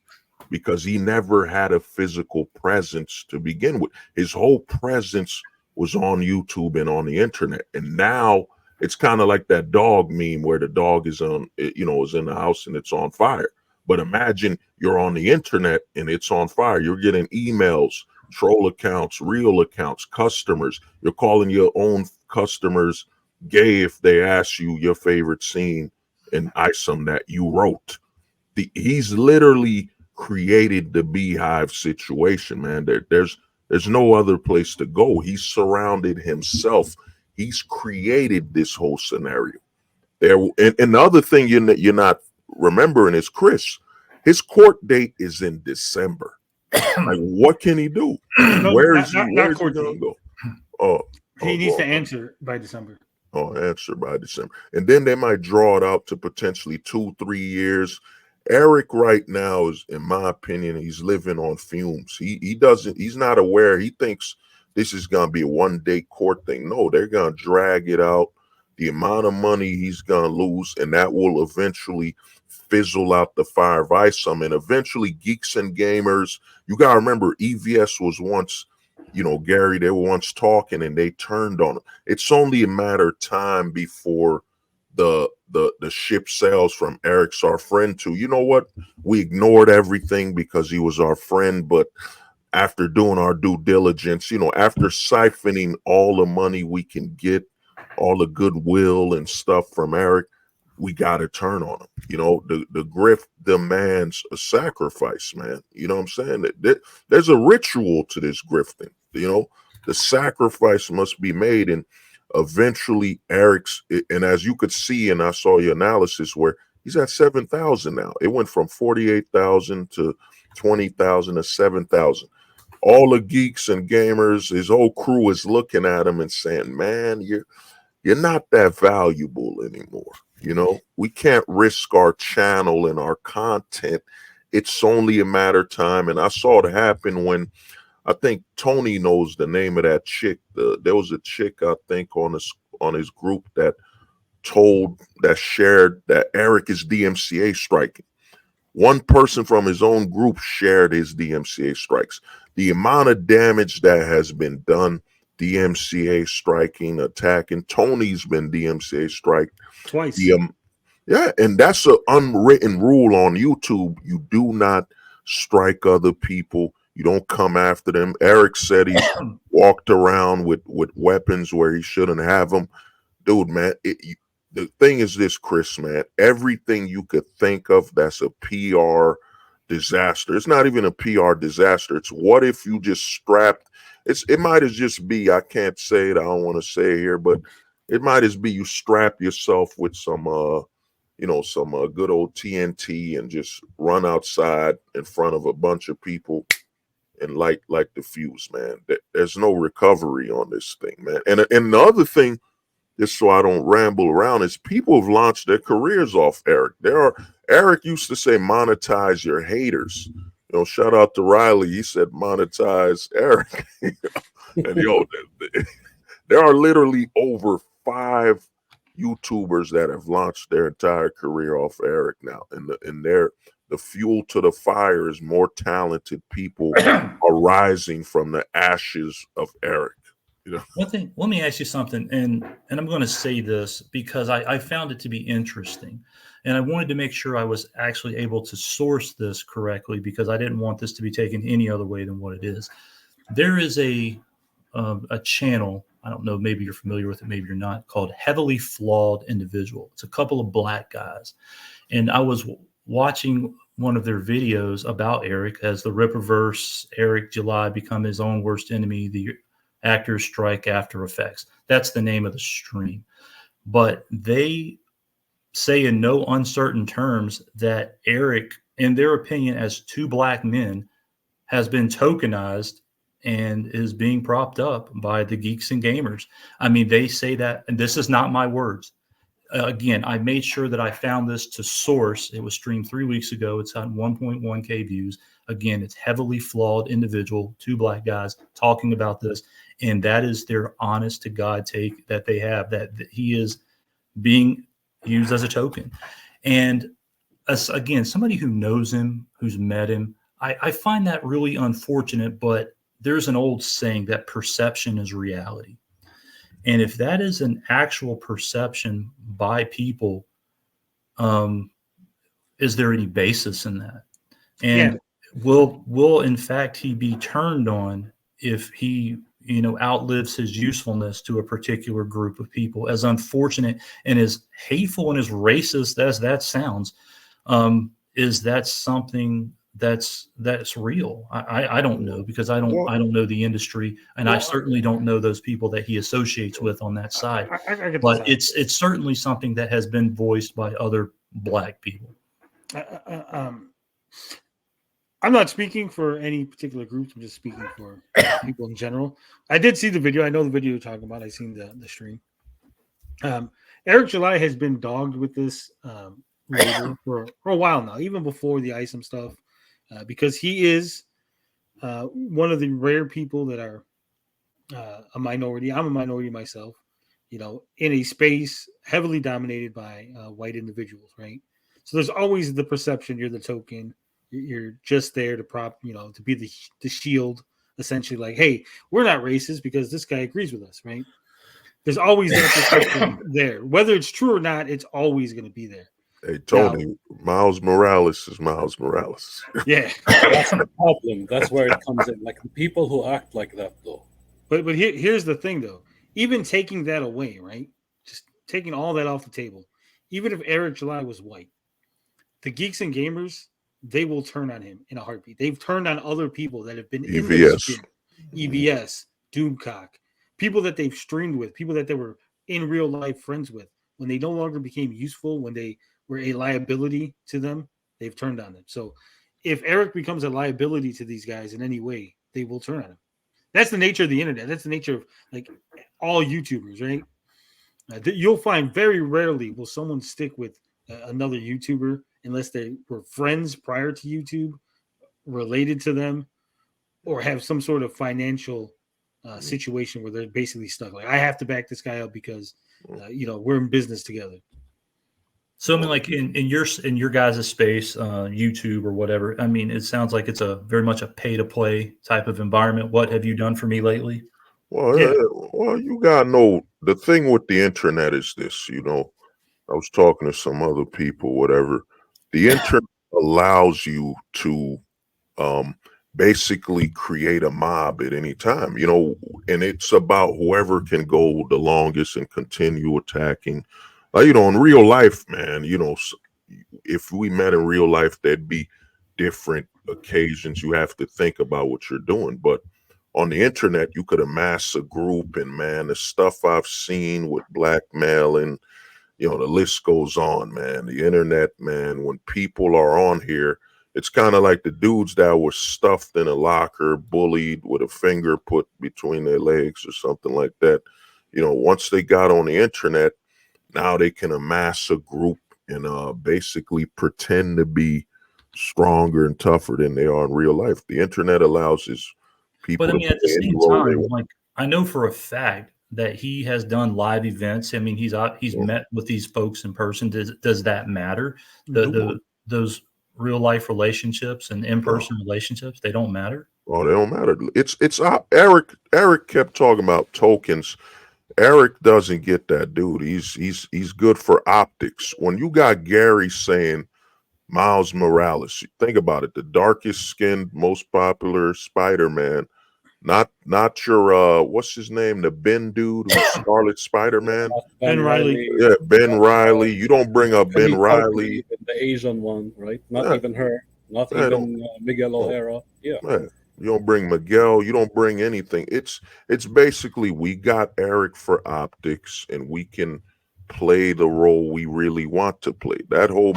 because he never had a physical presence to begin with. His whole presence was on YouTube and on the internet. And now it's kind of like that dog meme where the dog is is in the house and it's on fire. But imagine you're on the internet and it's on fire. You're getting emails, troll accounts, real accounts, customers. You're calling your own customers gay if they ask you your favorite scene in ISOM that you wrote. He's literally created the beehive situation, man. There's no other place to go. He's surrounded himself. He's created this whole scenario. And the other thing you're not remembering is Chris. His court date is in December. Like, what can he do? Where's he gonna go? He needs to answer by December. Answer by December. And then they might draw it out to potentially 2-3 years. Eric right now is, in my opinion, he's living on fumes. He's not aware. He thinks this is going to be a one-day court thing. No, they're going to drag it out. The amount of money he's going to lose, and that will eventually fizzle out the fire of ISOM. And eventually, Geeks and Gamers, you got to remember, EVS was once, Gary, they were once talking and they turned on him. It's only a matter of time before the ship sails from Eric's our friend to, you know what, we ignored everything because he was our friend, but after doing our due diligence, after siphoning all the money we can get, all the goodwill and stuff from Eric, we got to turn on him. The grift demands a sacrifice, man. You know what I'm saying? There's a ritual to this grifting. The sacrifice must be made, and eventually Eric's, and as you could see, and I saw your analysis where he's at 7,000 now. It went from 48,000 to 20,000 to 7,000. All the geeks and gamers, his whole crew is looking at him and saying, man, you're not that valuable anymore. We can't risk our channel and our content. It's only a matter of time. And I saw it happen when, I think Tony knows the name of that chick. There was a chick, I think, on his group that shared that Eric is DMCA striking. One person from his own group shared his DMCA strikes. The amount of damage that has been done, DMCA striking, attacking. Tony's been DMCA strike twice. And that's an unwritten rule on YouTube. You do not strike other people. You don't come after them. Eric said he walked around with weapons where he shouldn't have them. Dude, man, the thing is this, Chris, man, everything you could think of that's a PR disaster. It's not even a PR disaster. It's what if you just strapped it might just be, I can't say it, I don't want to say it here, but it might just be you strap yourself with some some good old TNT and just run outside in front of a bunch of people and light the fuse, man. There's no recovery on this thing, man. And the other thing, just so I don't ramble around, is people have launched their careers off Eric. Eric used to say, monetize your haters. Shout out to Riley. He said, monetize Eric. And there are literally over 5 YouTubers that have launched their entire career off Eric now. And the fuel to the fire is more talented people arising from the ashes of Eric. One thing, let me ask you something, and I'm going to say this because I found it to be interesting, and I wanted to make sure I was actually able to source this correctly because I didn't want this to be taken any other way than what it is. There is a channel, I don't know, maybe you're familiar with it, maybe you're not, called Heavily Flawed Individual. It's a couple of black guys, and I was watching one of their videos about Eric as the Rippaverse, Eric July become his own worst enemy, the actors strike after effects. That's the name of the stream. But they say in no uncertain terms that Eric, in their opinion, as 2 black men, has been tokenized and is being propped up by the geeks and gamers. I mean, they say that, and this is not my words. Again, I made sure that I found this to source. It was streamed 3 weeks ago. It's on 1.1K views. Again, it's Heavily Flawed Individual, 2 black guys talking about this. And that is their honest to God take that they have, that he is being used as a token. And again, somebody who knows him, who's met him, I find that really unfortunate, but there's an old saying that perception is reality. And if that is an actual perception by people, is there any basis in that? And will in fact he be turned on if he outlives his usefulness to a particular group of people? As unfortunate and as hateful and as racist as that sounds, is that something that's real? I don't know, because I don't know the industry, and I certainly don't know those people that he associates with on that side. But it's certainly something that has been voiced by other black people. I'm not speaking for any particular groups. I'm just speaking for people in general. I did see the video. I know the video you're talking about. I seen the stream. Eric July has been dogged with this label for a while now, even before the ISOM stuff, because he is one of the rare people that are a minority. I'm a minority myself, in a space heavily dominated by white individuals, right? So there's always the perception you're the token. You're just there to to be the shield, essentially. Like, hey, we're not racist because this guy agrees with us, right? There's always that perception there. Whether it's true or not, it's always going to be there. Hey, Tony, Miles Morales is Miles Morales. Yeah. That's the problem. That's where it comes in. Like, the people who act like that, though. But here's the thing, though. Even taking that away, right? Just taking all that off the table. Even if Eric July was white, the geeks and gamers, they will turn on him in a heartbeat. They've turned on other people that have been EVS, EVS, Doomcock, people that they've streamed with, people that they were in real life friends with. When they no longer became useful, when they were a liability to them, they've turned on them. So if Eric becomes a liability to these guys in any way, they will turn on him. That's the nature of the internet. That's the nature of like all YouTubers, right? You'll find very rarely will someone stick with another YouTuber unless they were friends prior to YouTube, related to them, or have some sort of financial situation where they're basically stuck. Like, I have to back this guy up because we're in business together. So I mean, like in your guys' space, YouTube or whatever, I mean, it sounds like it's a very much a pay to play type of environment. What have you done for me lately? Well, well, you gotta know the thing with the internet is this. I was talking to some other people, whatever. The internet allows you to basically create a mob at any time, and it's about whoever can go the longest and continue attacking. In real life, man, if we met in real life, there'd be different occasions. You have to think about what you're doing. But on the internet, you could amass a group, and man, the stuff I've seen with blackmail and, you know, the list goes on, man. The internet, man, when people are on here, it's kind of like the dudes that were stuffed in a locker, bullied with a finger put between their legs or something like that. You know, once they got on the internet, now they can amass a group and basically pretend to be stronger and tougher than they are in real life. The internet allows people. But I mean, at the same time, like, I know for a fact that he has done live events. I mean, he's met with these folks in person. Does that matter? Those real life relationships and in-person relationships, they don't matter. Oh, they don't matter. It's Eric kept talking about tokens. Eric doesn't get that, dude. He's good for optics. When you got Gary saying Miles Morales, think about it, the darkest skinned, most popular Spider-Man, not your what's his name, the Ben dude who's Scarlet Spider-Man. Ben Riley. Yeah, Ben Riley. You don't bring up Ben Riley. The Asian one, right? Not even her. Not even Miguel O'Hara. Yeah. Man, you don't bring Miguel. You don't bring anything. It's basically, we got Eric for optics, and we can play the role we really want to play. That whole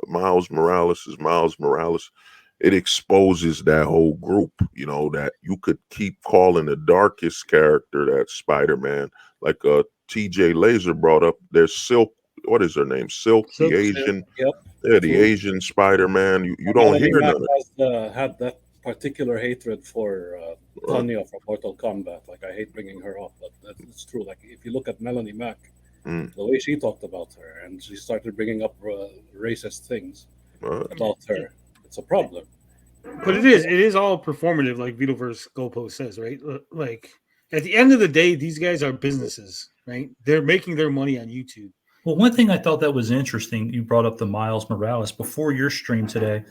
Miles Morales is Miles Morales. It exposes that whole group, you know, that you could keep calling the darkest character that Spider-Man, like TJ Laser brought up. There's Silk. What is her name? Silk, the Asian. Yep. Yeah, the Asian Spider-Man. You don't hear none of it. Had that particular hatred for Tanya from Mortal Kombat. Like, I hate bringing her up, but it's true. Like, if you look at Melanie Mack, the way she talked about her, and she started bringing up racist things about her, it's a problem. But it is all performative, like Vitoverse Goalpost says, right? Like, at the end of the day, these guys are businesses, right? They're making their money on YouTube. Well, one thing I thought that was interesting, you brought up the Miles Morales. Before your stream today,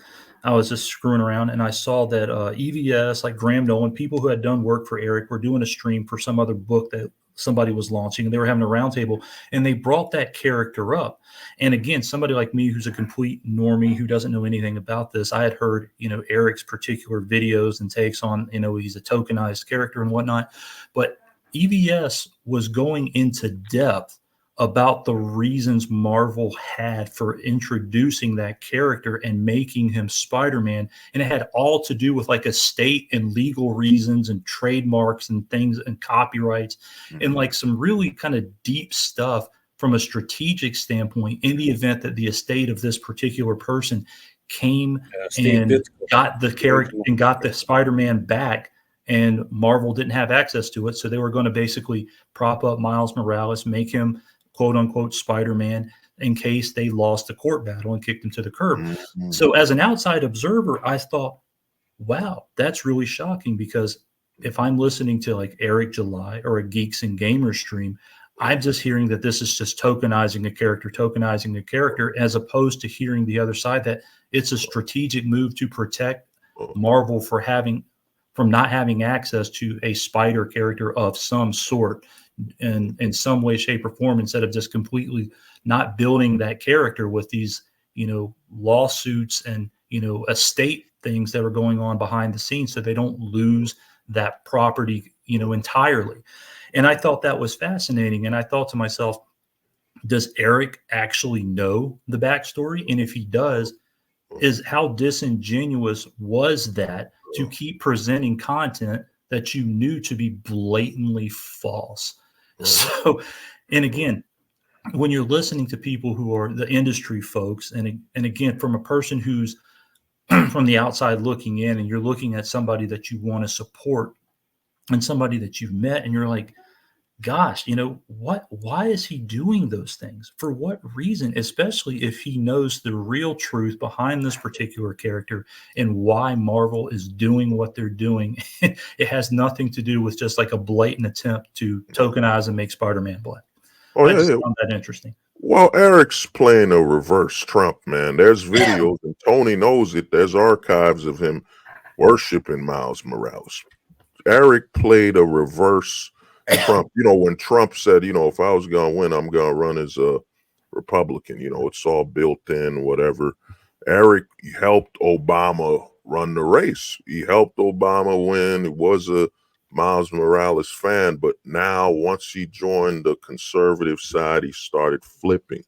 I was just screwing around, and I saw that EVS, like Graham Nolan, people who had done work for Eric, were doing a stream for some other book that somebody was launching, and they were having a roundtable, and they brought that character up. And again, somebody like me who's a complete normie who doesn't know anything about this, I had heard, you know, Eric's particular videos and takes on, you know, he's a tokenized character and whatnot. But EVS was going into depth about the reasons Marvel had for introducing that character and making him Spider-Man. And it had all to do with like estate and legal reasons and trademarks and things and copyrights and like some really kind of deep stuff from a strategic standpoint in the event that the estate of this particular person came and got the character and got the Spider-Man back, and Marvel didn't have access to it. So they were going to basically prop up Miles Morales, make him quote unquote Spider-Man in case they lost the court battle and kicked him to the curb. So as an outside observer, I thought, wow, that's really shocking, because if I'm listening to like Eric July or a Geeks and Gamers stream, I'm just hearing that this is just tokenizing a character, as opposed to hearing the other side that it's a strategic move to protect Marvel from not having access to a spider character of some sort in some way, shape, or form, instead of just completely not building that character with these, you know, lawsuits and, you know, estate things that are going on behind the scenes, so they don't lose that property, you know, entirely. And I thought that was fascinating. And I thought to myself, does Eric actually know the backstory? And if he does, how disingenuous was that to keep presenting content that you knew to be blatantly false? So, and again, when you're listening to people who are the industry folks, and again, from a person who's from the outside looking in, and you're looking at somebody that you want to support and somebody that you've met, and you're like, gosh, you know, why is he doing those things? For what reason? Especially if he knows the real truth behind this particular character and why Marvel is doing what they're doing. It has nothing to do with just like a blatant attempt to tokenize and make Spider-Man black. I just found that interesting. Well, Eric's playing a reverse Trump, man. There's videos, and Tony knows it. There's archives of him worshiping Miles Morales. Eric played a reverse Trump. You know, when Trump said, you know, if I was going to win, I'm going to run as a Republican. You know, it's all built in, whatever. Eric helped Obama run the race. He helped Obama win. It was a Miles Morales fan, but now once he joined the conservative side, he started flipping.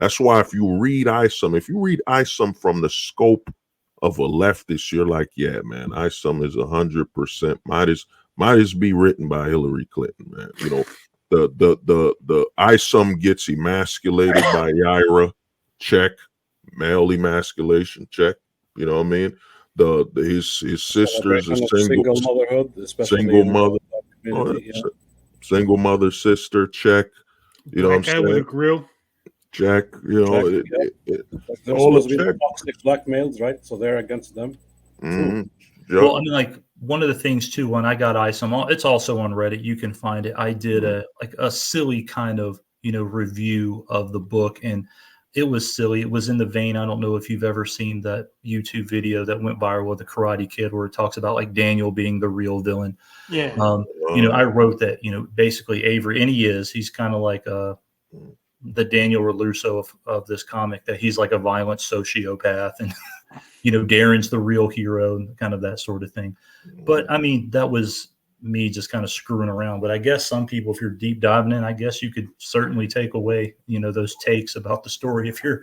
That's why if you read ISOM from the scope of a leftist, you're like, yeah, man, ISOM is 100% might as be written by Hillary Clinton, man. You know, the ISOM gets emasculated by Yaira, check. Male emasculation, check. You know what I mean? His sister's a single motherhood, especially single mother, single mother sister, check. You know what I'm saying? With a grill. Check. You know, they're supposed to be toxic black males, right? So they're against them. Mm-hmm. Yep. Well, I mean, like one of the things too, when I got ISOM, it's also on Reddit. You can find it. I did a silly kind of review of the book, and it was silly. It was in the vein. I don't know if you've ever seen that YouTube video that went viral with the Karate Kid, where it talks about like Daniel being the real villain. Yeah. I wrote that. Basically Avery, and he's kind of like the Daniel Reluso of this comic, that he's like a violent sociopath, and Darren's the real hero, and kind of that sort of thing. But I mean, that was me just kind of screwing around. But I guess some people, if you're deep diving in, I guess you could certainly take away, those takes about the story if you're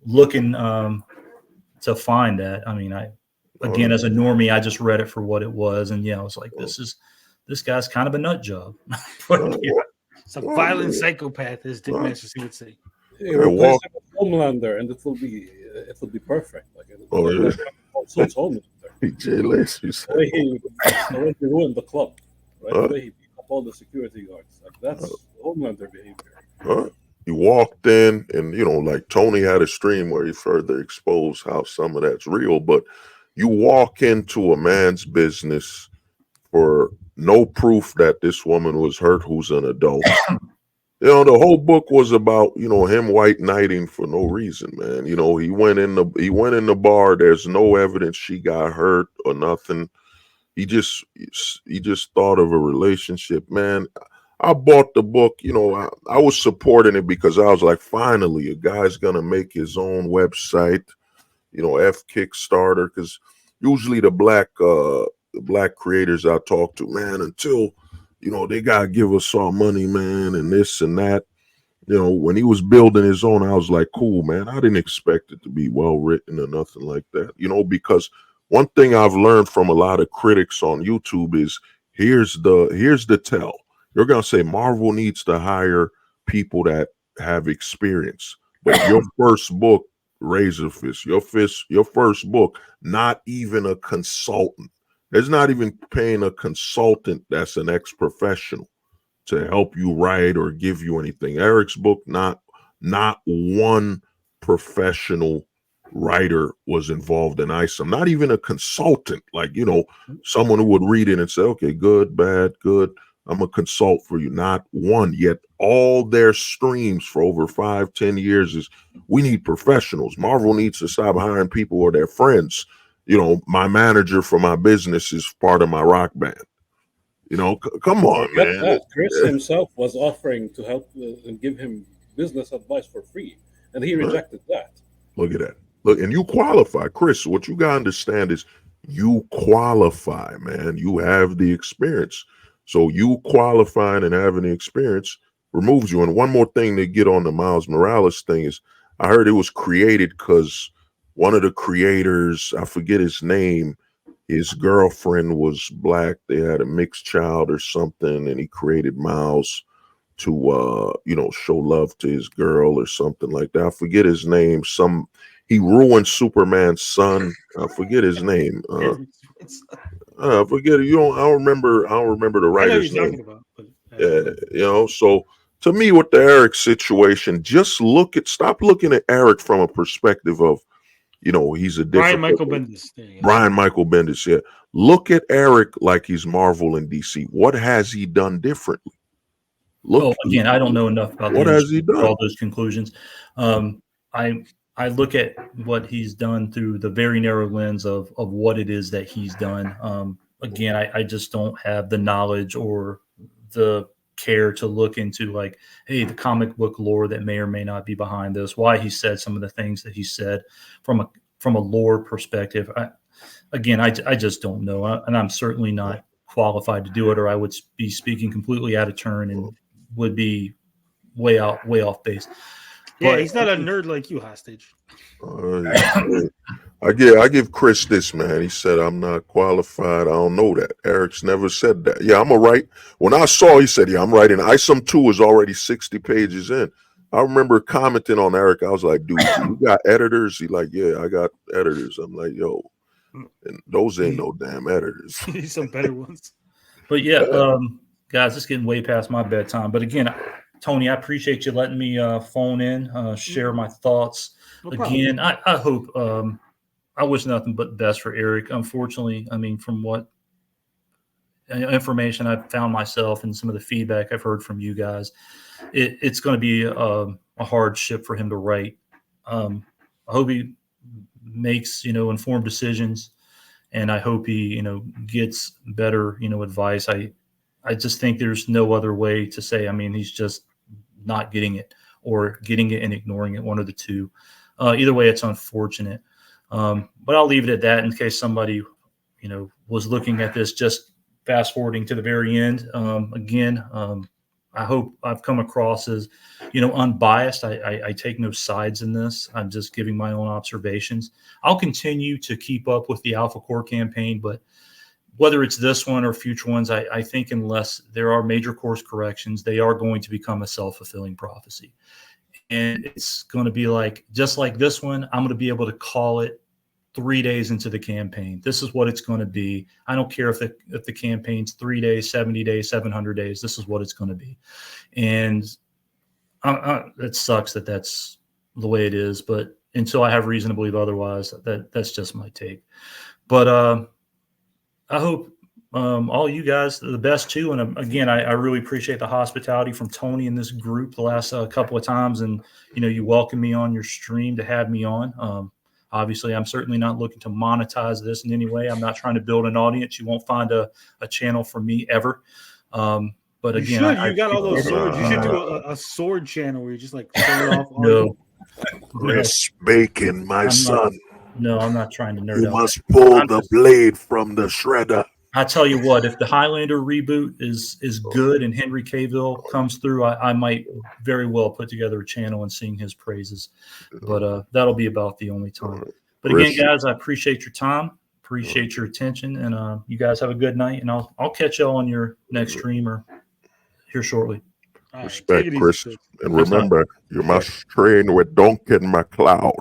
looking to find that. I mean, as a normie, I just read it for what it was, and I was like, this guy's kind of a nut job. But, it's a violent psychopath, as Dick Masterson would say. Replace him with Homelander, and it will be perfect. Like it's Homelander. The way he ruined the club, right? The way he beat up all the security guards. Like that's Homelander behavior. He walked in, and like Tony had a stream where he further exposed how some of that's real. But you walk into a man's business for no proof that this woman was hurt, who's an adult. The whole book was about, him white knighting for no reason, man. He went in the bar. There's no evidence she got hurt or nothing. He just thought of a relationship, man. I bought the book, I was supporting it because I was like, finally, a guy's gonna make his own website, F Kickstarter, because usually the black creators I talk to, man, until they gotta give us our money, man, and this and that. When he was building his own, I was like, cool, man. I didn't expect it to be well written or nothing like that, because one thing I've learned from a lot of critics on YouTube is here's the tell. You're gonna say Marvel needs to hire people that have experience, but your first book, Razor Fist, your first book, not even a consultant. There's not even paying a consultant that's an ex-professional to help you write or give you anything. Eric's book, not one professional writer was involved in ISOM, not even a consultant, like, someone who would read it and say, okay, good, bad, good, I'm a consult for you. Not one. Yet all their streams for over 5-10 years is, we need professionals. Marvel needs to stop hiring people or their friends. My manager for my business is part of my rock band. Come on, man. Chris himself was offering to help and give him business advice for free, and he rejected that. Look at that. Look, and you qualify, Chris. What you gotta understand is you qualify, man. You have the experience. So you qualifying and having the experience removes you. And one more thing to get on the Miles Morales thing is, I heard it was created because one of the creators, I forget his name, his girlfriend was black. They had a mixed child or something, and he created Miles to show love to his girl or something like that. I forget his name. He ruined Superman's son. I forget his name. I forget it. I don't remember the writer's name. So to me, with the Eric situation, just stop looking at Eric from a perspective of, he's a different Brian Michael Bendis. Brian Michael Bendis, yeah. Look at Eric like he's Marvel and DC. What has he done differently? Again, I don't know enough about what has he done? All those conclusions. I look at what he's done through the very narrow lens of what it is that he's done. Again, I just don't have the knowledge or the care to look into, like, hey, the comic book lore that may or may not be behind this, why he said some of the things that he said from a lore perspective. I just don't know, and I'm certainly not qualified to do it, or I would be speaking completely out of turn and would be way off base. Yeah, But he's not a nerd like you, Hostage. I give Chris this, man. He said, I'm not qualified. I don't know that. Eric's never said that. Yeah, I'm right. When I saw, he said, yeah, I'm writing. ISOM 2 is already 60 pages in. I remember commenting on Eric. I was like, dude, you got editors? He like, yeah, I got editors. I'm like, yo, and those ain't no damn editors. Some better ones. But yeah, guys, it's getting way past my bedtime. But again, Tony, I appreciate you letting me phone in, share my thoughts. No again, I hope, I wish nothing but the best for Eric. Unfortunately, I mean, from what information I've found myself and some of the feedback I've heard from you guys, it's going to be a hard ship for him to write. I hope he makes, informed decisions, and I hope he, gets better, advice. I just think there's no other way to say. I mean, he's just not getting it, or getting it and ignoring it, one of the two. Either way, it's unfortunate. But I'll leave it at that in case somebody, was looking at this, just fast forwarding to the very end. Again, I hope I've come across as, unbiased. I take no sides in this. I'm just giving my own observations. I'll continue to keep up with the Alphacore campaign, but whether it's this one or future ones, I think unless there are major course corrections, they are going to become a self-fulfilling prophecy. And it's going to be like, just like this one, I'm going to be able to call it 3 days into the campaign. This is what it's going to be. I don't care if the campaign's 3 days, 70 days, 700 days. This is what it's going to be. And it sucks that that's the way it is. But until I have reason to believe otherwise, that's just my take. But I hope all you guys the best too. And again, I really appreciate the hospitality from Tony and this group the last couple of times. And, you welcomed me on your stream to have me on. Obviously, I'm certainly not looking to monetize this in any way. I'm not trying to build an audience. You won't find a channel from me ever. But again, you got all those swords. You should do a sword channel where you just like show it off. Chris Bacon, my son. No, I'm not trying to nerd out. You must pull the blade from the shredder. I tell you what, if the Highlander reboot is good and Henry Cavill comes through, I might very well put together a channel and sing his praises. But that'll be about the only time. But again, guys, I appreciate your time, appreciate your attention, and you guys have a good night. And I'll catch y'all on your next stream or here shortly. Respect, Chris, and remember, you must train with Duncan MacLeod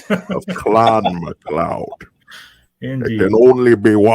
of Clan MacLeod. Indeed. It can only be one.